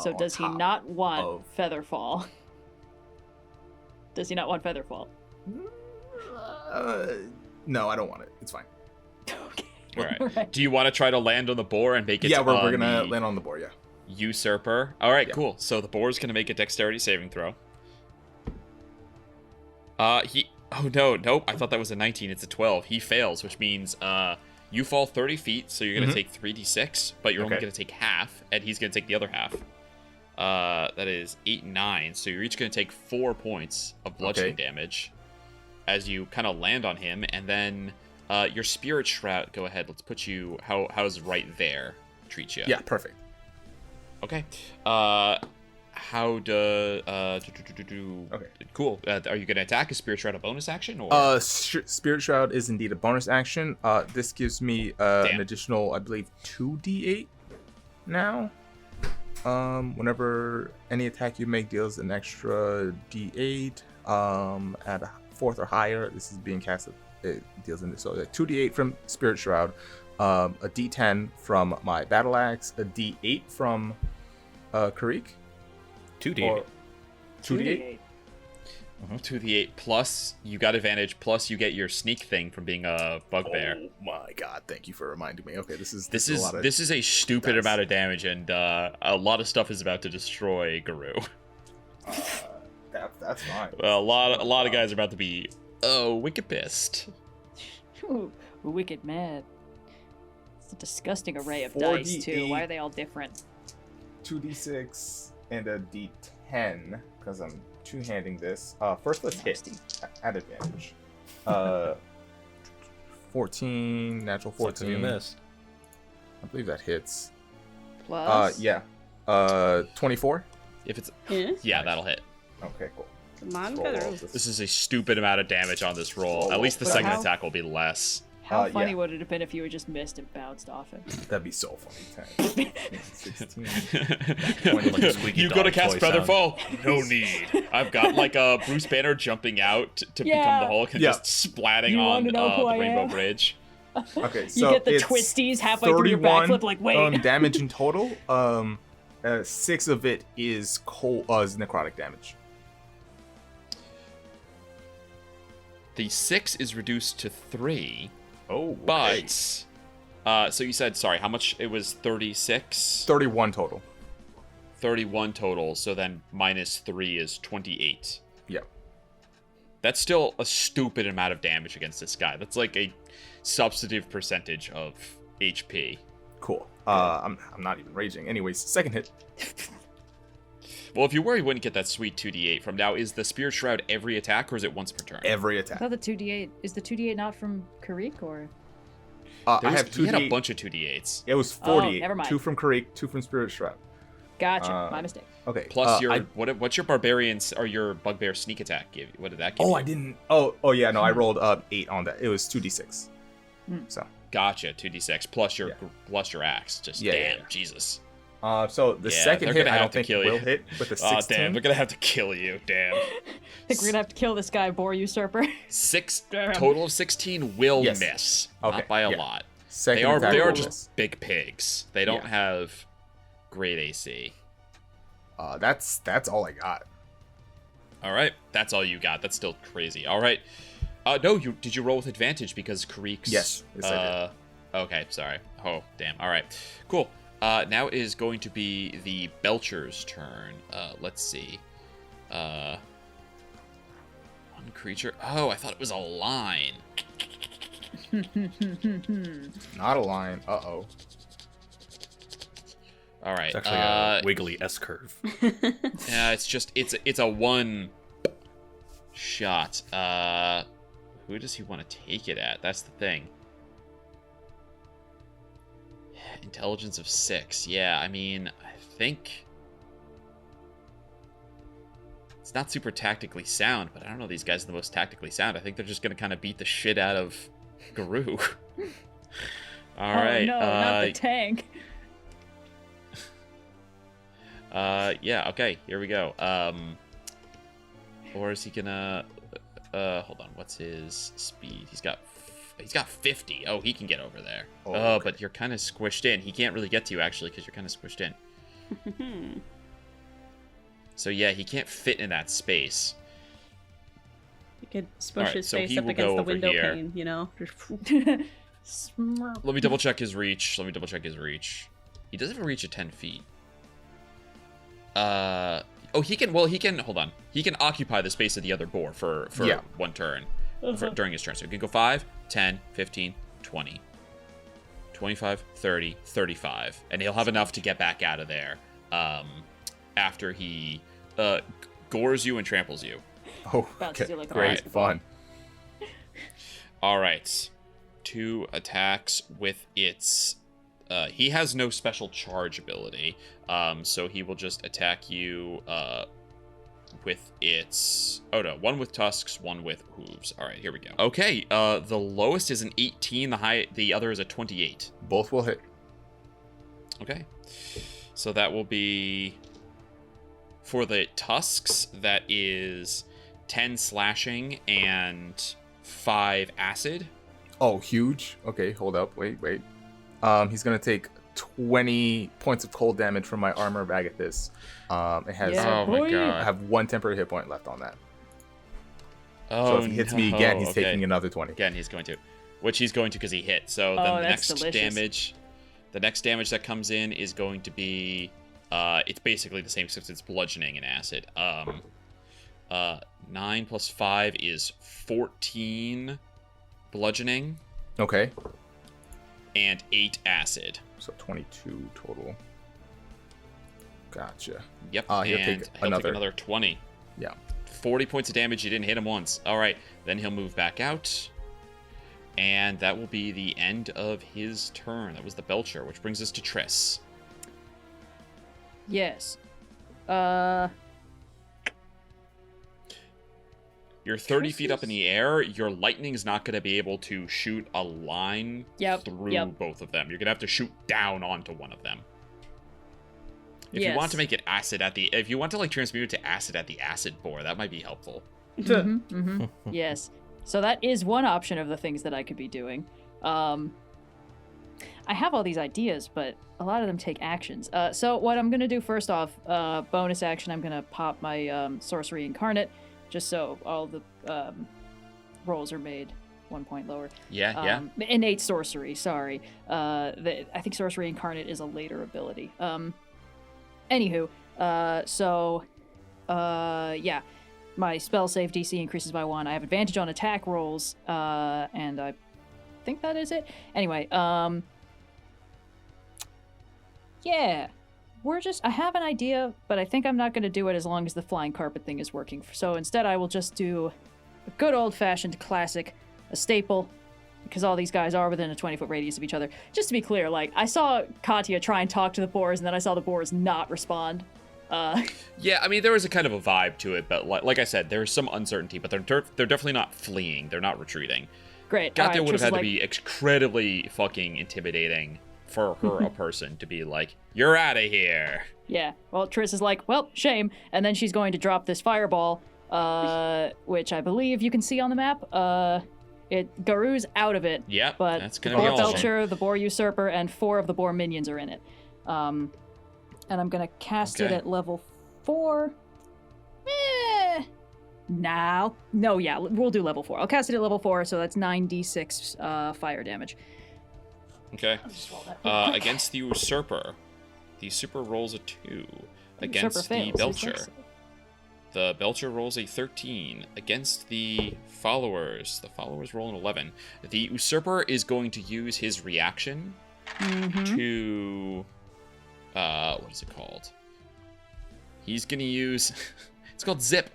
So does he not want Featherfall? Does he not want Featherfall? No, I don't want it. It's fine. Okay. All right. Alright. Do you want to try to land on the boar and make it? Yeah, we're on gonna the land on the board. Yeah. usurper. All right, Yeah. cool. So the boar is gonna make a dexterity saving throw. Oh no, nope. I thought that was a 19. It's a 12. He fails, which means you fall 30 feet, so you're gonna take 3d6, but you're only gonna take half, and he's gonna take the other half. That is 8 and 9. So you're each gonna take 4 points of bludgeoning damage as you kind of land on him, and then your spirit shroud. Go ahead. Let's put you. How's right there treat you? Yeah, perfect. Okay. How do okay, cool. Are you gonna attack a spirit shroud a bonus action or? Spirit Shroud is indeed a bonus action. This gives me an additional, I believe, 2d8 now. Whenever any attack you make deals an extra d8 at a 4th or higher, this is being casted. It deals in this, so 2d8 from Spirit Shroud, a d10 from my battle axe, a d8 from Kireek. 2d8. 2d8. 2d8 plus you got advantage plus you get your sneak thing from being a bugbear. Oh my god! Thank you for reminding me. Okay, this is a stupid amount of damage, and a lot of stuff is about to destroy Garou. That's fine. Well, a lot of guys are about to be wicked pissed. Ooh, wicked mad. It's a disgusting array of 4d8. dice too. Why are they all different? 2d6 and a d10 because I'm two-handing this. First, let's hit at advantage. 14, natural 14. You missed. I believe that hits. Plus. 24. If it's Yes. yeah, that'll hit. Okay, cool. Come on, Roll Garou. off this. This is a stupid amount of damage on this roll. At least the But second how- attack will be less. How funny yeah. would it have been if you had just missed and bounced off it? That'd be so funny. 10, 16. Like a squeaky You go to dog cast toy sound. Featherfall? No need. I've got like a Bruce Banner jumping out to become the Hulk and Yeah. just splatting You on wanna know who the I Rainbow am? Bridge. Okay, so You get the it's twisties halfway through your 31, backflip, like, wait. damage in total. 6 of it is is necrotic damage. The 6 is reduced to 3, Oh, okay. but so you said sorry, how much? It was 36. 31 total. 31 total. So then minus 3 is 28. Yeah. That's still a stupid amount of damage against this guy. That's like a substantive percentage of HP. Cool. I'm not even raging. Anyways, second hit. Well, if you were, you wouldn't get that sweet 2d8 from now. Is the Spirit Shroud every attack, or is it once per turn? Every I attack. thought the 2d8 is the 2d8 not from Kireek or? I have He had a 2d8. bunch of 2d8s. It was 48. never mind. 2 from Kireek, 2 from Spirit Shroud. Gotcha, my mistake. Okay. Plus your I- what's your barbarians or your bugbear sneak attack give you? What did that give you? I didn't. Oh yeah. No, I rolled 8 on that. It was 2d6. So. Gotcha, 2d6 plus your axe. Just Yeah, damn, yeah. Jesus. So the Yeah, second they're hit gonna I have don't to think kill you. will hit with a 16. Oh damn, they're gonna have to kill you. Damn. I think we're gonna have to kill this guy, Boar Usurper. Total of 16 will Yes. miss. Okay, Not by a yeah. lot. Second They are attack will just miss. big pigs. They don't Yeah. have great AC. That's all I got. All right, that's all you got. That's still crazy. All right. No, did you roll with advantage because Kireek's... Yes, I did. Okay, sorry. Oh, damn. All right, cool. Now it is going to be the Belcher's turn. Let's see. One creature. Oh, I thought it was a line. Not a line. Uh-oh. All right. It's actually a wiggly S-curve. Yeah, it's a one shot. Who does he want to take it at? That's the thing. Intelligence of 6. Yeah, I mean, I think it's not super tactically sound, but I don't know, these guys are the most tactically sound. I think they're just going to kind of beat the shit out of Garou. All right. No, not the tank. Yeah, okay, here we go. Or is he gonna hold on, what's his speed? He's got 50. Oh, he can get over there. Oh, Oh, okay. but you're kind of squished in. He can't really get to you actually because you're kind of squished in. So yeah, he can't fit in that space. You could smush Alright, his so face he up will against go the over window here. pane, you know? Let me double check his reach. He doesn't have a reach of 10 feet. Oh, he can hold on. He can occupy the space of the other boar for Yeah. one turn during his turn. So he can go 5, 10, 15, 20, 25, 30, 35. And he'll have enough to get back out of there after he gores you and tramples you. Oh, Bounces okay. you like a Great basketball. fun. All right. 2 attacks with its... he has no special charge ability, so he will just attack you with its... Oh no, 1 with tusks, 1 with hooves. All right, here we go. Okay, the lowest is an 18, the other is a 28. Both will hit. Okay, so that will be... For the tusks, that is 10 slashing and 5 acid. Oh, huge. Okay, hold up. Wait. He's gonna take 20 points of cold damage from my armor of Agathis. It has. Yeah, Oh my boy. god. I have 1 temporary hit point left on that. Oh, So if he hits me again, he's okay. taking another 20. Again, he's going to. Which he's going to because he hit. So Oh, the that's next delicious. damage... The next damage that comes in is going to be... it's basically the same since it's bludgeoning and acid. 9 plus 5 is 14 bludgeoning Okay, and 8 acid. so 22 total. Gotcha. Yep, He'll and take he'll take another. another 20. Yeah. 40 points of damage. You didn't hit him once. All right, then he'll move back out. And that will be the end of his turn. That was the Belcher, which brings us to Triss. Yes. You're 30 feet up in the air. Your lightning is not going to be able to shoot a line through both of them. You're going to have to shoot down onto one of them. If you want to make it acid if you want to like transmute it to acid at the acid boar, that might be helpful. Yes. So that is one option of the things that I could be doing. I have all these ideas, but a lot of them take actions. So what I'm going to do first off, bonus action, I'm going to pop my sorcery incarnate, just so all the rolls are made 1 point lower. Yeah. Innate sorcery, sorry. I think sorcery incarnate is a later ability. Anywho, yeah. My spell save DC increases by 1. I have advantage on attack rolls, and I think that is it. Anyway, yeah. I have an idea, but I think I'm not going to do it as long as the flying carpet thing is working. So instead, I will just do a good old-fashioned classic, a staple, because all these guys are within a 20-foot radius of each other. Just to be clear, like, I saw Katya try and talk to the boars, and then I saw the boars not respond. Yeah, I mean, there was a kind of a vibe to it, but like I said, there's some uncertainty, but they're definitely not fleeing. They're not retreating. Great. Katya All right, would have Trish had is to be incredibly fucking intimidating for her, a person, to be like, you're out of here. Yeah. Well, Triss is like, well, shame. And then she's going to drop this fireball, which I believe you can see on the map. Garou's out of it. Yep, But that's the gonna be Boar awesome. Belcher, the Boar Usurper, and 4 of the Boar minions are in it. And I'm going to cast it Okay. at level 4. Now, no, yeah, we'll do level 4. I'll cast it at level 4, so that's 9d6 fire damage. Okay. Against the Usurper, the Super rolls a 2. Against the Belcher, the Belcher rolls a 13. Against the Followers roll an 11. The Usurper is going to use his reaction to... what is it called? He's going to use... it's called Zip.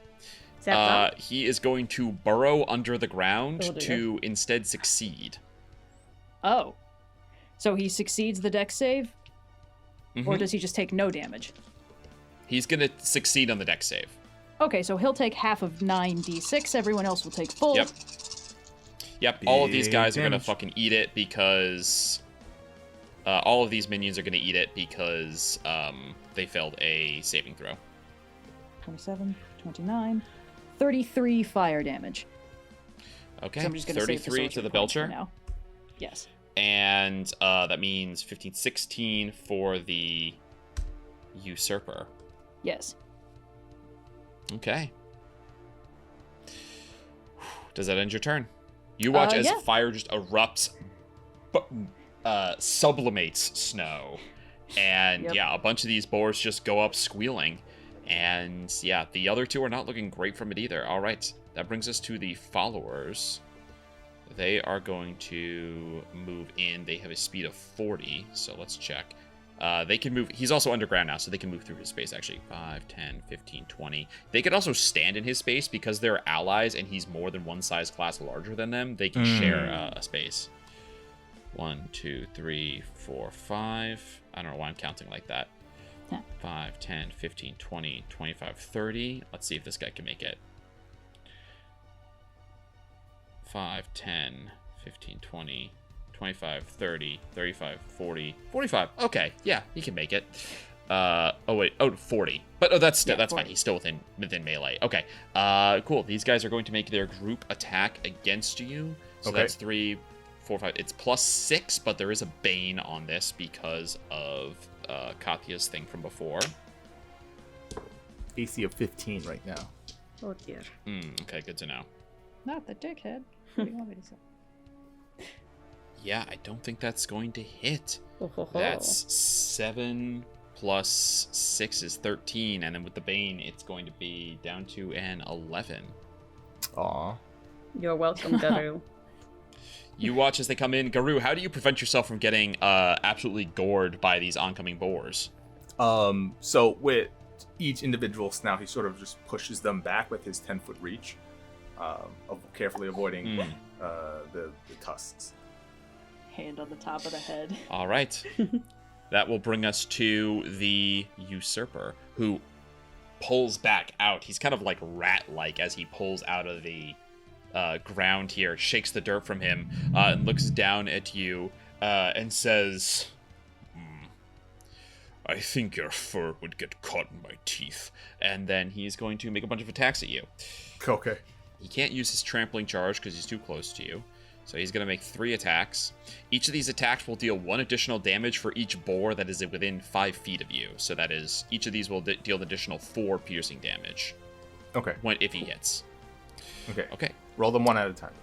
He is going to burrow under the ground to instead succeed. Oh. So he succeeds the dex save? Or does he just take no damage? He's going to succeed on the dex save. Okay, so he'll take half of 9d6. Everyone else will take full. Yep. All of these guys are going to fucking eat it because... all of these minions are going to eat it because they failed a saving throw. 27, 29, 33 fire damage. Okay, so I'm just gonna 33 to the Belcher. Now. Yes. And that means 15, 16 for the Usurper. Yes. Okay. Does that end your turn? You watch as fire just erupts, sublimates snow. And a bunch of these boars just go up squealing. And the other two are not looking great from it either. All right, that brings us to the Followers. They are going to move in. They have a speed of 40, so let's check. They can move. He's also underground now, so they can move through his space, actually. 5, 10, 15, 20. They could also stand in his space because they're allies and he's more than one size class larger than them. They can share a space. 1, 2, 3, 4, 5. I don't know why I'm counting like that. 5, 10, 15, 20, 25, 30. Let's see if this guy can make it. 5, 10, 15, 20, 25, 30, 35, 40, 45. Okay, yeah, he can make it. 40. But that's 40. Fine. He's still within melee. Okay, cool. These guys are going to make their group attack against you. So that's 3, 4, 5. It's +6, but there is a bane on this because of Katya's thing from before. AC of 15 right now. Oh dear. Okay, good to know. Not the dickhead. What do you want me to say? Yeah, I don't think that's going to hit. That's 7 plus 6 is 13, and then with the Bane, it's going to be down to an 11. Aw. You're welcome, Garou. You watch as they come in. Garou, how do you prevent yourself from getting absolutely gored by these oncoming boars? So with each individual snout, he sort of just pushes them back with his 10-foot reach, carefully avoiding the tusks. Hand on the top of the head. All right. That will bring us to the Usurper, who pulls back out. He's kind of like rat-like as he pulls out of the ground here, shakes the dirt from him, and looks down at you and says, I think your fur would get caught in my teeth. And then he's going to make a bunch of attacks at you. Okay. He can't use his trampling charge because he's too close to you. So he's going to make 3 attacks. Each of these attacks will deal 1 additional damage for each boar that is within 5 feet of you. So that is, each of these will deal an additional 4 piercing damage. Okay. If he hits. Okay. Roll them 1 at a time.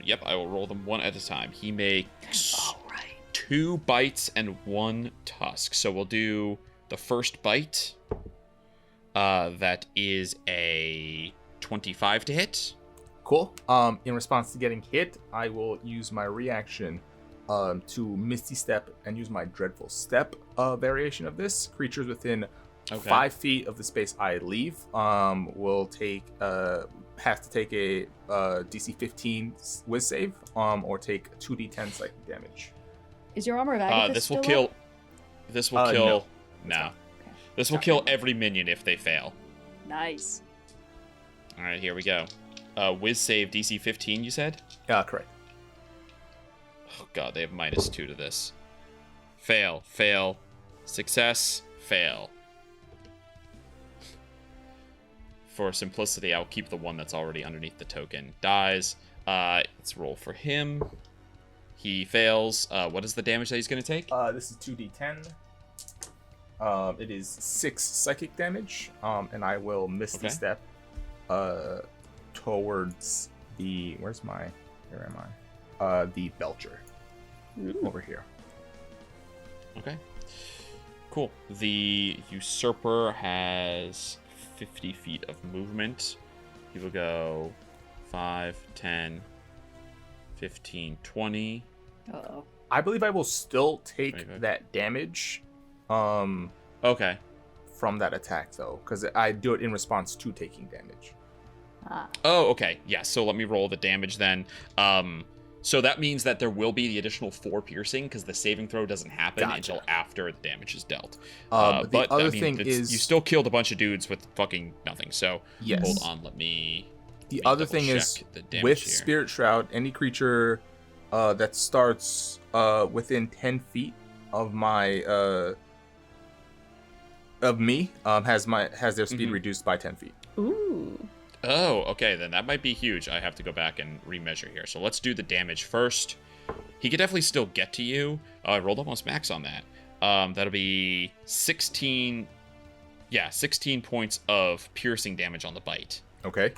Yep, I will roll them 1 at a time. He makes 2 bites and 1 tusk. So we'll do the first bite. That is a 25 to hit. Cool. In response to getting hit, I will use my reaction to Misty Step and use my Dreadful Step variation of this. Creatures within 5 feet of the space I leave will have to take a DC 15 Wiz save or take 2d10 psychic damage. Is your armor of Agathis this will still kill. up? This will kill. No. Okay. This will kill every minion if they fail. Nice. All right, here we go. Wiz save DC 15, you said? Correct. Oh god, they have -2 to this. Fail, success, fail. For simplicity, I'll keep the one that's already underneath the token. Dies. Let's roll for him. He fails. What is the damage that he's going to take? This is 2d10. It is 6 psychic damage, and I will Misty Step towards the where am I? The Belcher. Over here. Okay. Cool. The usurper has 50 feet of movement. He will go 5, 10, 15, 20. Uh-oh. I believe I will still take 25. that damage. Okay. From that attack though, because I do it in response to taking damage. Oh, okay. Yeah, so let me roll the damage then. So that means that there will be the additional 4 piercing because the saving throw doesn't happen until after the damage is dealt. The but other I mean, thing is you still killed a bunch of dudes with fucking nothing. So yes. Hold on, let me. The other thing is with here. Spirit Shroud, any creature that starts within 10 feet of my of me has their speed reduced by 10 feet. Ooh. Oh, okay, then that might be huge. I have to go back and remeasure here. So let's do the damage first. He could definitely still get to you. I rolled almost max on that. That'll be 16. Yeah, 16 points of piercing damage on the bite. Okay.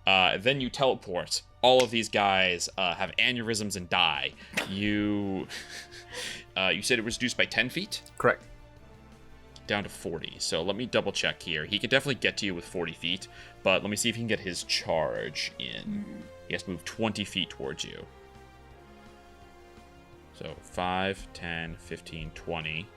Then you teleport. All of these guys have aneurysms and die. You said it was reduced by 10 feet? Correct. Down to 40. So let me double check here. He could definitely get to you with 40 feet, but let me see if he can get his charge in. He has to move 20 feet towards you. So 5, 10, 15, 20,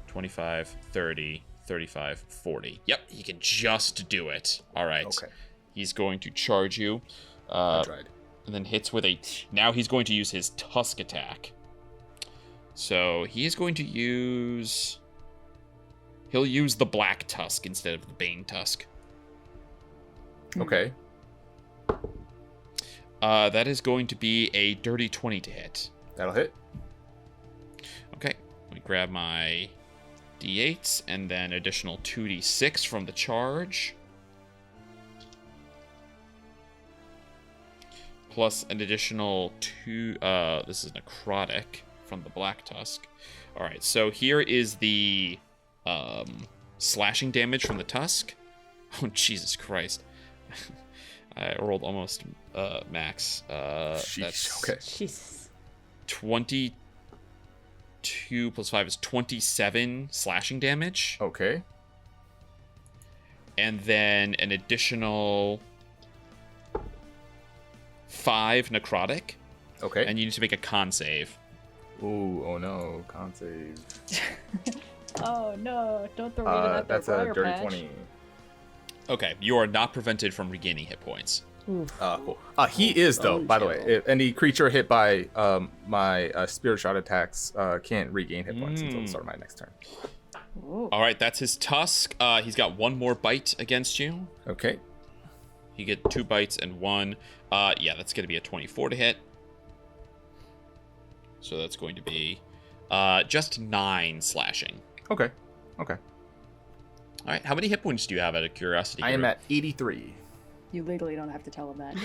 25, 30, 35, 40. Yep, he can just do it. All right. Okay. He's going to charge you. I tried. And then hits with a... Now he's going to use his Tusk attack. So he is going to use... He'll use the Black Tusk instead of the Bane Tusk. Okay. That is going to be a dirty 20 to hit. That'll hit. Okay. Let me grab my d8s and then additional 2d6 from the charge. Plus an additional 2... this is necrotic from the Black Tusk. Alright, so here is the slashing damage from the Tusk. Oh, Jesus Christ. I rolled almost max. That's okay. Jesus. 22 plus 5 is 27 slashing damage. Okay. And then an additional 5 necrotic. Okay. And you need to make a con save. Ooh, oh no, con save. Oh no, don't throw me to that that's briar a dirty patch. 20. Okay, you are not prevented from regaining hit points. Cool. He is though, by the way. If any creature hit by my spirit shot attacks can't regain hit points until the start of my next turn. Ooh. All right, that's his Tusk. He's got one more bite against you. Okay. You get 2 bites and 1. Yeah, that's going to be a 24 to hit. So that's going to be just 9 slashing. Okay. All right, how many hit points do you have out of curiosity? I am Garou? at 83. You legally don't have to tell him that.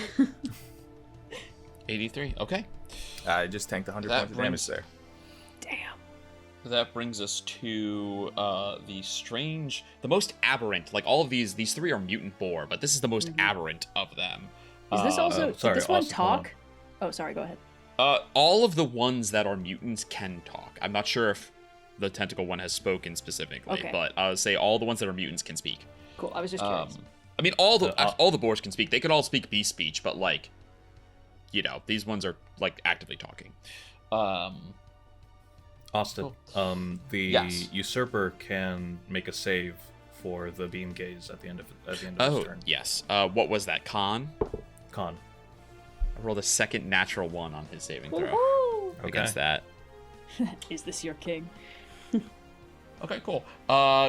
83. Okay. I just tanked 100 That points of damage brings- there. Damn. That brings us to the most aberrant. Like all of these 3 are mutant boar, but this is the most aberrant of them. Is this also... sorry, did this one Austin, hold talk? Oh, sorry, go ahead. All of the ones that are mutants can talk. I'm not sure if the tentacle one has spoken specifically, Okay. but I would say all the ones that are mutants can speak. Cool, I was just curious. I mean, all the boars can speak. They could all speak beast speech, but like, you know, these ones are like actively talking. Austin, the Yes. usurper can make a save for the beam gaze at the end of his turn. Yes. What was that? Con? Con. I rolled a second natural 1 on his saving throw Woohoo! against that. Is this your king? Okay, cool.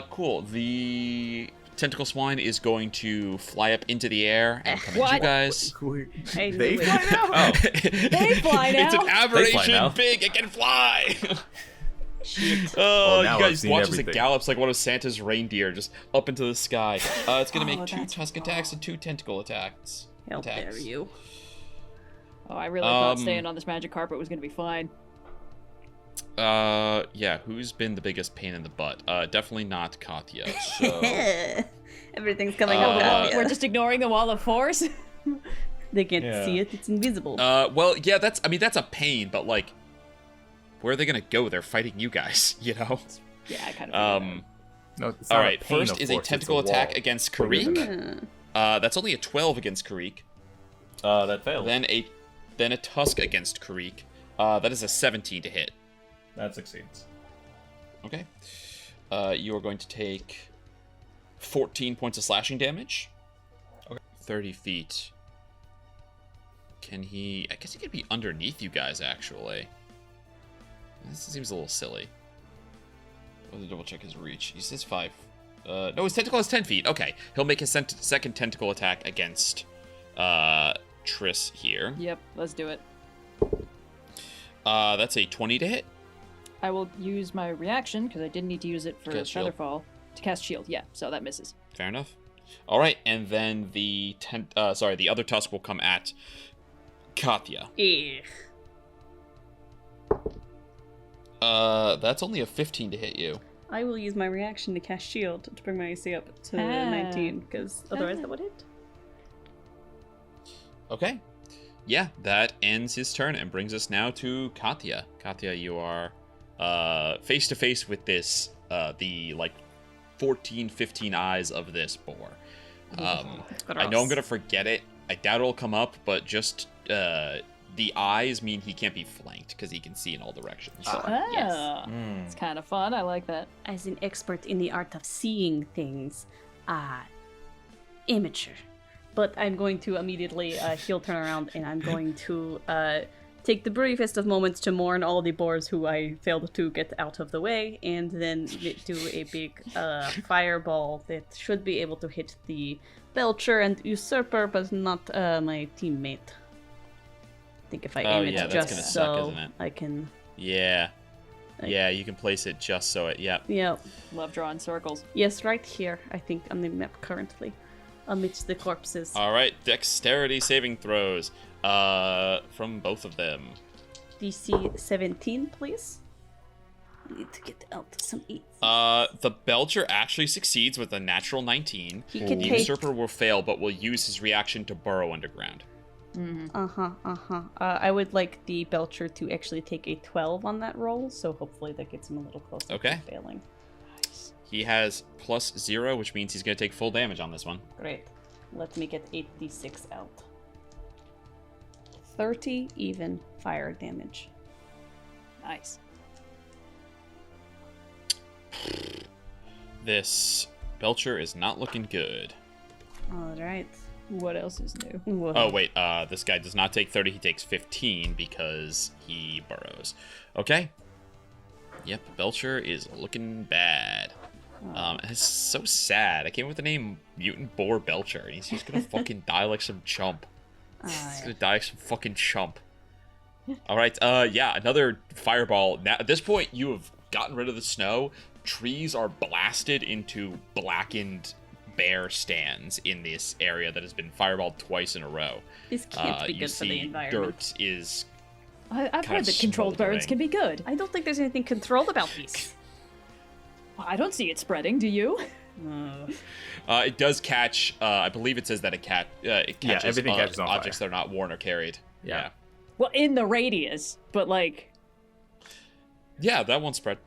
Cool. The tentacle swine is going to fly up into the air and come at you What? guys. Hey, They Louis. fly now? Oh. They fly It's an now? aberration now. big. It can fly. Well, now you I've guys seen watch as it everything. gallops like one of Santa's reindeer just up into the sky. It's going to make 2 that's tusk attacks and 2 tentacle attacks. How dare you? Oh, I really thought staying on this magic carpet was going to be fine. Yeah, who's been the biggest pain in the butt? Definitely not Katya. So Everything's coming up. Uh, We're just ignoring the wall of force. They can't Yeah. see it. It's invisible. well, yeah, that's a pain, but like, where are they gonna go? They're fighting you guys, you know. Yeah, I kind of. No, it's All not a right, pane first of is a force, it's tentacle attack wall. against Bigger than Kireek. that. That's only a 12 against Kireek. That fails. Then a Tusk against Kireek. That is a 17 to hit. That succeeds. Okay. You are going to take 14 points of slashing damage. Okay. 30 feet. Can he... I guess he could be underneath you guys, actually. This seems a little silly. Let me double check his reach. He says 5. No, his tentacle is 10 feet. Okay. He'll make his second tentacle attack against Triss here. Yep, let's do it. That's a 20 to hit. I will use my reaction because I didn't need to use it for Cast shield. Featherfall to cast shield. Yeah, so that misses. Fair enough. All right, and then the other Tusk will come at Katya. That's only a 15 to hit you. I will use my reaction to cast shield to bring my AC up to 19, because otherwise that would hit. Okay. Yeah, that ends his turn and brings us now to Katya. Katya, you are face to face with this, the like 14, 15 eyes of this boar. I know I'm gonna forget it. I doubt it'll come up, but just the eyes mean he can't be flanked because he can see in all directions. Ah, it's kind of fun. I like that. As an expert in the art of seeing things, amateur. But I'm going to immediately heel turn around, and I'm going to take the briefest of moments to mourn all the boars who I failed to get out of the way, and then do a big fireball that should be able to hit the Belcher and Usurper, but not my teammate. I think if I aim yeah, it that's just gonna so suck, isn't it? I can... Yeah. Yeah, you can place it just so it... Yep. Yep. Love drawing circles. Yes, right here, I think, on the map currently. Amidst the corpses. All right, dexterity saving throws from both of them. DC 17, please. I need to get out some eats. The Belcher actually succeeds with a natural 19. He can The take... Usurper will fail, but will use his reaction to burrow underground. I would like the Belcher to actually take a 12 on that roll, so hopefully that gets him a little closer to failing. He has +0, which means he's going to take full damage on this one. Great. Let me get 8d6 out. 30 even fire damage. Nice. This Belcher is not looking good. Alright. What else is new? Whoa. Oh, wait, this guy does not take 30, he takes 15 because he burrows. Okay. Yep, Belcher is looking bad. It's so sad. I came up with the name Mutant Boar Belcher, and he's just gonna fucking die like some chump. He's gonna die like some fucking chump. Alright, yeah, another fireball. Now, at this point, you have gotten rid of the snow. Trees are blasted into blackened bare stands in this area that has been fireballed twice in a row. This can't be You good for the see environment. dirt is... I've kind heard of that controlled birds smoldering. can be good. I don't think there's anything controlled about these. I don't see it spreading, do you? It does catch. I believe it says that it catches everything catches on objects fire. that are not worn or carried. Yeah. Well, in the radius, but like... Yeah, that won't spread.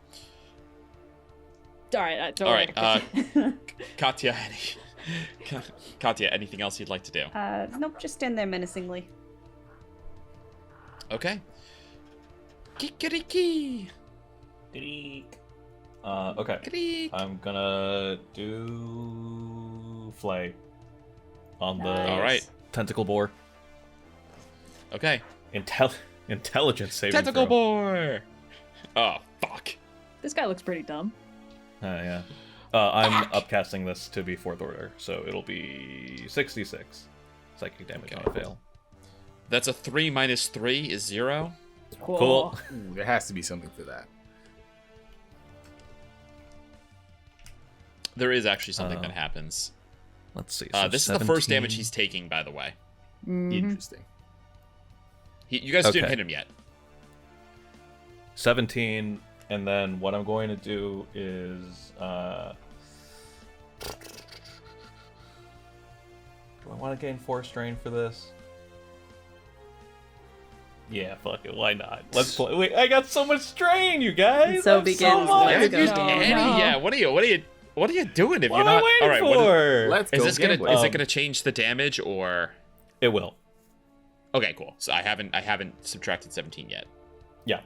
Alright, All right, Katya, Katya, anything else you'd like to do? Nope, just stand there menacingly. Okay. Kireek. Okay. Kireek. I'm gonna do flay on the All right. tentacle boar. Okay. Intelligence saving Tentacle throw. boar. Oh fuck. This guy looks pretty dumb. Yeah. I'm upcasting this to be 4th order, so it'll be 66 psychic damage on a fail. That's a 3 minus 3 is 0. Cool. Ooh, there has to be something for that. There is actually something that happens. Let's see. This is the first damage he's taking, by the way. Interesting. You guys didn't Okay. hit him yet. 17, and then what I'm going to do is... do I want to gain 4 strain for this? Yeah, fuck it. Why not? Let's play. Wait, I got so much strain, you guys. So That's begins so Let's much. Go Danny, yeah. What are you doing if What you're am I not? waiting All right, for? Let's is go this gonna gambling. is it gonna change the damage or? It will. Okay, cool. So I haven't subtracted 17 yet. Yeah.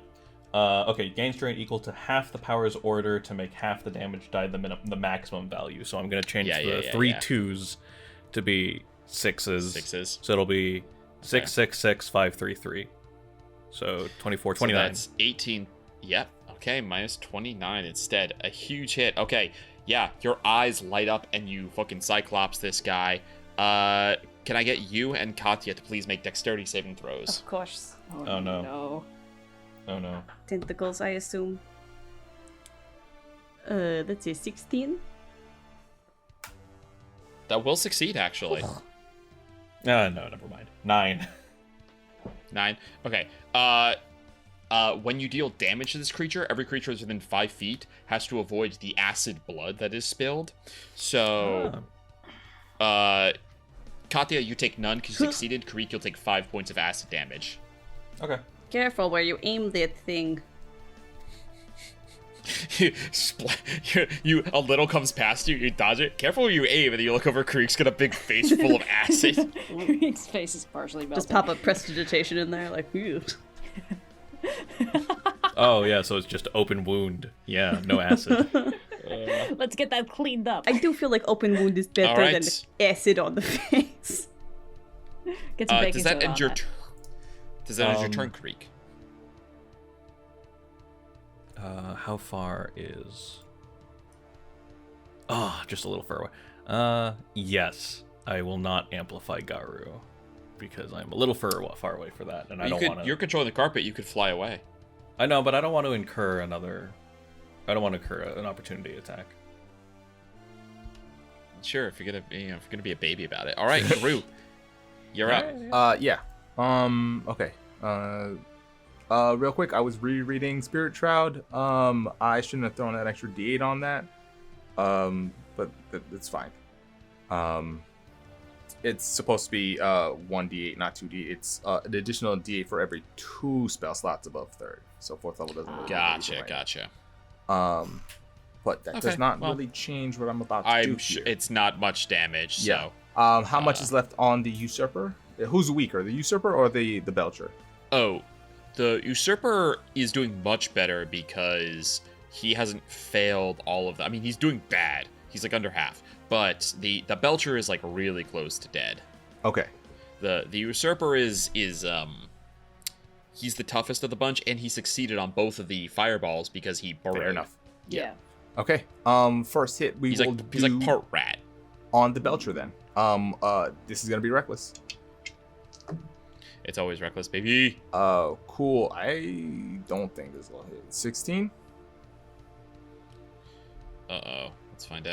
Okay, gain strain equal to half the power's order to make half the damage die the maximum value. So I'm going to change the 3 2s to be 6s. 6s. So it'll be 6, 6, 6, 5, 3, 3. So 24, 29. So that's 18. Yep. Okay, minus 29 instead. A huge hit. Okay, yeah, your eyes light up and you fucking cyclops this guy. Can I get you and Katya to please make dexterity saving throws? Of course. Oh, no. Oh no. Tentacles, I assume. That's a 16. That will succeed, actually. No, never mind. 9. 9. Okay. When you deal damage to this creature, every creature that's within 5 feet has to avoid the acid blood that is spilled. So, Katya, you take none because you succeeded. Kireek, you'll take 5 points of acid damage. Okay. Careful where you aim that thing. you a little comes past you, you dodge it. Careful where you aim, and then you look over. Kireek's got a big face full of acid. Kireek's face is partially melted. Just pop a prestidigitation in there, like, ew. Oh yeah, so it's just open wound. Yeah, no acid. Let's get that cleaned up. I do feel like open wound is better Alright. than acid on the face. Get some baking Does that soda end on your that. Does that end your turn, Kireek? How far is... Oh, just a little far away. Yes, I will not amplify Garou because I'm a little far away for that, and I don't want to... You're controlling the carpet. You could fly away. I know, but I don't want to incur another... I don't want to incur an opportunity attack. Sure, if you're gonna be a baby about it. All right, Garou, you're up. Yeah. Okay. Real quick, I was rereading Spirit Shroud. I shouldn't have thrown that extra D8 on that. But it's fine. It's supposed to be 1d8, not 2d. It's an additional d8 for every 2 spell slots above 3rd. So 4th level doesn't really Gotcha. But that does not really change what I'm about to do I'm here. sure it's not much damage. Yeah. So. How much is left on the Usurper? Who's weaker, the Usurper or the Belcher? Oh, the Usurper is doing much better because he hasn't failed all of them. I mean, he's doing bad. He's like under half. But the Belcher is like really close to dead. Okay. The Usurper is he's the toughest of the bunch, and he succeeded on both of the fireballs because he burrowed. Fair enough. Yeah. Okay. First hit He's like part rat. on the Belcher then. This is gonna be reckless. It's always reckless, baby. Cool. I don't think this will hit. 16. Uh-oh. Let's find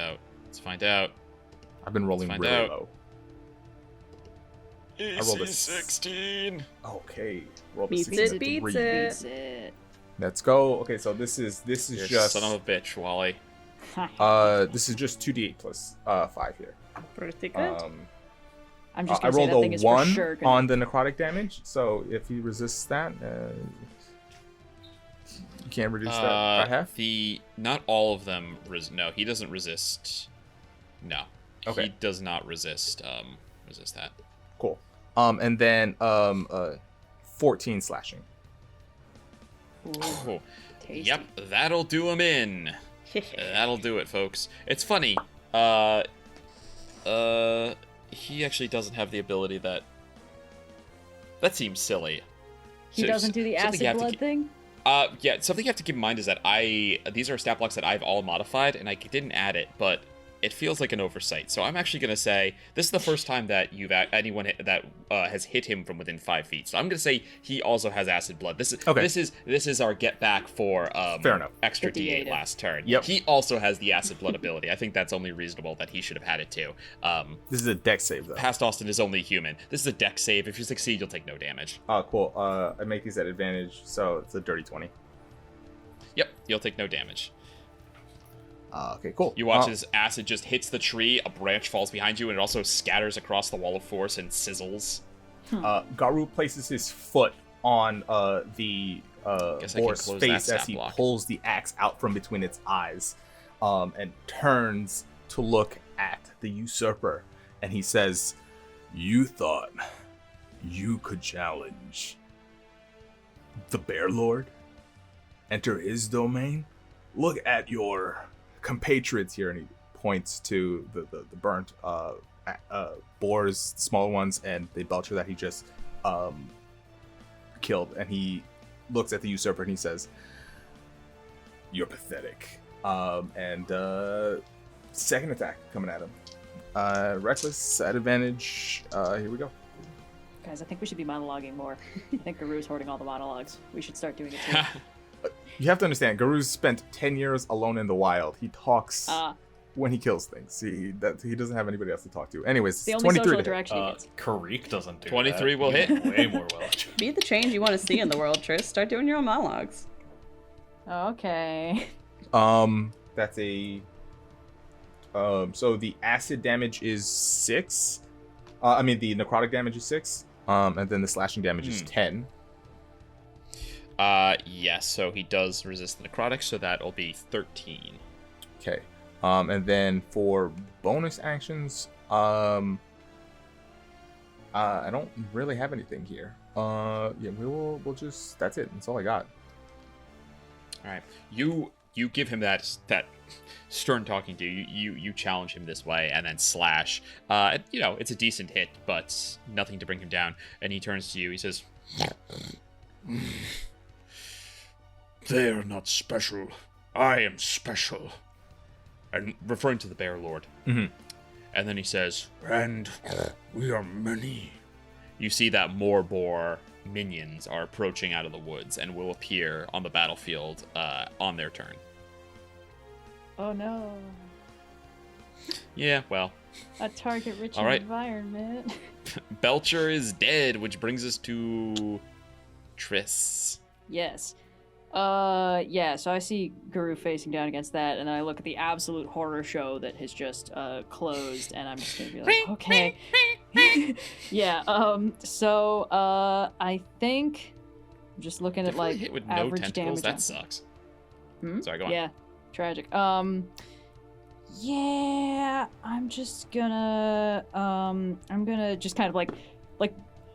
out. I've been rolling find really out. low. I rolled a 16. Okay. Roll the Beats 16. it, beats Three. it. That's it. Let's go. Okay, so this is You're just son of a bitch, Wally. this is just 2d8 plus 5 here. Pretty good. I'm just I gonna say rolled that thing a is 1 for sure gonna... on the necrotic damage, so if he resists that, you can't reduce that by half. Not all of them no, he doesn't resist. No. Okay. He does not resist that. Cool. And then 14 slashing. Oh, Tasty. yep, that'll do him in. That'll do it, folks. It's funny. He actually doesn't have the ability that seems silly. He doesn't do the something you acid have to blood thing? Yeah, something you have to keep in mind is that these are stat blocks that I've all modified, and I didn't add it, but it feels like an oversight. So I'm actually going to say this is the first time that anyone that has hit him from within 5 feet. So I'm going to say he also has acid blood. This is our get back for Fair enough. extra The D8 D8. last turn. Yep. He also has the acid blood ability. I think that's only reasonable that he should have had it too. This is a dex save, though. Past Austin is only human. This is a dex save. If you succeed, you'll take no damage. Cool. I make these at advantage, so it's a dirty 20. Yep, you'll take no damage. Okay, cool. You watch as acid just hits the tree, a branch falls behind you, and it also scatters across the wall of force and sizzles. Garou places his foot on the boar's face as he pulls the axe out from between its eyes, and turns to look at the usurper, and he says, "You thought you could challenge the Bear Lord? Enter his domain? Look at your compatriots here," and he points to the burnt boars, smaller ones, and the belcher that he just killed. And he looks at the usurper and he says, "You're pathetic." And second attack coming at him. Reckless at advantage. Here we go. Guys, I think we should be monologuing more. I think Garou's hoarding all the monologues. We should start doing it too. You have to understand, Garou's spent 10 years alone in the wild. He talks when he kills things. He doesn't have anybody else to talk to. Anyways, the only 23 social to hit. interaction he gets. Kireek doesn't do 23 that. will hit. Way more well. Be the change you want to see in the world, Tris. Start doing your own monologues. Okay. That's a... so the acid damage is 6. I mean, the necrotic damage is 6. And then the slashing damage is 10. Yes, so he does resist the necrotic, so that'll be 13. Okay. And then for bonus actions, I don't really have anything here. Yeah, we'll just, that's it. That's all I got. All right. You give him that stern talking to. You challenge him this way and then slash. It's a decent hit, but nothing to bring him down. And he turns to you. He says, They are not special. I am special. and referring to the Bear Lord. Mm-hmm. And then he says, And we are many. you see that more boar minions are approaching out of the woods and will appear on the battlefield on their turn. Oh no. Yeah, well. A target-rich All right. environment. Belcher is dead, which brings us to Tris. Yes. So I see Garou facing down against that, and then I look at the absolute horror show that has just closed, and I'm just gonna be like, okay. Yeah, I think I'm just looking at like hit with no average tentacles. damage. That sucks. Hmm? Sorry, go on. Yeah, tragic. Yeah, I'm just gonna I'm gonna just kind of like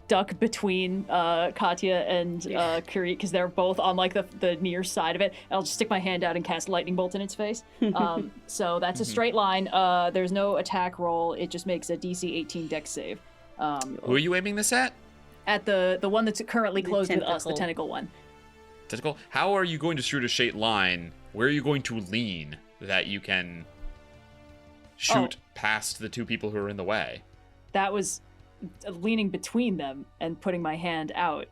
duck between Katya and Kireek, because they're both on like the near side of it. I'll just stick my hand out and cast lightning bolt in its face. So that's a straight line. There's no attack roll. It just makes a DC 18 dex save. Who are you aiming this at? At the one that's currently The closed with us, the tentacle. tentacle one. Tentacle? How are you going to shoot a straight line? Where are you going to lean that you can shoot past the two people who are in the way? That was leaning between them and putting my hand out.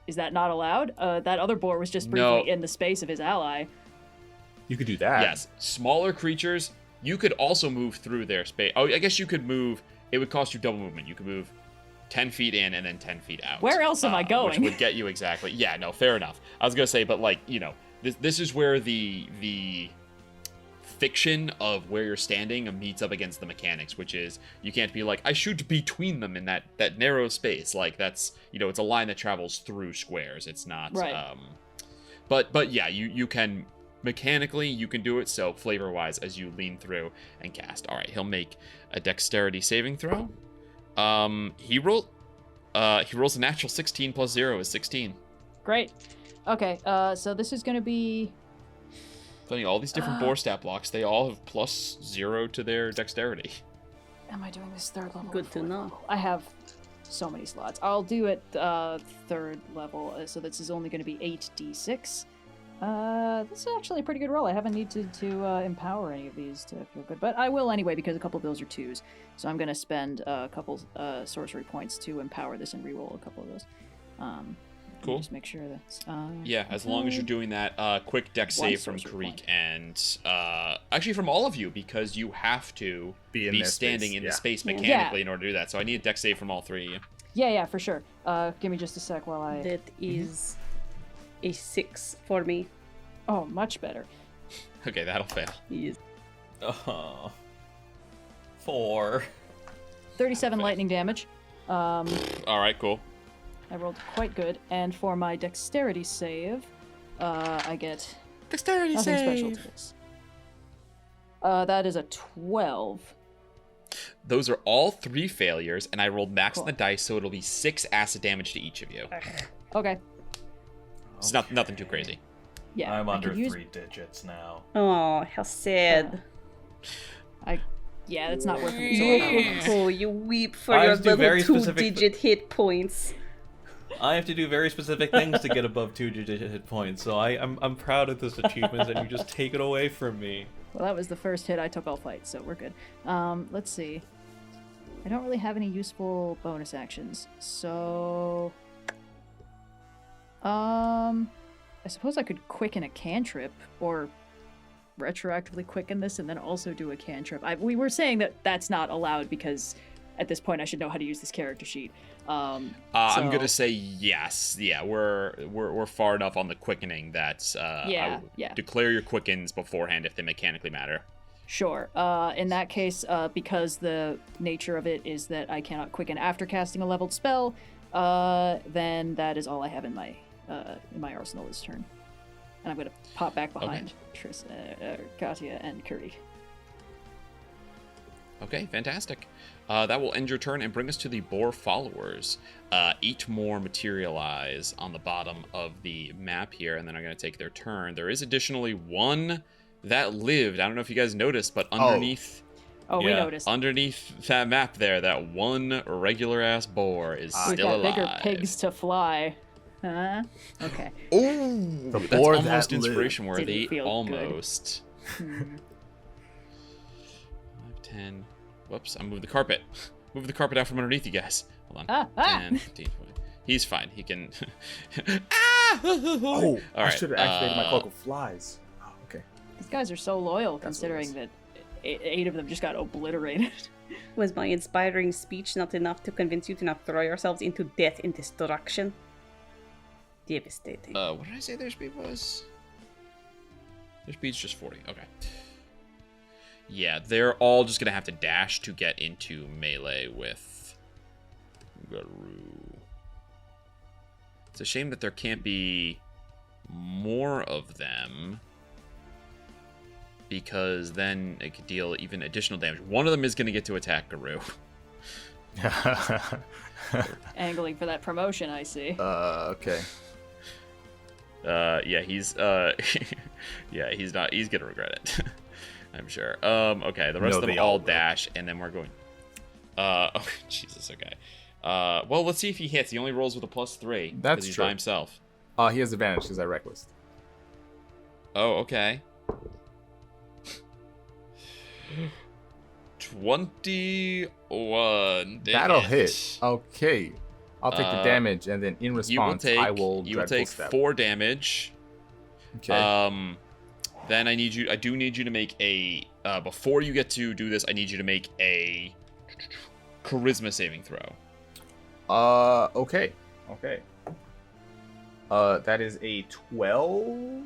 Is that not allowed? That other boar was just briefly in the space of his ally. You could do that. Yes. Smaller creatures, you could also move through their space. Oh, I guess you could move. It would cost you double movement. You could move 10 feet in and then 10 feet out. Where else am I going? Which would get you exactly. Yeah, no, fair enough. I was going to say, but like, this is where the fiction of where you're standing meets up against the mechanics, which is you can't be like, I shoot between them in that narrow space. Like that's, it's a line that travels through squares. It's not, right. But yeah, you can, mechanically, you can do it. So flavor wise, as you lean through and cast. All right, he'll make a dexterity saving throw. He rolls a natural 16 plus 0 is 16. Great. Okay, so this is going to be... Funny, all these different boar stat blocks, they all have plus 0 to their dexterity. Am I doing this third level? Good or to fourth know. level? I have so many slots. I'll do it third level, so this is only going to be 8d6. This is actually a pretty good roll. I haven't needed to empower any of these to feel good, but I will anyway because a couple of those are 2s. So I'm going to spend a couple sorcery points to empower this and reroll a couple of those. Cool. Just make sure that's... Yeah, as long as you're doing that, quick dex save from sorcery Kireek point. and actually from all of you, because you have to Be in be their standing space, in yeah. the space Yeah. mechanically in order to do that. So I need a dex save from all three of you. Yeah, for sure. Give me just a sec while I... That is a 6 for me. Oh, much better. Okay, that'll fail. Yes. 4. 37 lightning damage. All right, cool. I rolled quite good. And for my dexterity save, I get Dexterity nothing save. special to this. That is a 12. Those are all 3 failures, and I rolled max on Cool. the dice, so it'll be 6 acid damage to each of you. Okay. It's nothing too crazy. Yeah. I'm I under could use- 3 digits now. Oh, how sad. Yeah, that's not working. Yeah. Oh, you weep for I your have to do very little specific 2-digit hit points. I have to do very specific things to get above 2-digit hit points, so I'm proud of this achievement, and you just take it away from me. Well, that was the first hit I took all fight, so we're good. Let's see. I don't really have any useful bonus actions, so... I suppose I could quicken a cantrip, or retroactively quicken this and then also do a cantrip. We were saying that that's not allowed because at this point I should know how to use this character sheet. I'm So- gonna say yes. Yeah, we're far enough on the quickening that I would yeah. declare your quickens beforehand if they mechanically matter. Sure. In that case, because the nature of it is that I cannot quicken after casting a leveled spell, then that is all I have in my arsenal this turn. And I'm going to pop back behind Katya and Kireek. Okay, fantastic. That will end your turn and bring us to the Boar followers. 8 more materialize on the bottom of the map here, and then I'm going to take their turn. There is additionally 1 that lived. I don't know if you guys noticed, but underneath... Oh, we Yeah. noticed. Underneath that map there, that 1 regular-ass boar is We've still got alive. bigger pigs to fly. Huh? Okay. Ooh, The that's boar almost that inspiration Didn't worthy. feel Almost. 5, 10. Whoops, I moved the carpet. Move the carpet out from underneath you guys. Hold on. 10, 15, 20. He's fine. He can... ah! Oh, All I right, should have activated my cloak of flies. Oh, okay. These guys are so loyal, That's what it considering that 8 of them just got obliterated. Was my inspiring speech not enough to convince you to not throw yourselves into death and destruction? Devastating. What did I say their speed was? Their speed's just 40. Okay. Yeah, they're all just gonna have to dash to get into melee with Garou. It's a shame that there can't be more of them, because then it could deal even additional damage. One of them is gonna get to attack Garou. Angling for that promotion, I see. Okay. Yeah, he's he's gonna regret it. I'm sure. Okay, the rest No, of them they all all will. dash, and then we're going. Oh, Jesus. Okay. Well, let's see if he hits. He only rolls with a +3. 'cause That's he's true. by himself. He has advantage because I reckless. Oh, okay. 21. That'll damage. hit. Okay. I'll take the damage, and then in response, I will You will dreadful take step. 4 damage. Okay. Then I do need you to make a before you get to do this, I need you to make a charisma saving throw. Okay. Okay. That is a 12.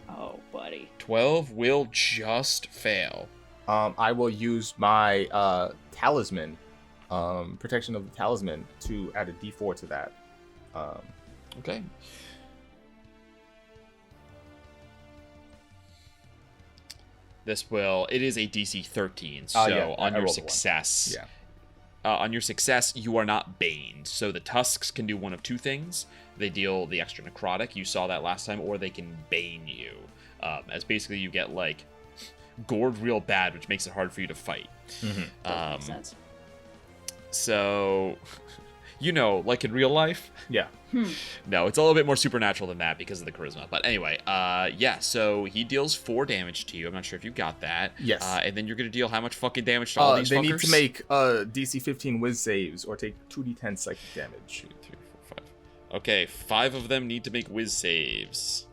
Oh, buddy. 12 will just fail. I will use my talisman, protection of the talisman, to add a D4 to that. Okay. It is a DC 13, so yeah, on I your rolled a one. success, Yeah. on your success, you are not baned. So the Tusks can do one of 2 things. They deal the extra necrotic, you saw that last time, or they can bane you. As basically you get, like, gored real bad, which makes it hard for you to fight. Makes sense. So, like in real life. Yeah. No, it's a little bit more supernatural than that because of the charisma. But anyway, yeah, so he deals 4 damage to you. I'm not sure if you got that. Yes. And then you're going to deal how much fucking damage to all these They fuckers? need to make DC 15 whiz saves or take 2d10 psychic damage. 2, 3, 4, 5. Okay, 5 of them need to make whiz saves.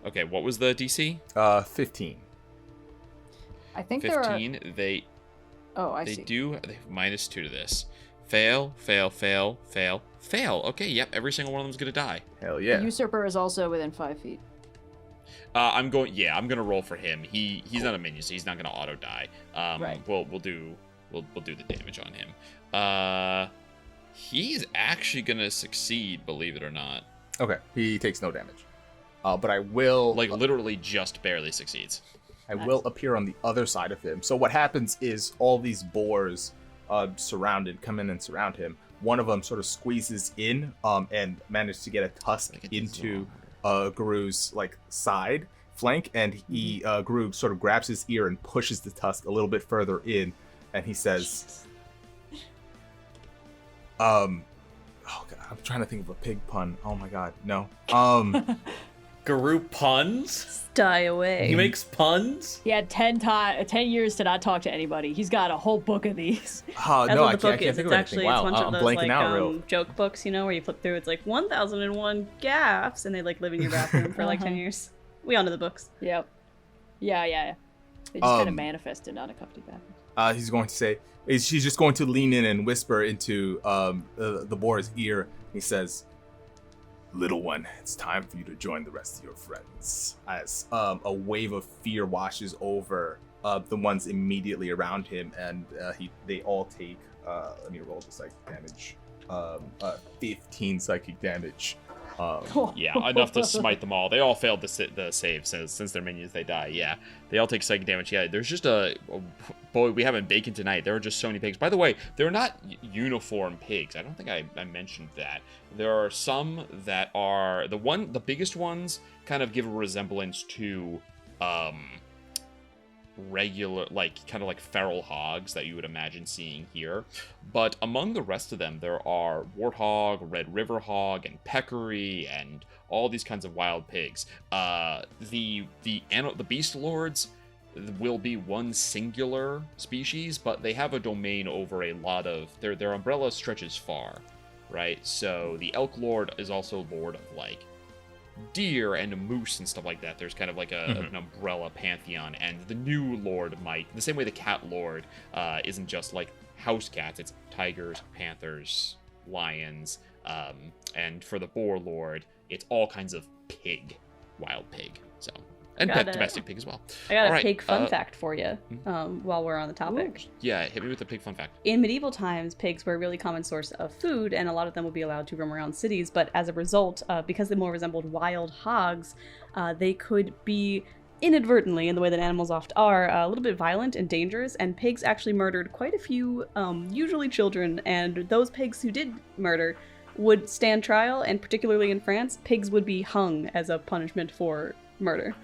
Okay, what was the DC? 15. I think there are... 15. They see. do... They have -2 to this. Fail, fail, fail, fail, fail. Okay, yep, every single one of them is going to die. Hell yeah. The usurper is also within 5 feet. I'm gonna roll for him. He's not a minion, so he's not gonna auto die. Right. We'll do the damage on him. He's actually gonna succeed, believe it or not. Okay, he takes no damage. But I will Literally just barely succeeds. I will appear on the other side of him. So what happens is all these boars come in and surround him. One of them sort of squeezes in and manages to get a tusk into Garou's side flank, and he Garou sort of grabs his ear and pushes the tusk a little bit further in, and he says, oh god, I'm trying to think of a pig pun. Oh my god, no. Garou puns? Die away. He makes puns? He had 10 years to not talk to anybody. He's got a whole book of these. That's no, what I the book can't is. think It's of actually anything. Wow, it's a bunch I'm of those blanking out real. joke books, where you flip through. It's like 1001 gaffes, and they live in your bathroom for 10 years. We all know the books. Yep. Yeah. They just kind of manifested unaccompanied bathroom. He's going to say, she's just going to lean in and whisper into the boar's ear. He says, "Little one, it's time for you to join the rest of your friends." As a wave of fear washes over the ones immediately around him, and they all take, let me roll the psychic damage, 15 psychic damage. Yeah, enough to smite them all. They all failed the save since they're minions. They die. Yeah, they all take psychic damage. Yeah, there's just boy, we having bacon tonight. There are just so many pigs. By the way, they're not uniform pigs. I don't think I mentioned that. There are some that are the biggest ones kind of give a resemblance to regular, kind of like feral hogs that you would imagine seeing here. But among the rest of them, there are warthog, red river hog, and peccary, and all these kinds of wild pigs. The beast lords will be one singular species, but they have a domain over a lot of their umbrella stretches far, right? So the elk lord is also lord of deer and moose and stuff like that. There's kind of an umbrella pantheon, and the new lord the same way the cat lord isn't just house cats, it's tigers, panthers, lions, and for the boar lord, it's all kinds of wild pig, so. And pet domestic pig as well. I got a pig fun fact for you while we're on the topic. Yeah, hit me with the pig fun fact. In medieval times, pigs were a really common source of food, and a lot of them would be allowed to roam around cities. But as a result, because they more resembled wild hogs, they could be inadvertently, in the way that animals oft are, a little bit violent and dangerous. And pigs actually murdered quite a few, usually children. And those pigs who did murder would stand trial, and particularly in France, pigs would be hung as a punishment for murder.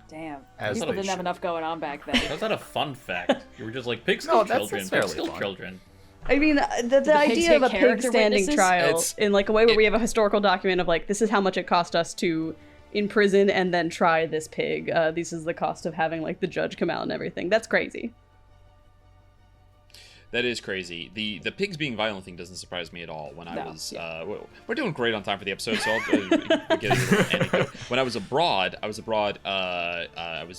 Damn. As People they didn't have should. enough going on back then. How's that a fun fact? You were just like, pigs No, kill that's children, fairly pigs kill fun. children. I mean, the pigs idea of get a pig character standing witnesses? trial in a way where we have a historical document of this is how much it cost us to imprison and then try this pig. This is the cost of having the judge come out and everything. That's crazy. That is crazy. The pigs being violent thing doesn't surprise me at all. When I was, we're doing great on time for the episode, so I'll get into an anecdote. When I was abroad. I was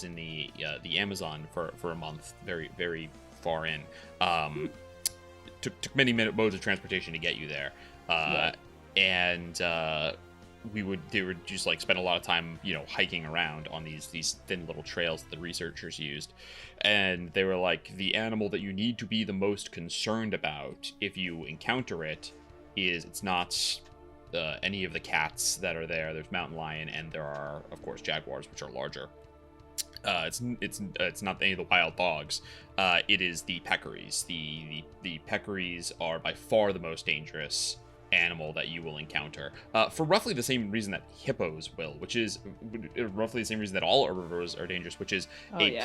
in the Amazon for a month, very very far in. Took many modes of transportation to get you there, and they would just spend a lot of time hiking around on these thin little trails that the researchers used. And they were like, the animal that you need to be the most concerned about if you encounter it's not any of the cats that are there. There's mountain lion, and there are, of course, jaguars, which are larger. It's not any of the wild dogs. It is the peccaries. The peccaries are by far the most dangerous animal that you will encounter, for roughly the same reason that hippos will, which is roughly the same reason that all herbivores are dangerous, which is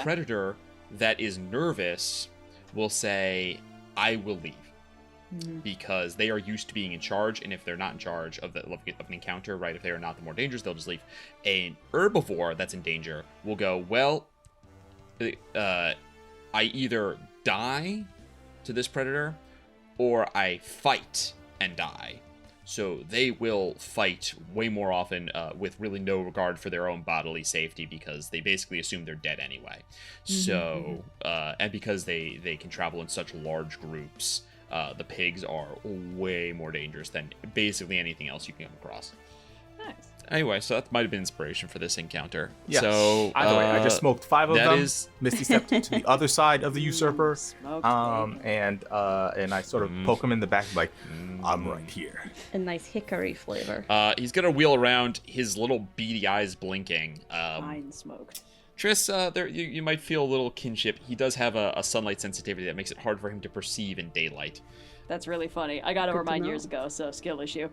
predator that is nervous will say, I will leave, because they are used to being in charge, and if they're not in charge of an encounter, right, if they are not the more dangerous, they'll just leave. An herbivore that's in danger will go, well, I either die to this predator or I fight and die. So they will fight way more often with really no regard for their own bodily safety, because they basically assume they're dead anyway. So, and because they can travel in such large groups, the pigs are way more dangerous than basically anything else you can come across. Nice. Anyway, so that might have been inspiration for this encounter. Yeah. So Either way, I just smoked 5 of that them. is- Misty stepped to the other side of the usurper, Smoked and I sort of poke him in the back, like, I'm right here. A nice hickory flavor. He's gonna wheel around, his little beady eyes blinking. Fine smoked. Triss, there you might feel a little kinship. He does have a sunlight sensitivity that makes it hard for him to perceive in daylight. That's really funny. I got over to mine know. years ago, so skill issue.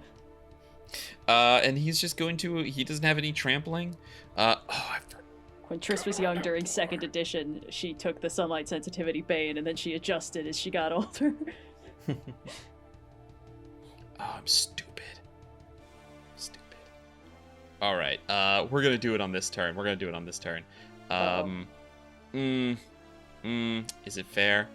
And he's just going to. He doesn't have any trampling. When Triss was young during 2nd edition, she took the sunlight sensitivity bane, and then she adjusted as she got older. Oh, I'm stupid. All right. We're gonna do it on this turn. Is it fair?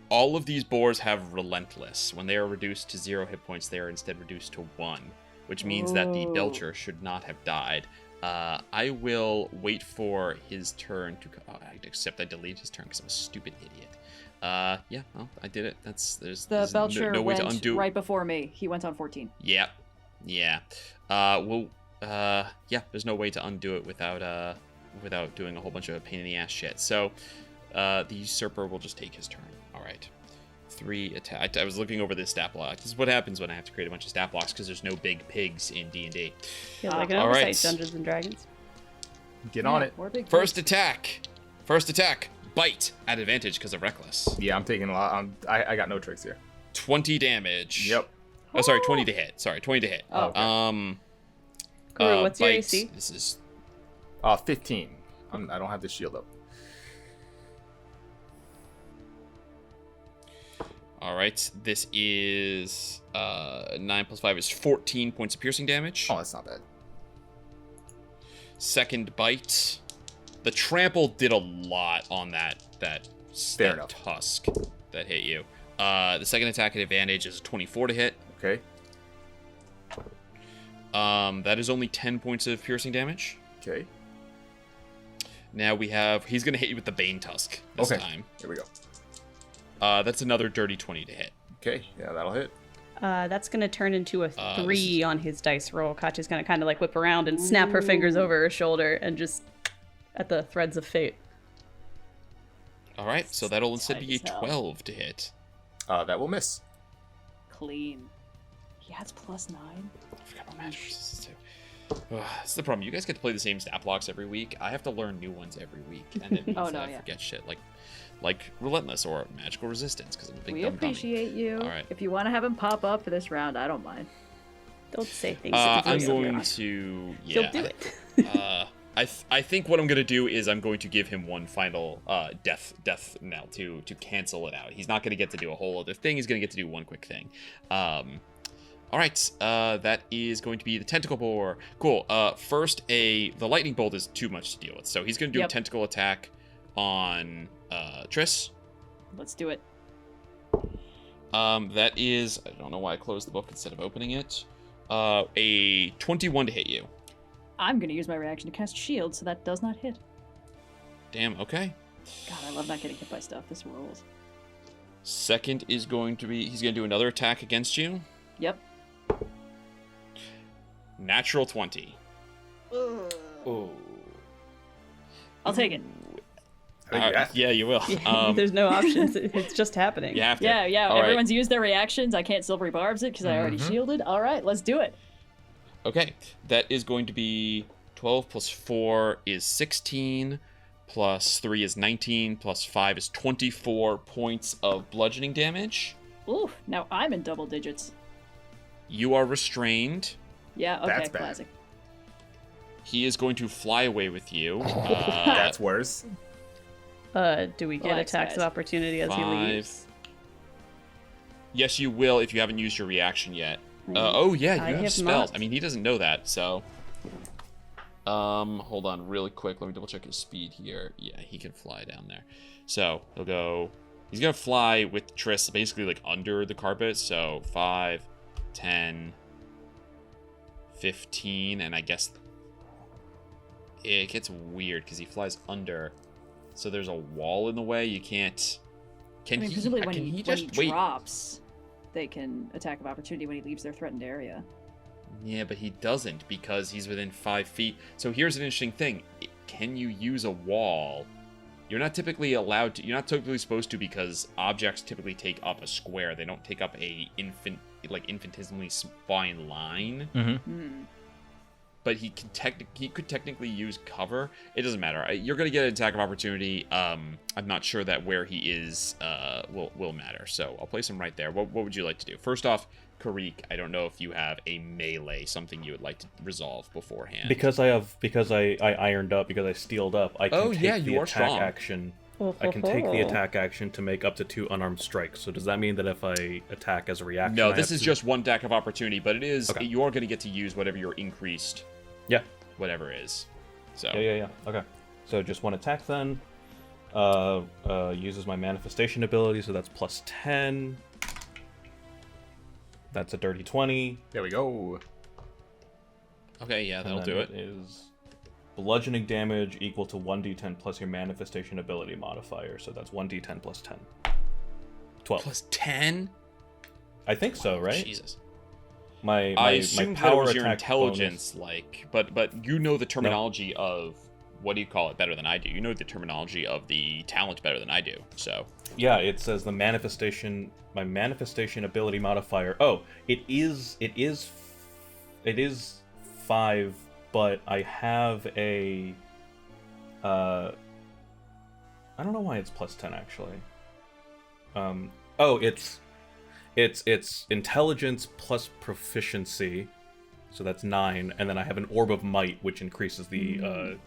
All of these boars have relentless. When they are reduced to 0 hit points, they are instead reduced to 1, which means that the belcher should not have died. I will wait for his turn to. Except I deleted his turn because I'm a stupid idiot. Yeah, well, I did it. There's Belcher no way went to undo. right before me. He went on 14. Yeah. There's no way to undo it without doing a whole bunch of pain in the ass shit. So, the usurper will just take his turn. All right. 3 attack. I was looking over this stat block. This is what happens when I have to create a bunch of stat blocks because there's no big pigs in D&D. Feels like an all oversight, right. Dungeons and Dragons. Get on it. We're big First pigs. attack. Bite at advantage because of reckless. Yeah, I'm taking a lot. I got no tricks here. 20 damage. Yep. Oh, sorry, 20 to hit. 20 to hit. Oh, okay. Garou, what's your bite. AC? This is 15. I don't have the shield up. all right. This is 9 plus 5 is 14 points of piercing damage. Oh, that's not bad. Second bite. The trample did a lot on that Fair enough. tusk that hit you. The second attack at advantage is 24 to hit. Okay. That is only 10 points of piercing damage. Okay. Now he's going to hit you with the Bane Tusk this time. Here we go. That's another dirty 20 to hit. Okay. Yeah, that'll hit. That's going to turn into a 3 on his dice roll. Katya's going to kind of like whip around and snap her fingers over her shoulder and just at the threads of fate. All right, so that'll instead tight be a as hell. 12 to hit. That will miss. Clean. He has +9. I forgot about magic resistance too. That's the problem. You guys get to play the same stat blocks every week. I have to learn new ones every week, and it means Oh, that no, I yeah. forget shit like relentless or magical resistance because I'm a big We dumb dummy. appreciate you. All right. If you want to have him pop up for this round, I don't mind. Don't say things. that I'm you don't going want. to. He'll Yeah. do it. I think what I'm gonna do is I'm going to give him one final death knell to cancel it out. He's not gonna get to do a whole other thing. He's gonna get to do one quick thing. All right, that is going to be the tentacle boar. Cool. First, the lightning bolt is too much to deal with, so he's gonna do a tentacle attack on Triss. Let's do it. That is, I don't know why I closed the book instead of opening it. A 21 to hit you. I'm going to use my reaction to cast shield, so that does not hit. Damn. Okay. God, I love not getting hit by stuff. This rules. Second is going to be, he's going to do another attack against you. Yep. Natural 20. Oh. I'll take it. Yeah, you will. There's no options. It's just happening. You have to. Yeah. All right. Everyone's used their reactions. I can't silvery barbs it because I already shielded. All right, let's do it. Okay, that is going to be 12 plus 4 is 16, plus 3 is 19, plus 5 is 24 points of bludgeoning damage. Ooh, now I'm in double digits. You are restrained. Yeah, okay, That's bad. classic. He is going to fly away with you. That's worse. Do we get Relax, attacks of guys. opportunity as he 5. leaves? Yes, you will if you haven't used your reaction yet. Oh yeah, you I have have spells. not. I mean, he doesn't know that, so. Hold on, really quick. Let me double check his speed here. Yeah, he can fly down there. So he'll go. He's gonna fly with Triss, basically like under the carpet. So 5, 10, 15, and I guess it gets weird because he flies under. So there's a wall in the way. You can't. I mean, presumably when can he just wait? drops, they can attack of opportunity when he leaves their threatened area. Yeah, but he doesn't because he's within 5 feet. So here's an interesting thing. Can you use a wall? You're not typically allowed to. You're not typically supposed to because objects typically take up a square. They don't take up a infinitesimally fine line. Mm-hmm. But he could technically use cover. It doesn't matter. You're gonna get an attack of opportunity. I'm not sure that where he is will matter. So I'll place him right there. What would you like to do? First off, Kireek, I don't know if you have a melee, something you would like to resolve beforehand. Because I ironed up, because I steeled up, I can take the attack action. I can take the attack action to make up to 2 unarmed strikes. So does that mean that if I attack as a reaction? No, this is just 1 attack of opportunity, but it is you're going to get to use whatever your increased. Yeah. Whatever is. So. Yeah. Okay. So just 1 attack then. Uses my manifestation ability, so that's plus 10. That's a dirty 20. There we go. Okay, yeah, that'll do it. It is bludgeoning damage equal to 1d10 plus your manifestation ability modifier. So that's 1d10 plus 10. 12. Plus 10? I think so, right? Jesus. I assume power that was your attack intelligence, bonus. but you know the terminology of what do you call it better than I do. You know the terminology of the talent better than I do. So yeah, it says the manifestation. My manifestation ability modifier. Oh, it is 5, but I have a. I don't know why it's plus 10 actually. It's intelligence plus proficiency, so that's 9, and then I have an orb of might, which increases the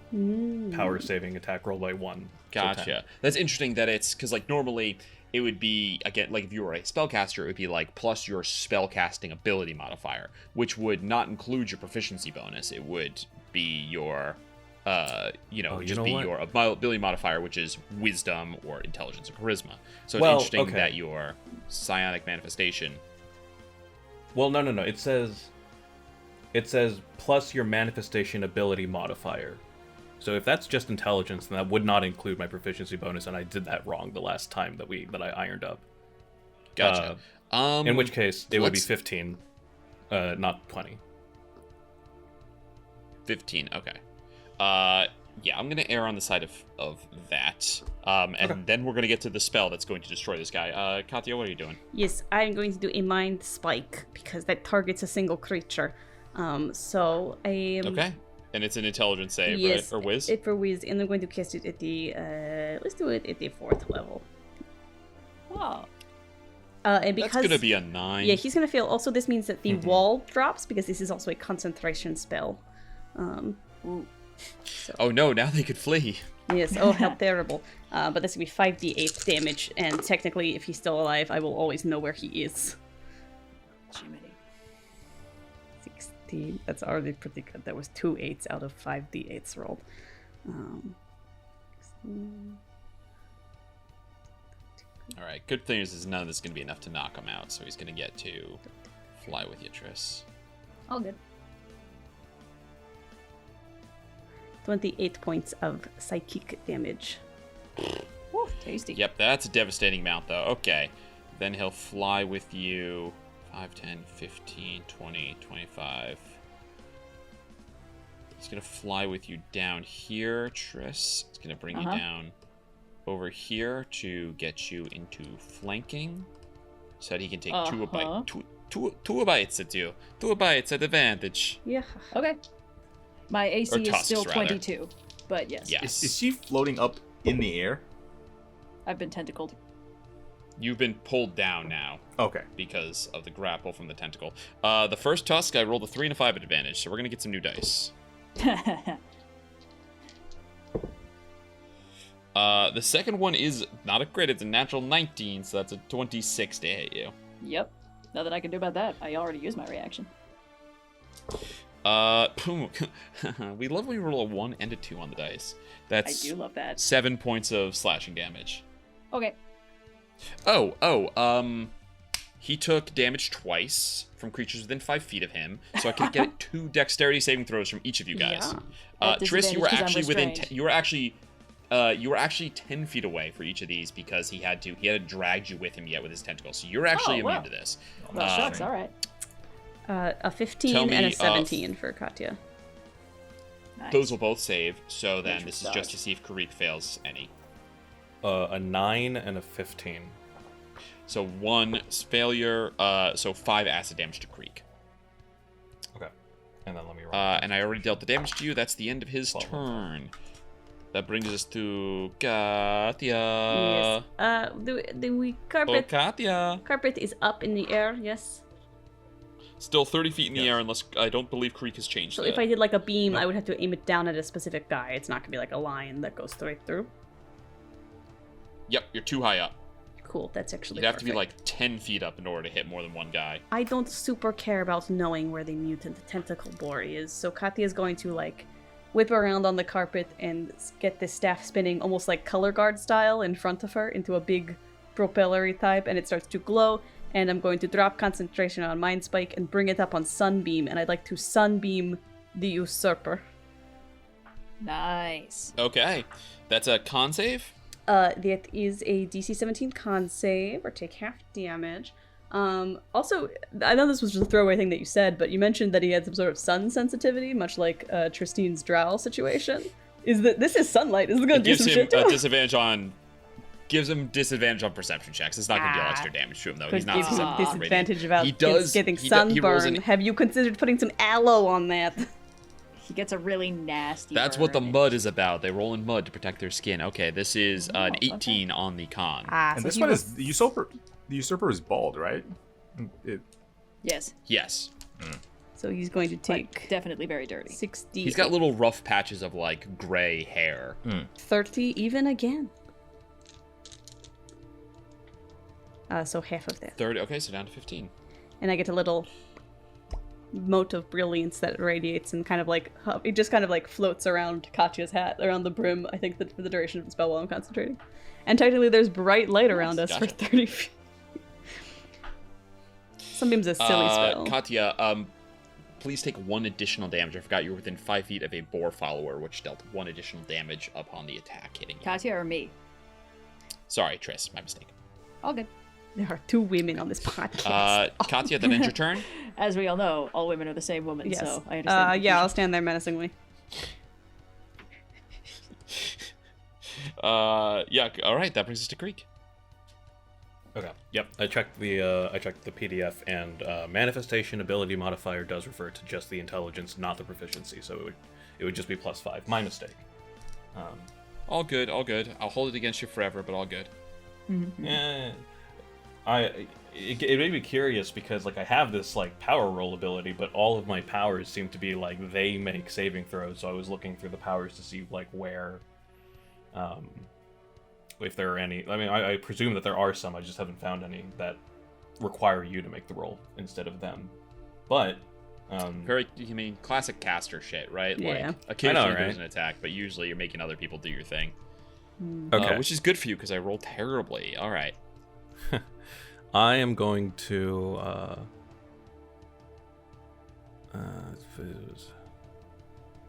power saving attack roll by 1. Gotcha. So That's interesting that it's because like normally it would be again like if you were a spellcaster, it would be like plus your spellcasting ability modifier, which would not include your proficiency bonus. It would be your your ability modifier, which is wisdom or intelligence or charisma. So it's interesting that your psionic manifestation. Well, no. It says plus your manifestation ability modifier. So if that's just intelligence, then that would not include my proficiency bonus, and I did that wrong the last time that I ironed up. Gotcha. In which case, it would be 15, not 20. 15. Okay. Yeah, I'm gonna err on the side of that. And then we're gonna get to the spell that's going to destroy this guy. Katya, what are you doing? Yes, I'm going to do a mind spike because that targets a single creature. Okay. And it's an intelligence save, yes, right? Or whiz? For whiz, and I'm going to cast it at the let's do it at the 4th level. Wow. And because that's gonna be a 9. Yeah, he's gonna fail. Also, this means that the wall drops because this is also a concentration spell. So. Oh no! Now they could flee. Yes. Oh, how terrible. But that's gonna be 5d8 damage, and technically, if he's still alive, I will always know where he is. Jiminy. 16. That's already pretty good. That was 2 8s out of 5 d8s rolled. 16. All right. Good thing is none of this is gonna be enough to knock him out, so he's gonna get to fly with you, Tris. All good. 28 points of psychic damage. Woo, tasty. Yep, that's a devastating amount, though. Okay. Then he'll fly with you 5, 10, 15, 20, 25. He's going to fly with you down here, Tris. It's going to bring you down over here to get you into flanking so that he can take two bites at you. 2 bites at advantage. Yeah. Okay. My AC is tusks, still rather. 22, but yes. Is she floating up in the air? I've been tentacled. You've been pulled down now. Okay. Because of the grapple from the tentacle. The first tusk, I rolled a 3 and a 5 at advantage, so we're going to get some new dice. The second one is not a crit, it's a natural 19, so that's a 26 to hit you. Yep. Nothing I can do about that. I already used my reaction. We love when we roll a 1 and a 2 on the dice. That's I do love that. 7 points of slashing damage. Okay. He took damage twice from creatures within 5 feet of him, so I can get 2 dexterity saving throws from each of you guys. Yeah. Tris, you were actually within. restrained. You were actually 10 feet away for each of these because he had dragged you with him yet with his tentacles. So you're actually immune to this. Well, shucks. All right. A 15 Tell me, and a 17 for Katya. Nice. Those will both save, so then Nature this is just to see if Kireek fails any. A 9 and a 15. So 1 failure, so 5 acid damage to Kireek. Okay. And then let me roll. And I already dealt the damage to you. That's the end of his 12. turn. That brings us to Katya. Yes. The carpet. Katya. Carpet is up in the air. Yes. Still 30 feet in the Yes. air, unless I don't believe Kireek has changed. So that. if I did like a beam, I would have to aim it down at a specific guy. It's not gonna be like a line that goes straight through. Yep, you're too high up. Cool. That's actually. You'd have to be perfect. like 10 feet up in order to hit more than one guy. I don't super care about knowing where the mutant tentacle boar is, so Katya is going to like whip around on the carpet and get the staff spinning almost like color guard style in front of her into a big propellery type, and it starts to glow. And I'm going to drop concentration on Mind Spike and bring it up on Sunbeam, and I'd like to Sunbeam the Usurper. Nice. Okay, that's a con save. That is a DC 17 con save, or take half damage. Also, I know this was just a throwaway thing that you said, but you mentioned that he had some sort of sun sensitivity, much like Trystine's drow situation. This is sunlight? Is it going It to do gives some him shit to a him? disadvantage on. Gives him disadvantage on perception checks. It's not going to deal extra damage to him though. He's Could not give him a susceptible to disadvantage radiant. about He does getting he rolls sunburn. an- Have you considered putting some aloe on that? He gets a really nasty That's what the burn. mud is about. They roll in mud to protect their skin. Okay, this is an okay. 18 on the con. And So this he one was- is the usurper. The usurper is bald, right? It, Yes. Yes. So he's going to take Like, definitely very dirty. 60. He's got little rough patches of like gray hair. 30 even again. So half of that. 30. Okay, so down to 15. And I get a little mote of brilliance that radiates and kind of like it just kind of like floats around Katya's hat around the brim. I think that for the duration of the spell while I'm concentrating. And technically there's bright light around us for Gotcha. 30 feet. Sunbeam's a silly spell. Katya, please take 1 additional damage. I forgot you were within 5 feet of a boar follower, which dealt 1 additional damage upon the attack hitting you. Katya or me? Sorry, Triss, my mistake. All good. There are 2 women on this podcast. Katya, that ends your turn. As we all know, all women are the same woman, Yes. so I understand. Yeah, I'll stand there menacingly. Yeah, all right, that brings us to Kireek. Okay. Yep. I checked the PDF, and manifestation ability modifier does refer to just the intelligence, not the proficiency. So it would just be +5. My mistake. All good, all good. I'll hold it against you forever, but all good. Yeah. It made me curious because like I have this like power roll ability, but all of my powers seem to be like they make saving throws. So I was looking through the powers to see like where, if there are any. I mean, I presume that there are some. I just haven't found any that require you to make the roll instead of them. But Classic caster shit, right? Yeah. Like occasionally right? there's an attack, but usually you're making other people do your thing. okay, Which is good for you because I roll terribly. All right. I am going to.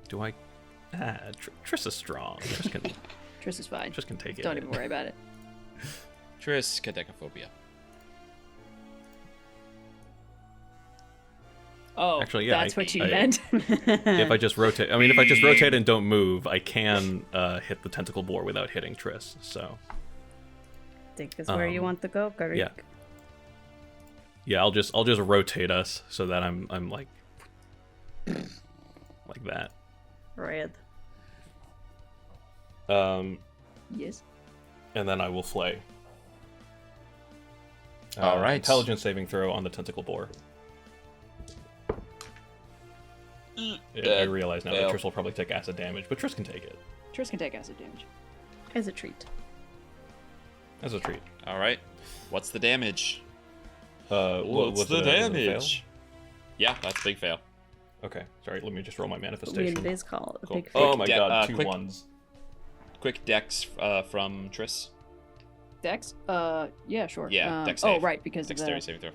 Do I? Triss is strong. Triss is fine. Triss can take it. Don't even worry about it. Triss, cadecophobia. Oh, Actually, yeah, that's what you I- meant. If I just rotate, if I just rotate and don't move, I can hit the tentacle boar without hitting Triss. So Take us where you want to go, Kireek. yeah. Yeah, I'll just rotate us so that I'm like that. Red. Yes. And then I will flay. All right. Intelligence saving throw on the tentacle boar. I realize now that fail. Triss will probably take acid damage, but Triss can take it Triss can take acid damage. As a treat. as a treat. All right. What's the damage? Was it a fail? Yeah, that's a big fail. Okay, sorry. Let me just roll my We manifestation. in Biz call it a Cool. big Oh fail. my Quick god, two quick- ones. Quick dex from Triss. Dex? Yeah, sure. Yeah, dex Oh, save. right, because of Dexterity the... saving throw.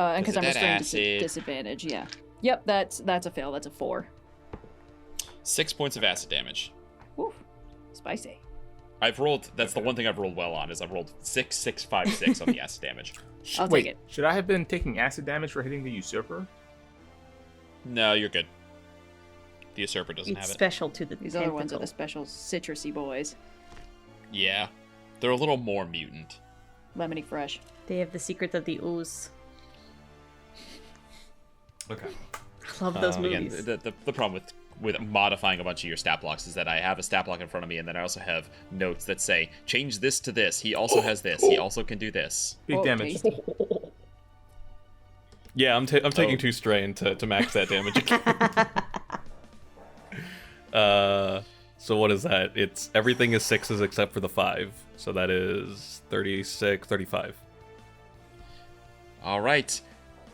and because I'm Because of that restrained to acid. disadvantage, yeah. Yep, that's a fail. That's a 4. 6 points of acid damage. Woof. Spicy. I've rolled. That's the one thing I've rolled well on is I've rolled 6, 6, 5, 6 on the acid damage. I'll Wait, take it. should I have been taking acid damage for hitting the usurper? No, you're good. The usurper doesn't It's have it. special to the These other ones are tentacle. the special citrusy boys. Yeah. They're a little more mutant. Lemony fresh. They have the secret of the ooze. Okay. I love those Again, movies. the problem with modifying a bunch of your stat blocks is that I have a stat block in front of me, and then I also have notes that say, change this to this. He also has this. He also can do this. Big Oh, damage. tasty. Yeah, I'm taking Oh. 2 strain to max that damage again. So what is that? It's everything is 6s except for the 5. So that is 36, 35. All right.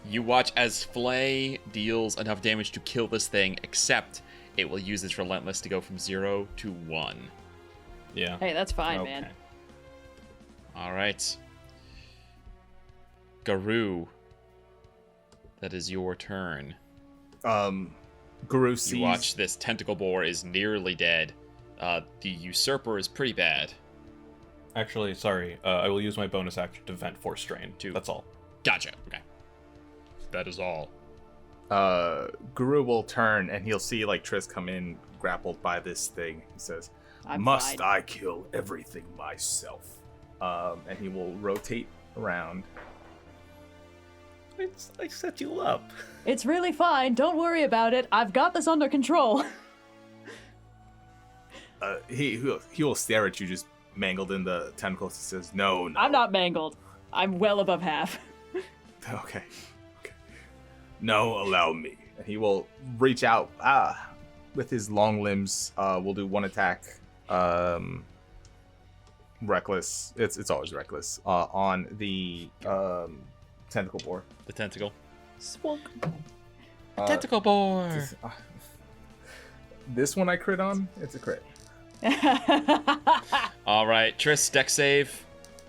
You watch as Flay deals enough damage to kill this thing, except it will use its Relentless to go from 0 to 1. Yeah. Hey, that's fine, man. Okay. All right. Garou. That is your turn. Garou sees. You watch this tentacle boar is nearly dead. The usurper is pretty bad. Actually, sorry. I will use my bonus action to vent 4 strain. Two. That's all. Gotcha. Okay. That is all. Garou will turn and he'll see like Triss come in grappled by this thing. He says, I'm "Must fine. I kill everything myself?" And he will rotate around. I set you up. It's really fine. Don't worry about it. I've got this under control. He will stare at you, just mangled in the tentacles. He says, "No, no." I'm not mangled. I'm well above half. Okay. No, allow me. And he will reach out with his long limbs. We'll do 1 attack. Reckless. It's always reckless. On the tentacle boar. The tentacle. Swunk. Tentacle boar. This one I crit on. It's a crit. All right. Triss, deck save.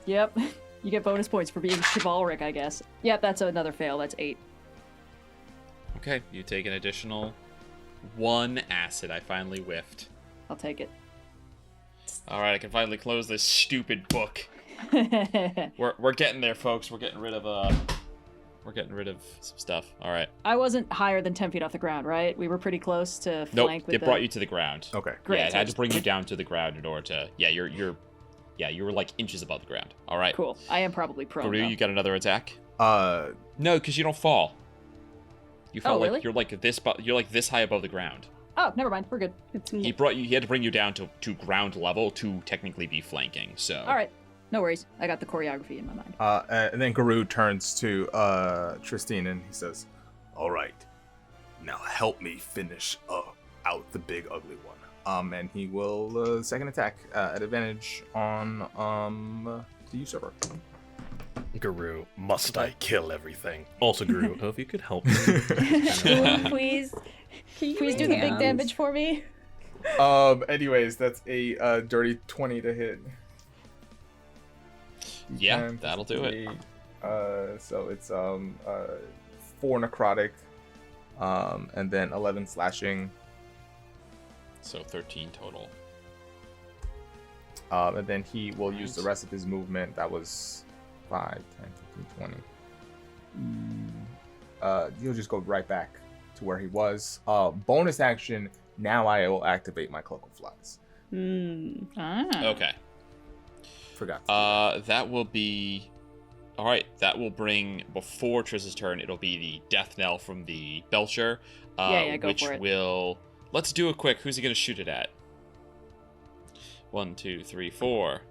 Yep. You get bonus points for being chivalric, I guess. Yep, that's another fail. That's 8. Okay. You take an additional 1 acid. I finally whiffed. I'll take it. All right. I can finally close this stupid book. We're getting there, folks. We're getting rid of some stuff. All right. I wasn't higher than 10 feet off the ground, right? We were pretty close to Nope. flank with It brought you to the ground. Okay. Great. Yeah, it so had to it's- bring you down to the ground in order to. Yeah, you were like inches above the ground. All right. Cool. I am probably prone. Garou, though. you got another attack? Uh, No, because you don't fall. You fall really? like you're like this high above the ground. Oh, never mind. We're good. It's He had to bring you down to ground level to technically be flanking. So All right. No worries. I got the choreography in my mind. and then Garou turns to Trystine and he says, "All right, now help me finish out the big ugly one." And he will second attack at advantage on the usurper. Garou, must I kill everything? Also, Garou, if you could help me. Please do the big damage for me. Anyways, that's a dirty 20 to hit. yeah, Times that'll do it. 8. So it's 4 necrotic, and then 11 slashing, So 13 total. and then he will use the Nice. rest of his movement. That was 5, 10, 15, 20. He'll just go right back to where he was. Bonus action. Now I will activate my cloak of flies. Okay. Forgot. That will be. All right. That will bring before Triss's turn. It'll be the death knell from the Belcher. Yeah, go which for it. will. Let's do it quick. Who's he gonna shoot it at? 1, 2, 3, 4.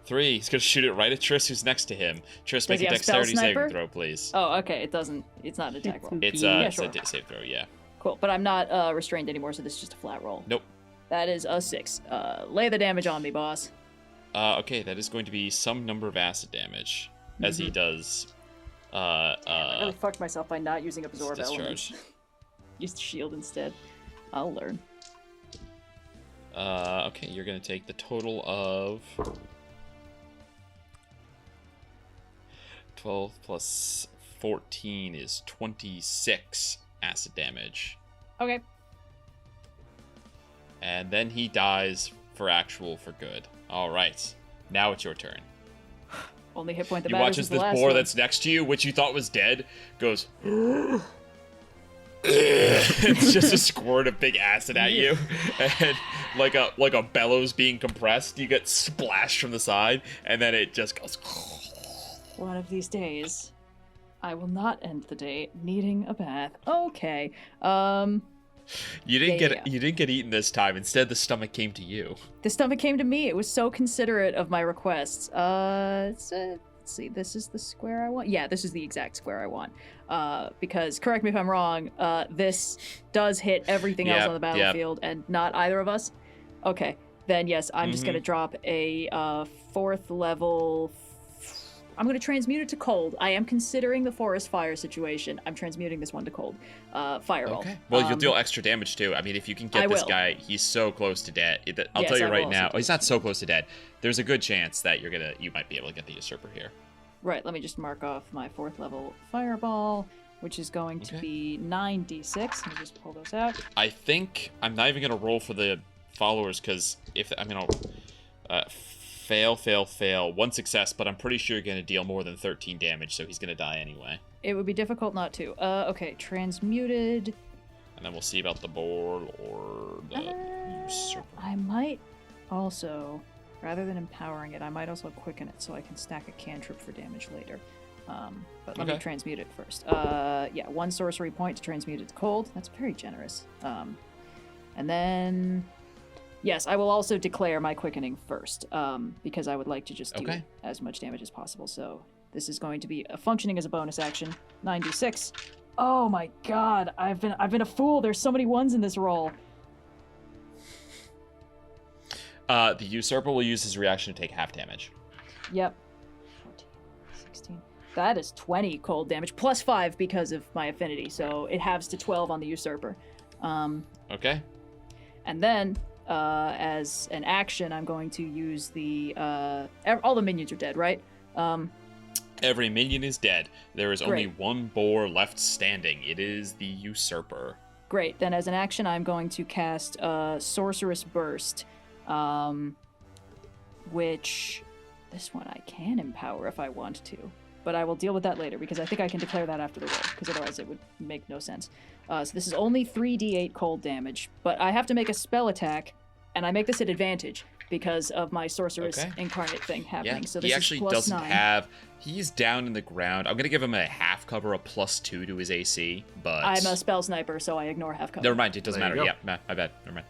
3. He's gonna shoot it right at Triss, who's next to him. Triss, Does make he a have spell dexterity saving sniper? throw, please. Oh, okay. It doesn't. It's not an attack roll. It's Yeah, a sure. save throw. Yeah. Cool. But I'm not restrained anymore, so this is just a flat roll. Nope. That is a 6. Lay the damage on me, boss. Okay, that is going to be some number of acid damage as he does. I really fucked myself by not using absorb discharge. elements. Used shield instead. I'll learn. Okay, you're gonna take the total of 12 plus 14 is 26 acid damage, Okay. and then he dies for good. All right, now it's your turn. Only hit point that You matters watch is as the this last boar one. that's next to you, which you thought was dead, goes It's just a squirt of big acid at you, and like a bellows being compressed, you get splashed from the side, and then it just goes. One of these days, I will not end the day needing a bath. Okay. You didn't get eaten this time. Instead, the stomach came to you. The stomach came to me. It was so considerate of my requests. Let's see. This is the square I want. Yeah, this is the exact square I want. Because, correct me if I'm wrong, this does hit everything else on the battlefield and not either of us. Okay, then yes, I'm just gonna drop a 4th level. I'm going to transmute it to cold. I am considering the forest fire situation. I'm transmuting this one to cold. Fireball. Okay. Well, you'll deal extra damage too. I mean, if you can get this guy, he's so close to dead. I'll tell you right now. He's not so close to dead. There's a good chance that you might be able to get the usurper here. Right. Let me just mark off my 4th level fireball, which is going to be 9d6. Let me just pull those out. I think I'm not even going to roll for the followers because if I'm going to fail. 1 success, but I'm pretty sure you're going to deal more than 13 damage, so he's going to die anyway. It would be difficult not to. Okay, transmuted. And then we'll see about the Boar Lord, the usurper. I might also, rather than empowering it, I might also quicken it so I can stack a cantrip for damage later. But let me transmute it first. 1 sorcery point to transmute it to cold. That's very generous. And then... Yes, I will also declare my quickening first, because I would like to just do as much damage as possible. So this is going to be functioning as a bonus action. 9d6. Oh my god, I've been a fool. There's so many ones in this roll. The usurper will use his reaction to take half damage. Yep. 14, 16. That is 20 cold damage, plus 5 because of my affinity. So it halves to 12 on the usurper. Okay. And then... as an action, I'm going to use the all the minions are dead, right? Every minion is dead. There is only one boar left standing. It is the usurper. Great. Then as an action, I'm going to cast Sorcerous Burst, which this one I can empower if I want to, but I will deal with that later because I think I can declare that after the roll because otherwise it would make no sense. So this is only 3d8 cold damage, but I have to make a spell attack, and I make this at advantage because of my sorceress incarnate thing happening. Yeah, so this he actually is plus doesn't 9. have. He's down in the ground. I'm gonna give him a half cover, a +2 to his AC, but I'm a spell sniper, so I ignore half cover. Never mind. It doesn't matter. Yeah, my bad. Never mind.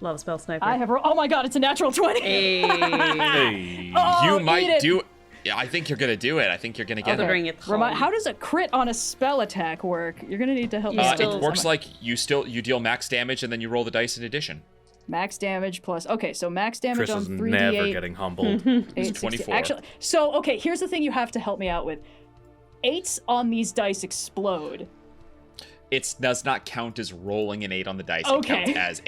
Love spell sniper. I have. Oh my god! It's a natural 20. Hey. Oh, you might do. Yeah, I think you're gonna do it. I think you're gonna get it. How does a crit on a spell attack work? You're gonna need to help me. It works like you deal max damage and then you roll the dice in addition. Max damage plus. Okay, so max damage Chris on is 3d8. never getting humbled. it's 24. Actually, so okay, here's the thing you have to help me out with. 8s on these dice explode. It does not count as rolling an 8 on the dice. Okay. It counts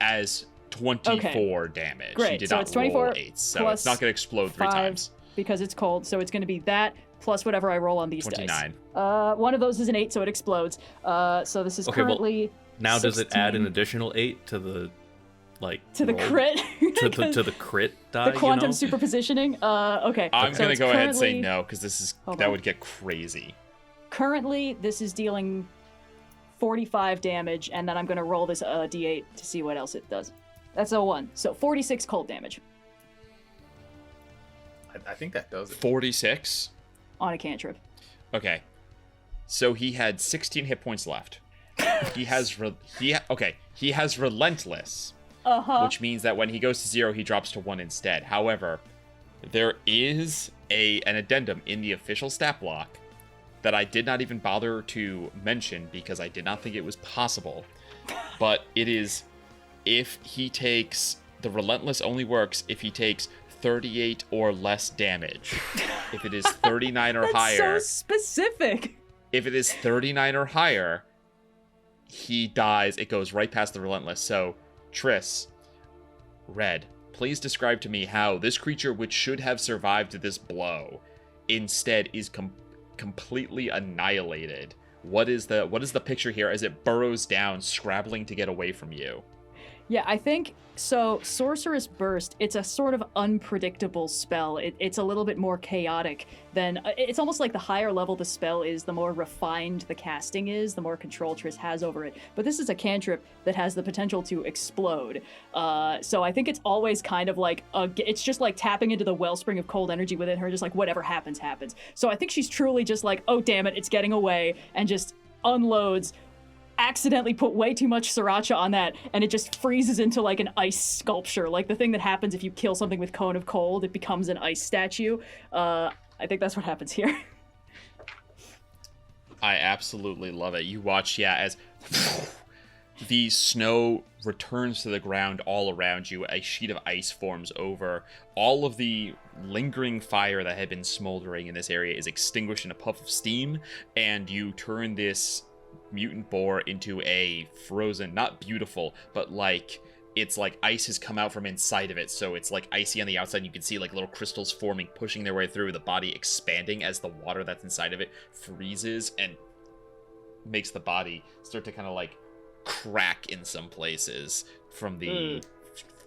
as 24 damage. Great. You did So not it's 24 roll 8s, so it's not going to explode 3 times. Because it's cold, so it's going to be that plus whatever I roll on these 29. dice. One of those is an 8, so it explodes. So this is currently. Well, now 16. does it add an additional 8 to the the crit? to the crit die? The quantum superpositioning. Okay. I'm going to go ahead and say no because that would get crazy. Currently, this is dealing 45 damage, and then I'm going to roll this d8 to see what else it does. That's a 1. So 46 cold damage. I think that does it. 46? On a cantrip. Okay. So he had 16 hit points left. He has relentless. Which means that when he goes to 0, he drops to 1 instead. However, there is an addendum in the official stat block that I did not even bother to mention because I did not think it was possible. But it is if he takes the relentless only works if he takes 38 or less damage. If it is 39 or That's higher. So specific. If it is 39 or higher, he dies. It goes right past the relentless. So, Tris, Red, please describe to me how this creature, which should have survived this blow, instead is completely annihilated. What is the picture here as it burrows down, scrabbling to get away from you? Yeah, I think so. Sorceress Burst, it's a sort of unpredictable spell. It's a little bit more chaotic than. It's almost like the higher level the spell is, the more refined the casting is, the more control Triss has over it. But this is a cantrip that has the potential to explode. So I think it's always kind of like, it's just like tapping into the wellspring of cold energy within her, just like whatever happens, happens. So I think she's truly just like, oh, damn it, it's getting away, and just unloads. Accidentally put way too much sriracha on that, and it just freezes into like an ice sculpture, like the thing that happens if you kill something with Cone of Cold, it becomes an ice statue. I think that's what happens here. I absolutely love it. You watch, as the snow returns to the ground all around you, a sheet of ice forms over. All of the lingering fire that had been smoldering in this area is extinguished in a puff of steam, and you turn this mutant boar into a frozen, not beautiful, but like it's like ice has come out from inside of it, so it's like icy on the outside, and you can see like little crystals forming, pushing their way through, the body expanding as the water that's inside of it freezes and makes the body start to kind of like crack in some places from the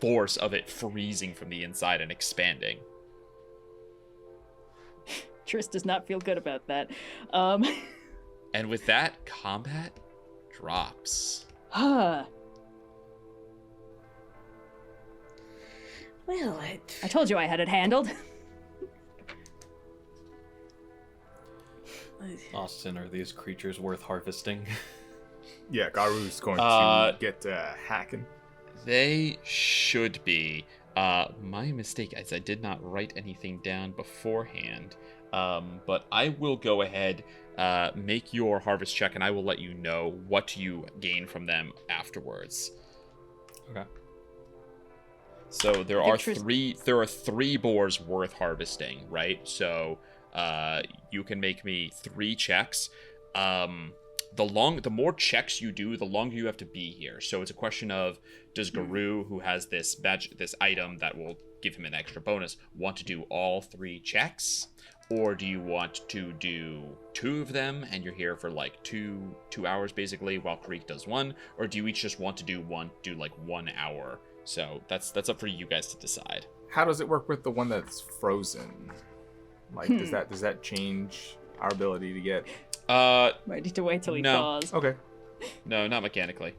force of it freezing from the inside and expanding. Triss does not feel good about that. And with that, combat drops. Well, I told you I had it handled. Austin, are these creatures worth harvesting? Yeah, Garou's going to get hacking. They should be. My mistake is I did not write anything down beforehand. But I will go ahead, make your harvest check, and I will let you know what you gain from them afterwards. Okay. So there are three boars worth harvesting, right? So you can make me 3 checks. The more checks you do, the longer you have to be here. So it's a question of, does Garou, who has this item that will give him an extra bonus, want to do all 3 checks? Or do you want to do 2 of them and you're here for like 2 hours basically while Kireek does 1? Or do you each just want to do like 1 hour? So that's up for you guys to decide. How does it work with the one that's frozen? Like, does that change our ability to get? Might need to wait till he thaws. Okay. No, not mechanically.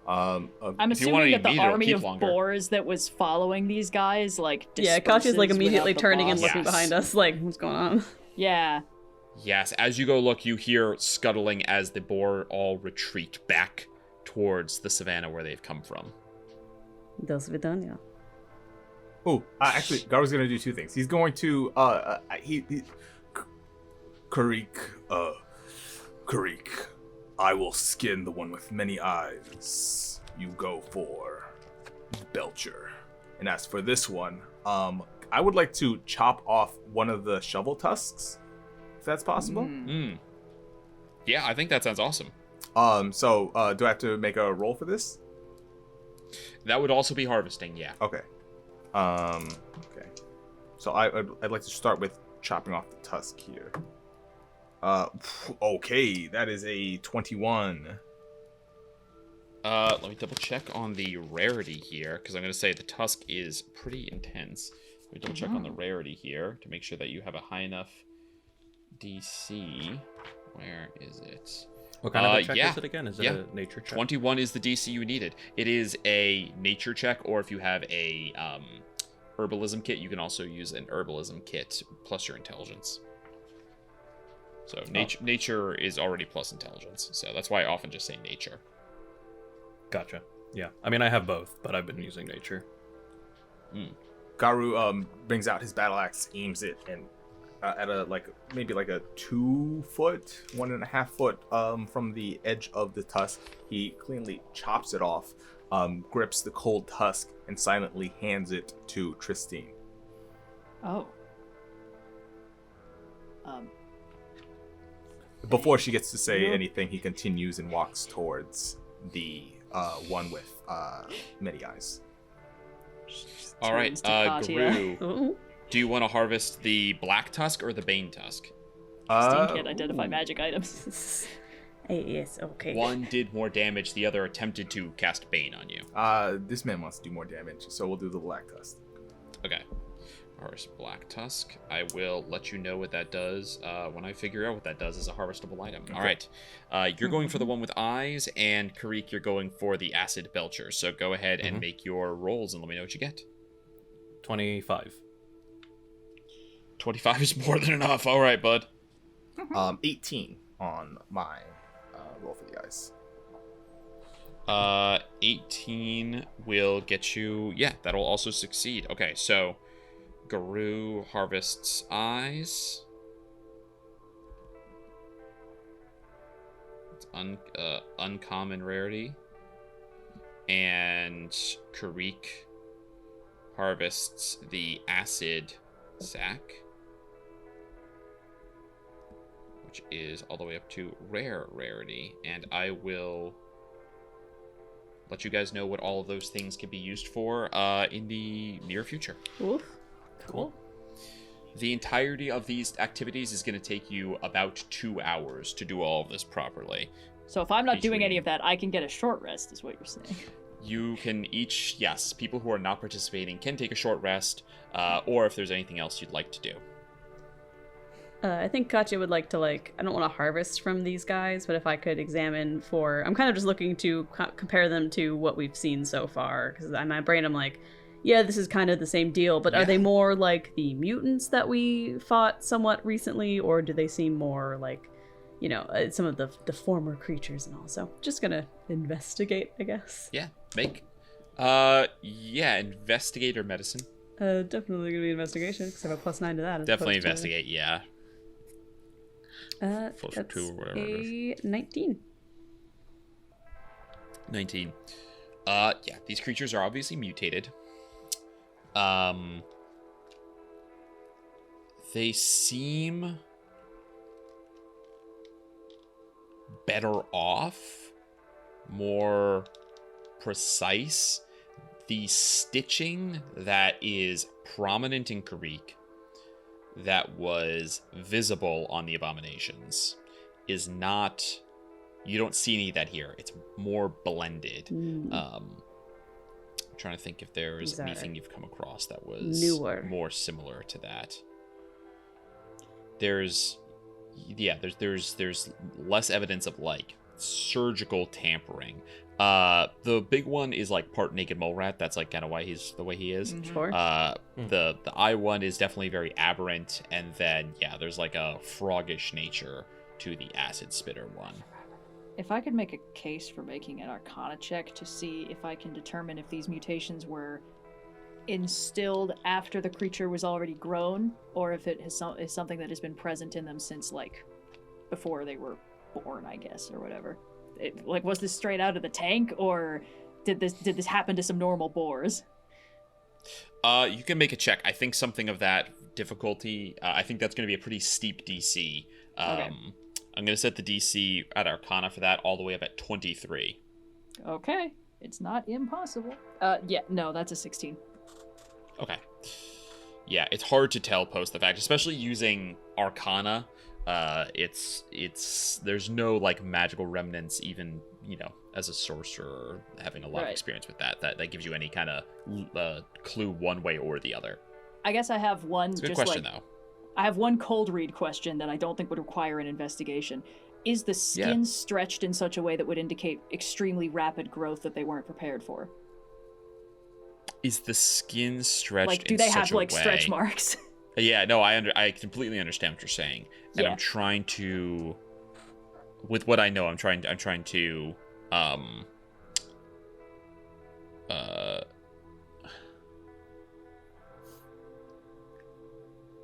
I'm assuming that the army of boars that was following these guys, like, Katya's like immediately turning and looking Yes. behind us, like, what's going on? Yeah. Yes, as you go look, you hear scuttling as the boar all retreat back towards the savannah where they've come from. Dos Vidania. Oh, actually, Garou's gonna do 2 things. He's going to Kireek, I will skin the one with many eyes. You go for Belcher. And as for this one, I would like to chop off one of the shovel tusks, if that's possible. Yeah, I think that sounds awesome. So do I have to make a roll for this? That would also be harvesting, yeah. Okay. Okay. So I'd like to start with chopping off the tusk here. Okay, that is a 21. Let me double check on the rarity here, because I'm going to say the tusk is pretty intense. Let me double check on the rarity here to make sure that you have a high enough DC. Where is it? What kind of a check is it again? Is it a nature check? 21 is the DC you needed. It is a nature check, or if you have a herbalism kit, you can also use an herbalism kit plus your intelligence. So nature is already plus intelligence, so that's why I often just say nature. Gotcha. Yeah. I mean, I have both, but I've been using nature. Garou brings out his battle axe, aims it, and at maybe a 2 foot, 1.5 foot from the edge of the tusk, he cleanly chops it off, grips the cold tusk, and silently hands it to Trystine. Oh. Before she gets to say anything, he continues and walks towards the one with many eyes. All right, Garou, do you want to harvest the black tusk or the bane tusk? Trystine can't identify magic items. Yes, okay. One did more damage, the other attempted to cast Bane on you. This man wants to do more damage, so we'll do the Black Tusk. Okay. Harvest Black Tusk. I will let you know what that does when I figure out what that does as a harvestable item. Okay. All right. You're going for the one with eyes, and Kireek, you're going for the acid belcher. So go ahead and make your rolls and let me know what you get. 25. 25 is more than enough. All right, bud. 18 on my roll for the eyes. 18 will get you... Yeah, that'll also succeed. Okay, so Garou harvests eyes. It's uncommon rarity. And Kireek harvests the acid sack, which is all the way up to rare rarity. And I will let you guys know what all of those things can be used for in the near future. Oof. Cool. The entirety of these activities is going to take you about 2 hours to do all of this properly. So if I'm not doing any of that, I can get a short rest, is what you're saying. You can each, yes, people who are not participating can take a short rest, or if there's anything else you'd like to do. I think Katya would like to, I don't want to harvest from these guys, but if I could examine for... I'm kind of just looking to compare them to what we've seen so far, because in my brain I'm like, yeah, this is kind of the same deal, but are they more like the mutants that we fought somewhat recently, or do they seem more like, some of the former creatures and all? So just gonna investigate, I guess. Yeah, make. Investigate or medicine. Definitely gonna be investigation, because I have a +9 to that. Definitely investigate, yeah. That's two or whatever. a 19. 19. These creatures are obviously mutated. They seem better off, more precise. The stitching that is prominent in Kireek, that was visible on the abominations, is not... You don't see any of that here. It's more blended. I'm trying to think if there's anything you've come across that was newer, more similar to that. There's less evidence of surgical tampering. The big one is part naked mole rat. That's kind of why he's the way he is. Sure. The eye one is definitely very aberrant, and then there's a froggish nature to the acid spitter one. If I could make a case for making an Arcana check to see if I can determine if these mutations were instilled after the creature was already grown, or if it is something that has been present in them since before they were born, I guess, or whatever. Was this straight out of the tank, or did this happen to some normal boars? You can make a check. I think something of that difficulty. I think that's going to be a pretty steep DC. Okay. I'm going to set the DC at Arcana for that all the way up at 23. Okay. It's not impossible. No, that's a 16. Okay. Yeah, it's hard to tell post the fact, especially using Arcana. There's no magical remnants, even, as a sorcerer, having a lot of experience with that gives you any kind of clue one way or the other. I guess I have one. It's a good question, though. I have one cold read question that I don't think would require an investigation. Is the skin stretched in such a way that would indicate extremely rapid growth that they weren't prepared for? Is the skin stretched do they have stretch marks? Yeah, no, I completely understand what you're saying, and I'm trying to, with what I know, I'm trying to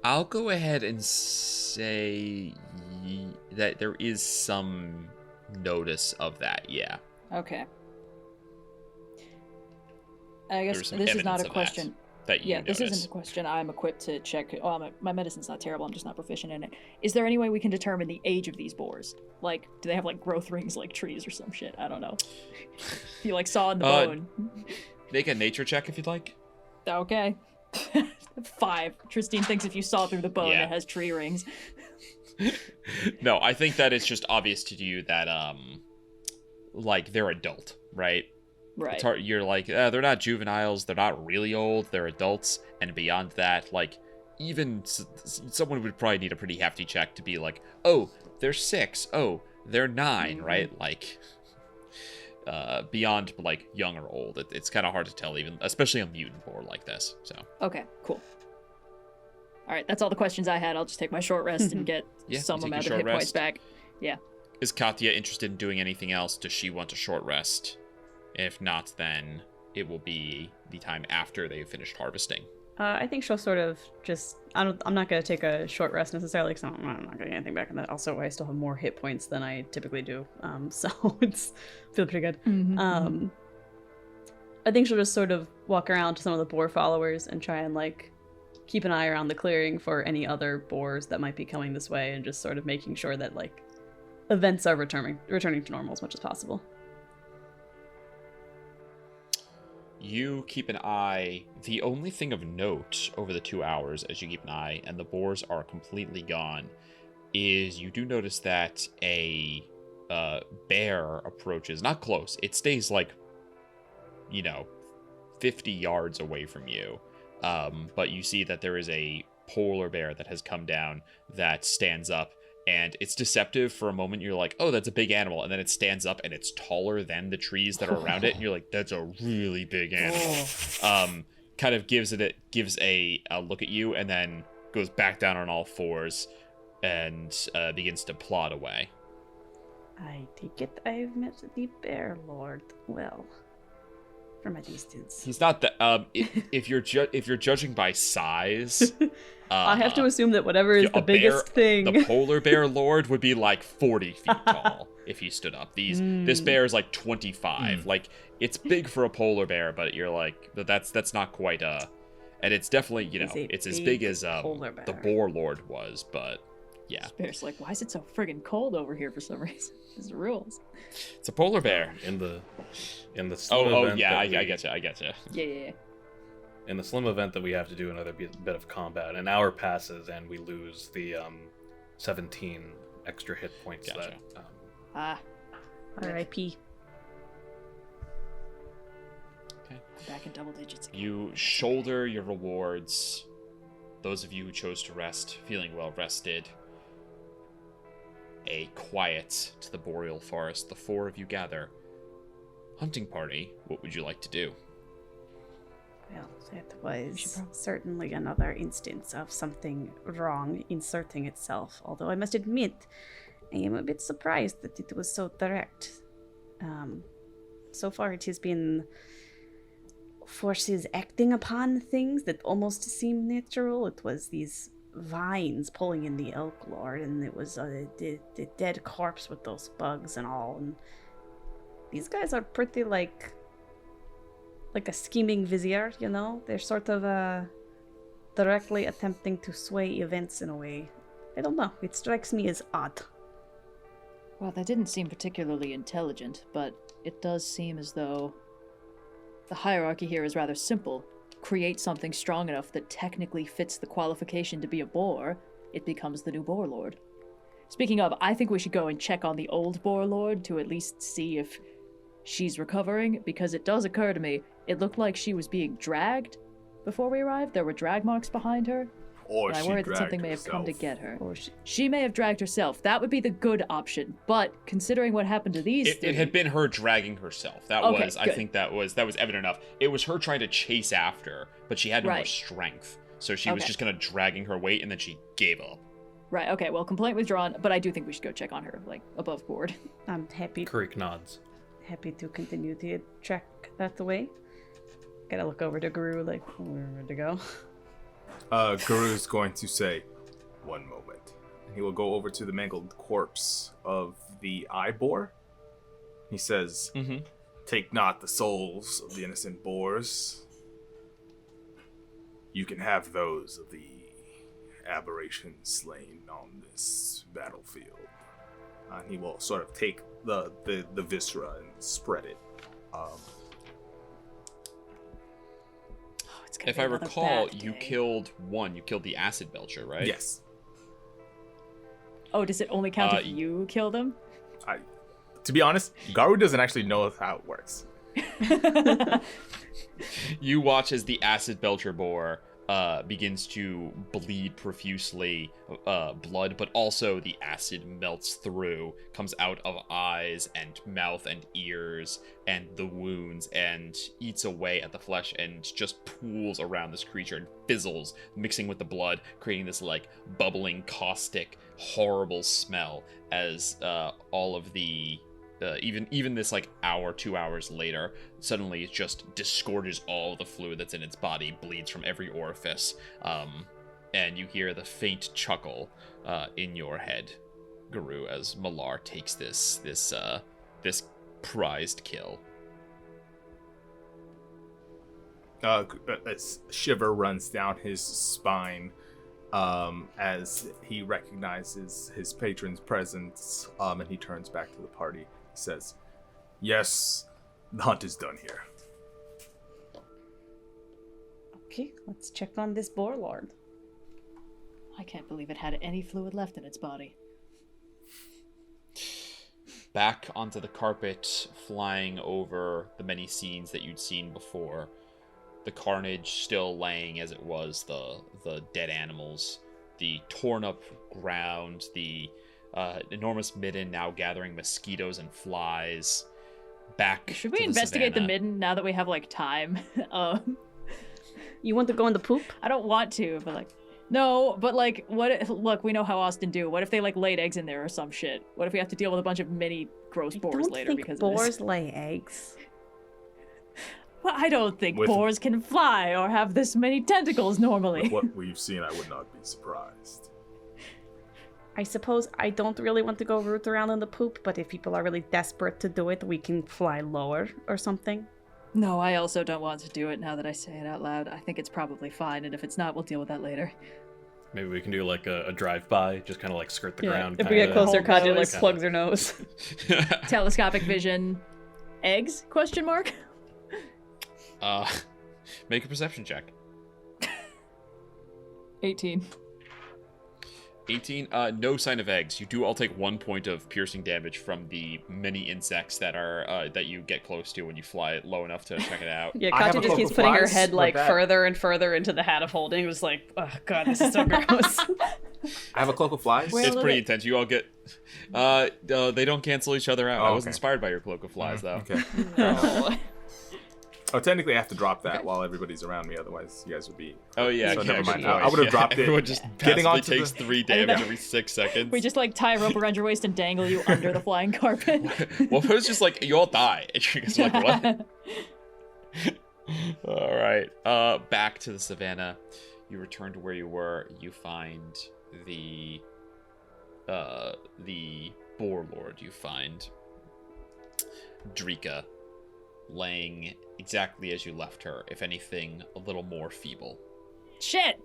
I'll go ahead and say that there is some notice of that. Yeah. Okay. I guess this is not a question. This isn't a question I'm equipped to check. My medicine's not terrible. I'm just not proficient in it. Is there any way we can determine the age of these boars? Do they have growth rings like trees or some shit? I don't know. If you saw in the bone. Make a nature check if you'd like. Okay. 5. Trystine thinks if you saw through the bone, it has tree rings. No, I think that it's just obvious to you that like they're adult, right? Right. It's hard, you're like, they're not juveniles, they're not really old, they're adults, and beyond that, like, even someone would probably need a pretty hefty check to be like, oh, they're 6, oh, they're 9, right? Like, beyond, like, young or old, it's kind of hard to tell, even, especially a mutant boar like this, so. Okay, cool. All right, that's all the questions I had. I'll just take my short rest and get some amount of hit points back. Yeah. Is Katya interested in doing anything else? Does she want a short rest? If not, then it will be the time after they've finished harvesting. I think she'll sort of just... I'm not going to take a short rest necessarily, because I'm not getting anything back on that. Also, I still have more hit points than I typically do, so it's feels pretty good. Mm-hmm. I think she'll just sort of walk around to some of the boar followers and try and, like, keep an eye around the clearing for any other boars that might be coming this way, and just sort of making sure that, like, events are returning to normal as much as possible. You keep an eye. The only thing of note over the 2 hours as you keep an eye, and the boars are completely gone, is you do notice that a bear approaches. Not close. It stays like, 50 yards away from you. But you see that there is a polar bear that has come down that stands up. And it's deceptive for a moment. You're like, oh, that's a big animal. And then it stands up and it's taller than the trees that are around it. And you're like, that's a really big animal. Kind of gives a look at you and then goes back down on all fours and begins to plod away. I take it I've met the Bear Lord well. From a distance. He's not that. If you're judging by size, I have to assume that whatever is the biggest thing. The polar bear lord would be like 40 feet tall if he stood up. This bear is like 25. Like, it's big for a polar bear, but you're like, that's not quite and it's definitely it's as big as the Boar Lord was, but yeah. This bear's like, why is it so friggin' cold over here for some reason? This is rules. It's a polar bear. In the slim event yeah, I that getcha. Yeah. In the slim event that we have to do another bit of combat, an hour passes and we lose the 17 extra hit points. Gotcha. R.I.P. Okay. I'm back in double digits again. You shoulder your rewards. Those of you who chose to rest, feeling well rested. A quiet to the boreal forest. The 4 of you gather. Hunting party, what would you like to do? Well, that was certainly another instance of something wrong inserting itself, although I must admit, I am a bit surprised that it was so direct. So far it has been forces acting upon things that almost seem natural. It was these vines pulling in the elk lord, and it was the dead corpse with those bugs and all, and these guys are pretty like a scheming vizier, they're sort of directly attempting to sway events in a way. I don't know, it strikes me as odd. Well, that didn't seem particularly intelligent, but it does seem as though the hierarchy here is rather simple. Create something strong enough that technically fits the qualification to be a boar, it becomes the new Boar Lord. Speaking of, I think we should go and check on the old Boar Lord to at least see if she's recovering, because it does occur to me, it looked like she was being dragged before we arrived. There were drag marks behind her. Or and I she worried that dragged something may have come to herself. get her. Or She may have dragged herself. That would be the good option. But considering what happened to these It had been her dragging herself. That Okay, was, I good. think that was evident enough. It was her trying to chase after, but she had no more Right. strength. So she was Okay. just kind of dragging her weight, and then she gave up. Right, okay, well, complaint withdrawn, but I do think we should go check on her, like, above board. I'm happy Kireek nods. to continue to track that way. Gotta look over to Garou, like, we're ready to go. Garou's going to say, "One moment." And he will go over to the mangled corpse of the eye boar. He says, "Take not the souls of the innocent boars. You can have those of the aberrations slain on this battlefield." And he will sort of take the viscera and spread it. It's gonna If be I another recall, bad you day. killed one. You killed the acid belcher, right? Yes. Oh, does it only count if you kill them? To be honest, Garou doesn't actually know how it works. You watch as the acid belcher boar begins to bleed profusely blood, but also the acid melts through, comes out of eyes and mouth and ears and the wounds, and eats away at the flesh and just pools around this creature and fizzles, mixing with the blood, creating this like bubbling, caustic, horrible smell as all of the even this like hour, 2 hours later, suddenly it just disgorges all the fluid that's in its body, bleeds from every orifice, and you hear the faint chuckle in your head, Garou, as Malar takes this prized kill. A shiver runs down his spine as he recognizes his patron's presence, and he turns back to the party. He says, "Yes, the hunt is done here." Okay, let's check on this Boar Lord. I can't believe it had any fluid left in its body. Back onto the carpet, flying over the many scenes that you'd seen before. The carnage still laying as it was, the dead animals, the torn up ground, the enormous midden now gathering mosquitoes and flies. Back. Should we investigate the midden now that we have like time? You want to go in the poop? I don't want to, but like, no, but like, look, we know how Austin do. What if they like laid eggs in there or some shit? What if we have to deal with a bunch of mini gross boars later because of this? Boars lay eggs. Well, I don't think boars can fly or have this many tentacles normally. With what we've seen, I would not be surprised. I suppose I don't really want to go root around in the poop, but if people are really desperate to do it, we can fly lower or something. No, I also don't want to do it now that I say it out loud. I think it's probably fine, and if it's not, we'll deal with that later. Maybe we can do like a drive-by, just kind of like skirt the ground. If we get closer, Katya like nose. plugs her nose. Telescopic vision. Eggs? Question mark? Make a perception check. 18. 18. No sign of eggs. You do all take 1 point of piercing damage from the many insects that are that you get close to when you fly it low enough to check it out. Yeah, Katya just keeps putting her head like further and further into the hat of holding. It was like, oh god, this is so gross. I have a cloak of flies. It's pretty intense. You all get. They don't cancel each other out. Oh, I was okay. inspired by your cloak of flies, though. Okay. No. Oh, technically I have to drop that while everybody's around me, otherwise you guys would be... Oh, yeah. So okay, never mind. actually, I would have dropped it. Everyone just Getting passively onto takes 3 damage every 6 seconds. We just like tie a rope around your waist and dangle you under the flying carpet. Well, it was just like, you all die. And you're just like, what? All right. Back to the savannah. You return to where you were. You find the Boar Lord. You find Drika laying exactly as you left her, if anything, a little more feeble. Shit!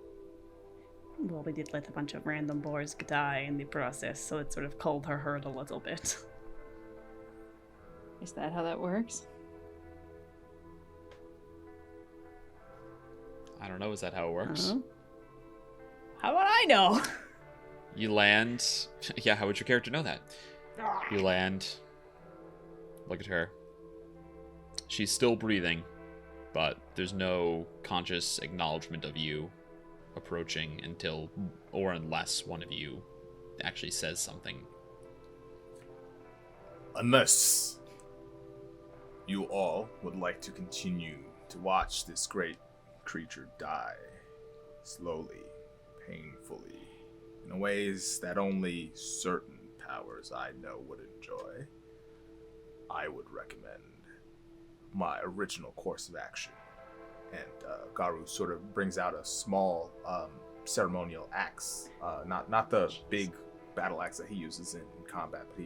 Well, we did let a bunch of random boars die in the process, so it sort of culled her herd a little bit. Is that how that works? I don't know, is that how it works? Uh-huh. How would I know? You land... Yeah, how would your character know that? You land... Look at her. She's still breathing, but there's no conscious acknowledgement of you approaching until, or unless one of you actually says something. Unless you all would like to continue to watch this great creature die slowly, painfully, in ways that only certain powers I know would enjoy, I would recommend my original course of action. And Garou sort of brings out a small ceremonial axe, not the big battle axe that he uses in combat, but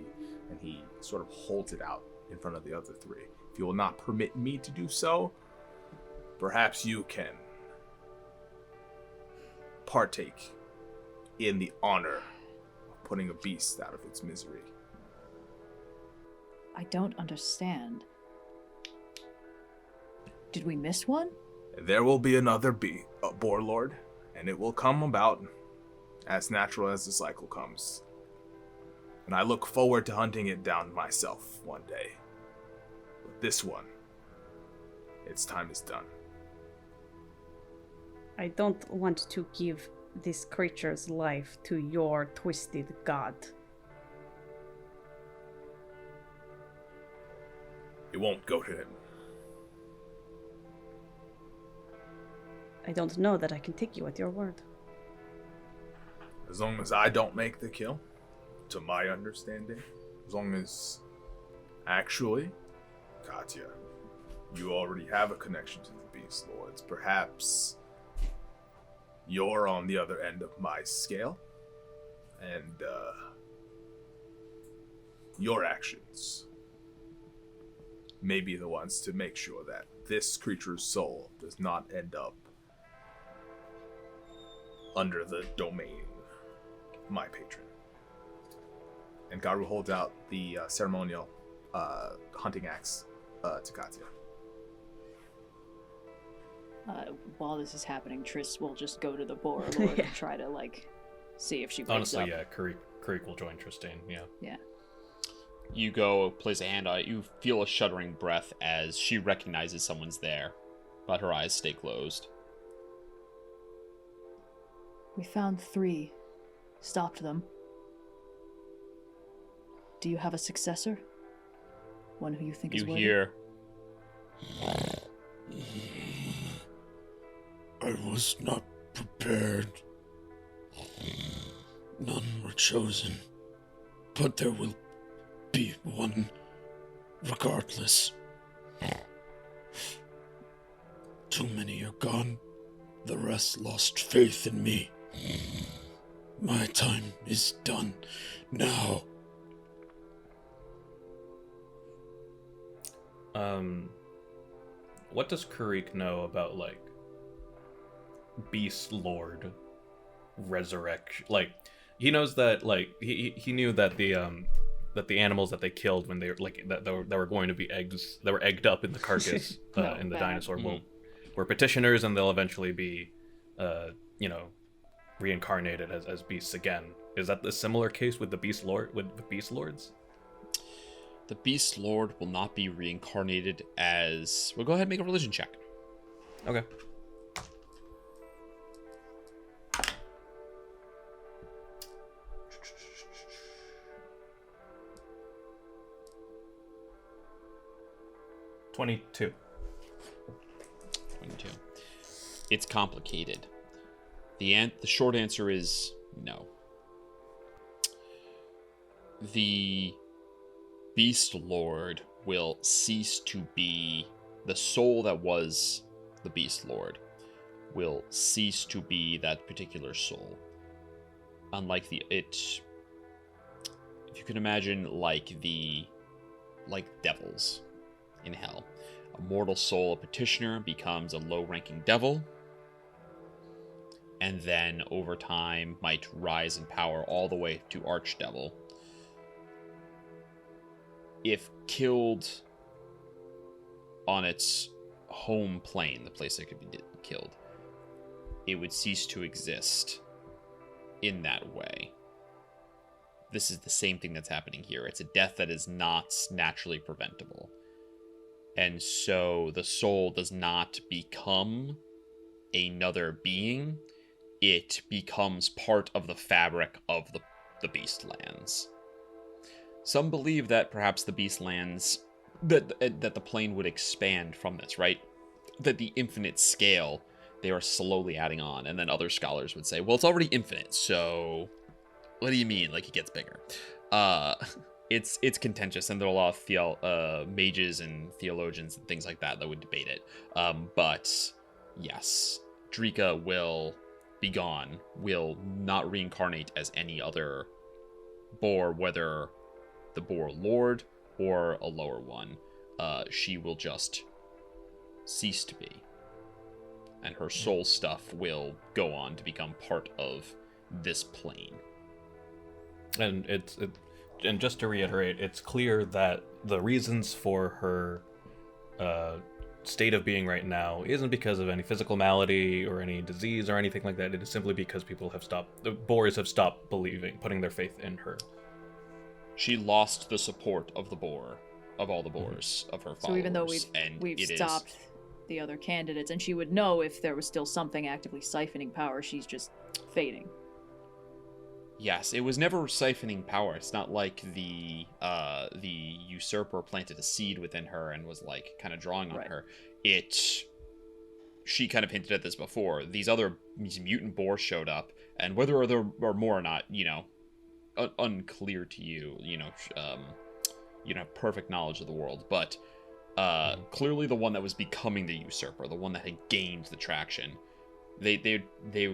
he sort of holds it out in front of the other 3. If you will not permit me to do so, perhaps you can partake in the honor of putting a beast out of its misery. I don't understand. Did we miss one? There will be another Boar Lord, and it will come about as natural as the cycle comes. and I look forward to hunting it down myself one day. But this one, its time is done. I don't want to give this creature's life to your twisted god. It won't go to him. I don't know that I can take you at your word. As long as I don't make the kill, to my understanding, as long as... Actually, Katya, you already have a connection to the Beast Lords. Perhaps you're on the other end of my scale, and your actions may be the ones to make sure that this creature's soul does not end up under the domain of my patron. And Garou holds out the ceremonial hunting axe to Katya. While this is happening, Triss will just go to the Boar Lord and try to, see if she wakes Honestly, up. yeah, Kireek will join Trystine, yeah. Yeah. You go, place a hand on it. You feel a shuddering breath as she recognizes someone's there, but her eyes stay closed. We found 3. Stopped them. Do you have a successor? One who you think is You worthy? hear, I was not prepared. None were chosen, but there will be one regardless. Too many are gone. The rest lost faith in me. My time is done now. What does Kireek know about, Beast Lord resurrection? He knows that, he knew that the animals that they killed when they were going to be eggs, that were egged up in the carcass in the dinosaur were petitioners, and they'll eventually be, reincarnated as beasts again. Is that the similar case with the Beast Lord, with the Beast Lords? the Beast Lord will not be reincarnated as... Well, go ahead and make a religion check. Okay. $22. 22. It's complicated. The short answer is no. The Beast Lord will cease to be the soul that was the Beast Lord will cease to be that particular soul. Unlike if you can imagine like devils in hell. A mortal soul, a petitioner, becomes a low-ranking devil, and then over time might rise in power all the way to archdevil. If killed on its home plane, the place it could be killed, it would cease to exist in that way. This is the same thing that's happening here. It's a death that is not naturally preventable. And so the soul does not become another being. It becomes part of the fabric of the Beastlands. Some believe that perhaps the Beastlands, that the plane would expand from this, right? That the infinite scale, they are slowly adding on. And then other scholars would say, well, it's already infinite, so what do you mean? Like, it gets bigger. It's contentious, and there are a lot of mages and theologians and things like that would debate it. But yes, Drika will be gone, will not reincarnate as any other boar, whether the Boar Lord or a lower one. She will just cease to be. And her soul stuff will go on to become part of this plane. And and just to reiterate, it's clear that the reasons for her state of being right now isn't because of any physical malady or any disease or anything like that. It is simply because the boars have stopped putting their faith in her. She lost the support of the boar, of all the boars of her followers. So even though we've stopped the other candidates, and she would know if there was still something actively siphoning power, she's just fading. Yes, it was never siphoning power. It's not like the usurper planted a seed within her and was like kind of drawing on her. She kind of hinted at this before. These mutant boars showed up, and whether there are more or not, unclear to you. You don't have perfect knowledge of the world, but clearly the one that was becoming the usurper, the one that had gained the traction. They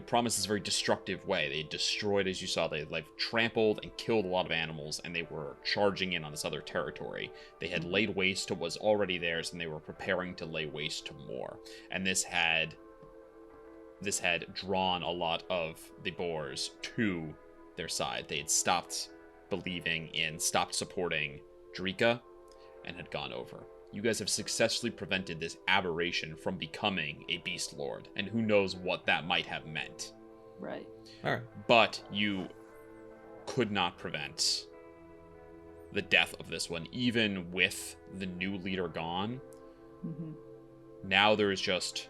promised this very destructive way. They destroyed, as you saw, they trampled and killed a lot of animals, and they were charging in on this other territory. They had laid waste to what was already theirs, and they were preparing to lay waste to more. And this had drawn a lot of the boars to their side. They had stopped supporting Drika, and had gone over. You guys have successfully prevented this aberration from becoming a beast lord, and who knows what that might have meant. Right. All right. But you could not prevent the death of this one, even with the new leader gone. Mm-hmm. Now there is just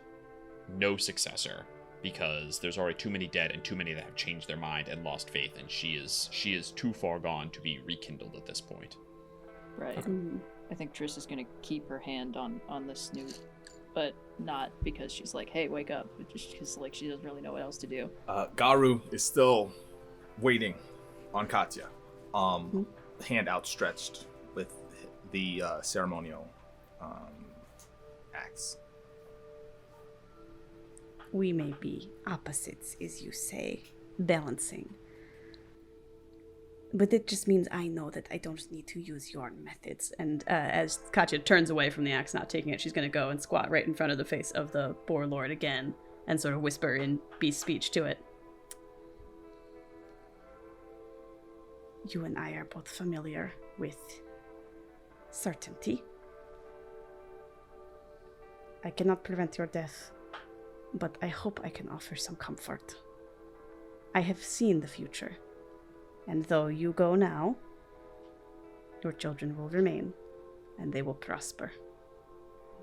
no successor, because there's already too many dead and too many that have changed their mind and lost faith, and she is too far gone to be rekindled at this point. Right. Mm. I think Triss is going to keep her hand on the snoot, but not because she's like, hey, wake up, but just because she doesn't really know what else to do. Garou is still waiting on Katya, hand outstretched with the ceremonial axe. We may be opposites, as you say, balancing. But it just means I know that I don't need to use your methods. And as Katya turns away from the axe, not taking it, she's going to go and squat right in front of the face of the Boar Lord again and sort of whisper in beast speech to it. You and I are both familiar with certainty. I cannot prevent your death, but I hope I can offer some comfort. I have seen the future. And though you go now, your children will remain, and they will prosper.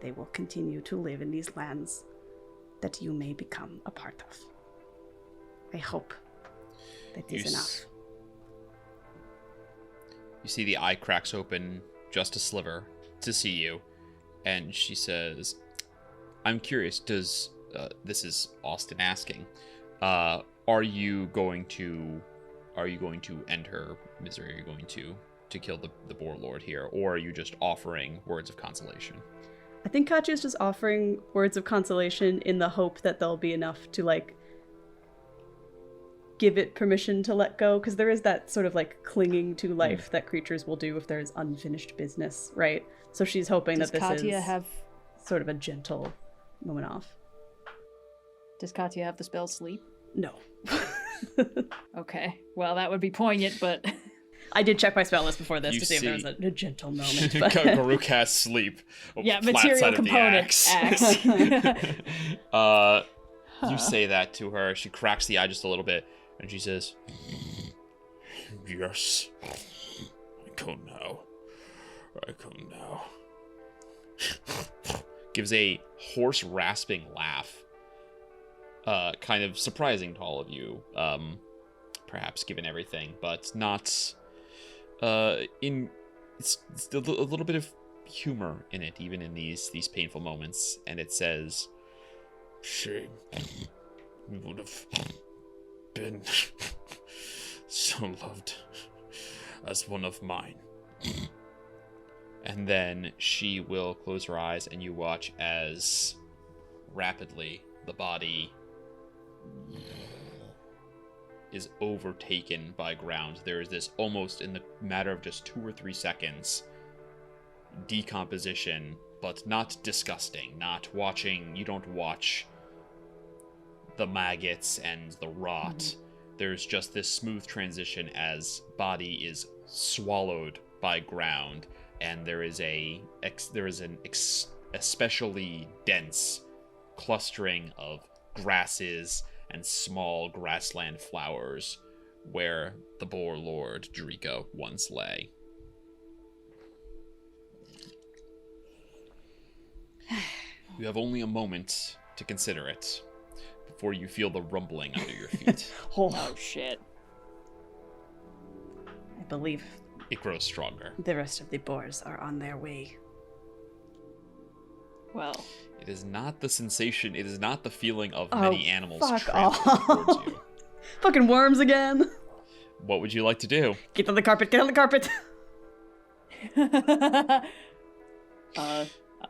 They will continue to live in these lands that you may become a part of. I hope that is enough. You see the eye cracks open just a sliver to see you, and she says, I'm curious, this is Austin asking, are you going to end her misery? Are you going to kill the Boar Lord here? Or are you just offering words of consolation? I think Katya's just offering words of consolation in the hope that there'll be enough to, give it permission to let go. Because there is that sort of, clinging to life that creatures will do if there's unfinished business, right? So she's hoping that this Katya is have... sort of a gentle moment off. Does Katya have the spell sleep? No. Okay, well, that would be poignant, but... I did check my spell list before this You to see if there was a gentle moment. But... Garou casts sleep. Yeah, material component axe. You say that to her. She cracks the eye just a little bit, and she says, Yes. I come now. Gives a hoarse, rasping laugh. Kind of surprising to all of you, perhaps given everything, but not it's a little bit of humor in it, even in these painful moments. And it says, Shame. You would have been so loved as one of mine. And then she will close her eyes, and you watch as rapidly the body is overtaken by ground. There is this, almost in the matter of just 2 or 3 seconds, decomposition, but not disgusting. You don't watch the maggots and the rot. Mm-hmm. There's just this smooth transition as body is swallowed by ground, and there is an especially dense clustering of grasses and small grassland flowers where the Boar Lord Drika once lay. You have only a moment to consider it before you feel the rumbling under your feet. Oh shit. I believe It grows stronger. the rest of the boars are on their way. Well, It is not the sensation, it is not the feeling of Oh, many animals fuck trampling off. towards you. Fucking worms again. What would you like to do? Get on the carpet, get on the carpet.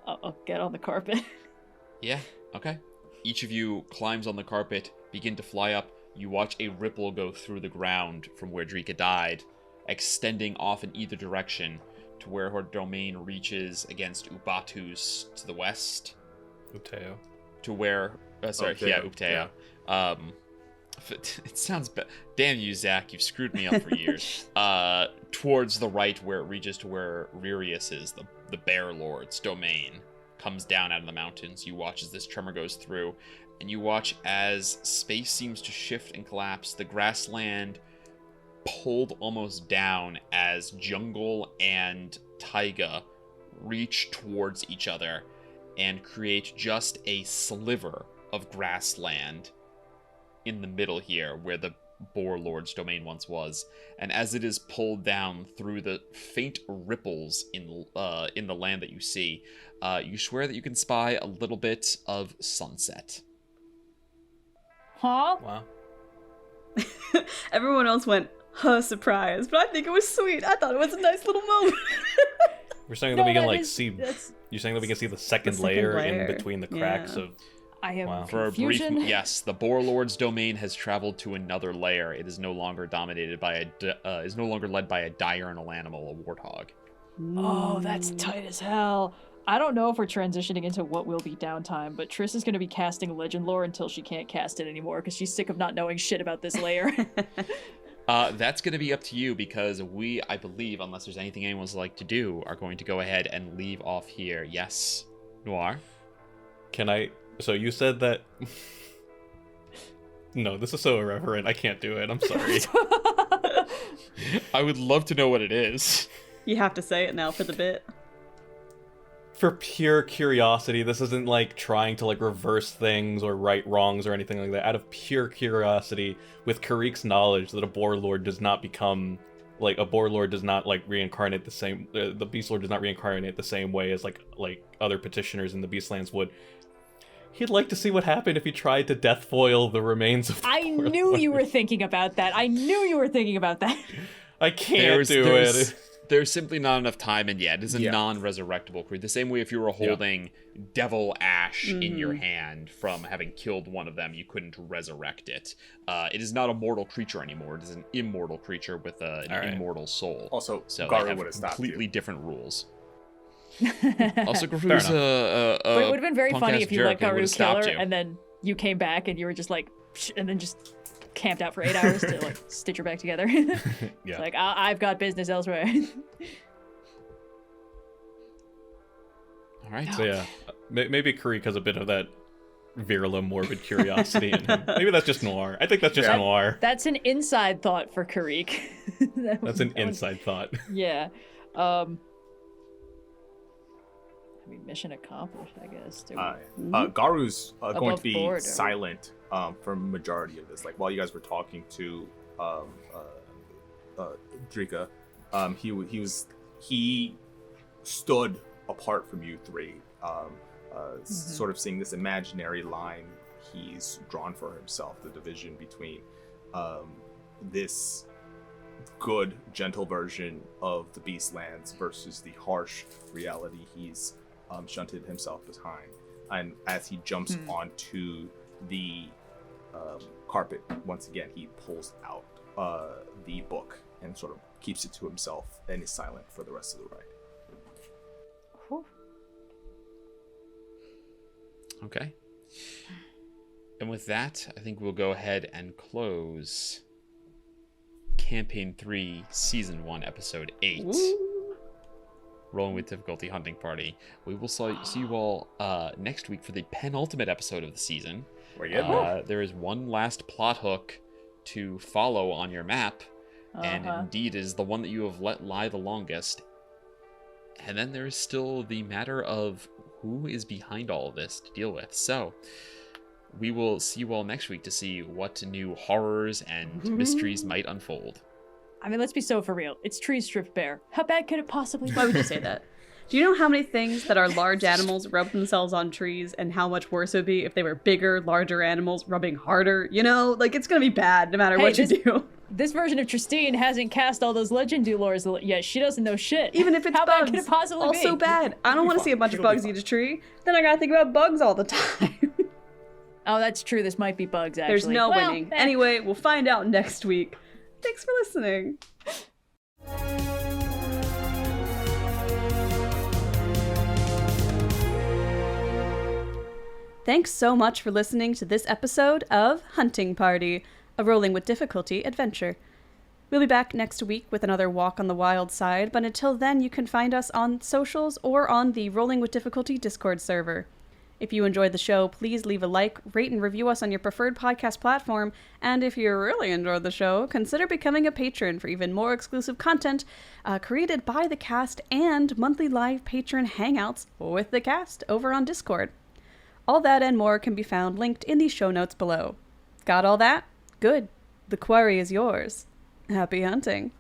I'll get on the carpet. Yeah, okay. Each of you climbs on the carpet, begin to fly up. You watch a ripple go through the ground from where Drika died, extending off in either direction to where her domain reaches against Ubatu's to the west. Uteo. To where... Upteo. It sounds bad. Damn you, Zach. You've screwed me up for years. Towards the right where it reaches to where Ririus is, the Bear Lord's domain, comes down out of the mountains. You watch as this tremor goes through, and you watch as space seems to shift and collapse. The grassland pulled almost down as jungle and taiga reach towards each other and create just a sliver of grassland in the middle here where the Boar Lord's domain once was. And as it is pulled down through the faint ripples in the land that you see, you swear that you can spy a little bit of sunset. Huh? Wow. Everyone else went, huh, surprise. But I think it was sweet. I thought it was a nice little moment. We're saying No, that we can that like is- see. that's- You're saying that we can see the second, second layer, layer. in between the cracks Yeah. of. I am Wow. For a brief, confusion. yes, the Boar Lord's domain has traveled to another layer. It is no longer dominated by is no longer led by a diurnal animal, a warthog. Oh, that's tight as hell. I don't know if we're transitioning into what will be downtime, but Triss is going to be casting legend lore until she can't cast it anymore because she's sick of not knowing shit about this layer. That's going to be up to you because we, I believe, unless there's anything anyone would like to do, are going to go ahead and leave off here. Yes, Noir? Can I? So you said that. No, this is so irreverent. I can't do it. I'm sorry. I would love to know what it is. You have to say it now for the bit. For pure curiosity, this isn't like trying to like reverse things or right wrongs or anything like that. Out of pure curiosity, with Kireek's knowledge that a Boar Lord does not become like a Boar Lord does not like reincarnate the same. The Beast Lord does not reincarnate the same way as like other petitioners in the Beastlands would. He'd like to see what happened if he tried to death foil the remains of the I Boar knew Lord. you were thinking about that. I knew you were thinking about that. I can't do it. There's simply not enough time, and it is a Yeah. non-resurrectable creature. The same way if you were holding Devil Ash in your hand from having killed one of them, you couldn't resurrect it. It is not a mortal creature anymore. It is an immortal creature with an Alright. immortal soul. Also, So Garou they have would have stopped completely you. different rules. Also, Garou's enough. But it would have been very funny punk-ass if you jerk let and Garou would've kill her, stopped you. and then you came back and you were just like, psh, and then just camped out for 8 hours to like stitch her back together. Yeah. Like, I've got business elsewhere. All right. So yeah, maybe Kireek has a bit of that virulent, morbid curiosity in him. Maybe that's just Noir. I think that's just Yeah. Noir. That's an inside thought for Kireek. That's an inside thought. Yeah. I mean, mission accomplished, I guess. Garou's going Above to be board, or- silent for majority of this. Like while you guys were talking to Drika, he stood apart from you three, sort of seeing this imaginary line he's drawn for himself, the division between this good, gentle version of the Beastlands versus the harsh reality he's shunted himself behind. And as he jumps onto the carpet, once again, he pulls out the book and sort of keeps it to himself and is silent for the rest of the ride. Okay. And with that, I think we'll go ahead and close Campaign 3, Season 1, Episode 8. Rolling with Difficulty Hunting Party. We will see you all next week for the penultimate episode of the season. We're getting there. There is one last plot hook to follow on your map, and indeed is the one that you have let lie the longest. And then there's still the matter of who is behind all of this to deal with. So we will see you all next week to see what new horrors and mysteries might unfold. I mean, let's be so for real. It's tree stripped bear. How bad could it possibly be? Why would you say that? Do you know how many things that are large animals rub themselves on trees, and how much worse it would be if they were bigger, larger animals rubbing harder? You know, like, it's gonna be bad no matter what you do. This version of Trystine hasn't cast all those legend lores yet. She doesn't know shit. Even if it's how bugs, bad could it possibly be? Also bad. I don't want to see a bunch of bugs eat a tree. Then I gotta think about bugs all the time. Oh, that's true. This might be bugs, actually. There's no winning. Anyway, we'll find out next week. Thanks for listening. Thanks so much for listening to this episode of Hunting Party, a Rolling with Difficulty adventure. We'll be back next week with another walk on the wild side, but until then you can find us on socials or on the Rolling with Difficulty Discord server. If you enjoyed the show, please leave a like, rate, and review us on your preferred podcast platform, and if you really enjoyed the show, consider becoming a patron for even more exclusive content created by the cast and monthly live patron hangouts with the cast over on Discord. All that and more can be found linked in the show notes below. Got all that? Good. The quarry is yours. Happy hunting.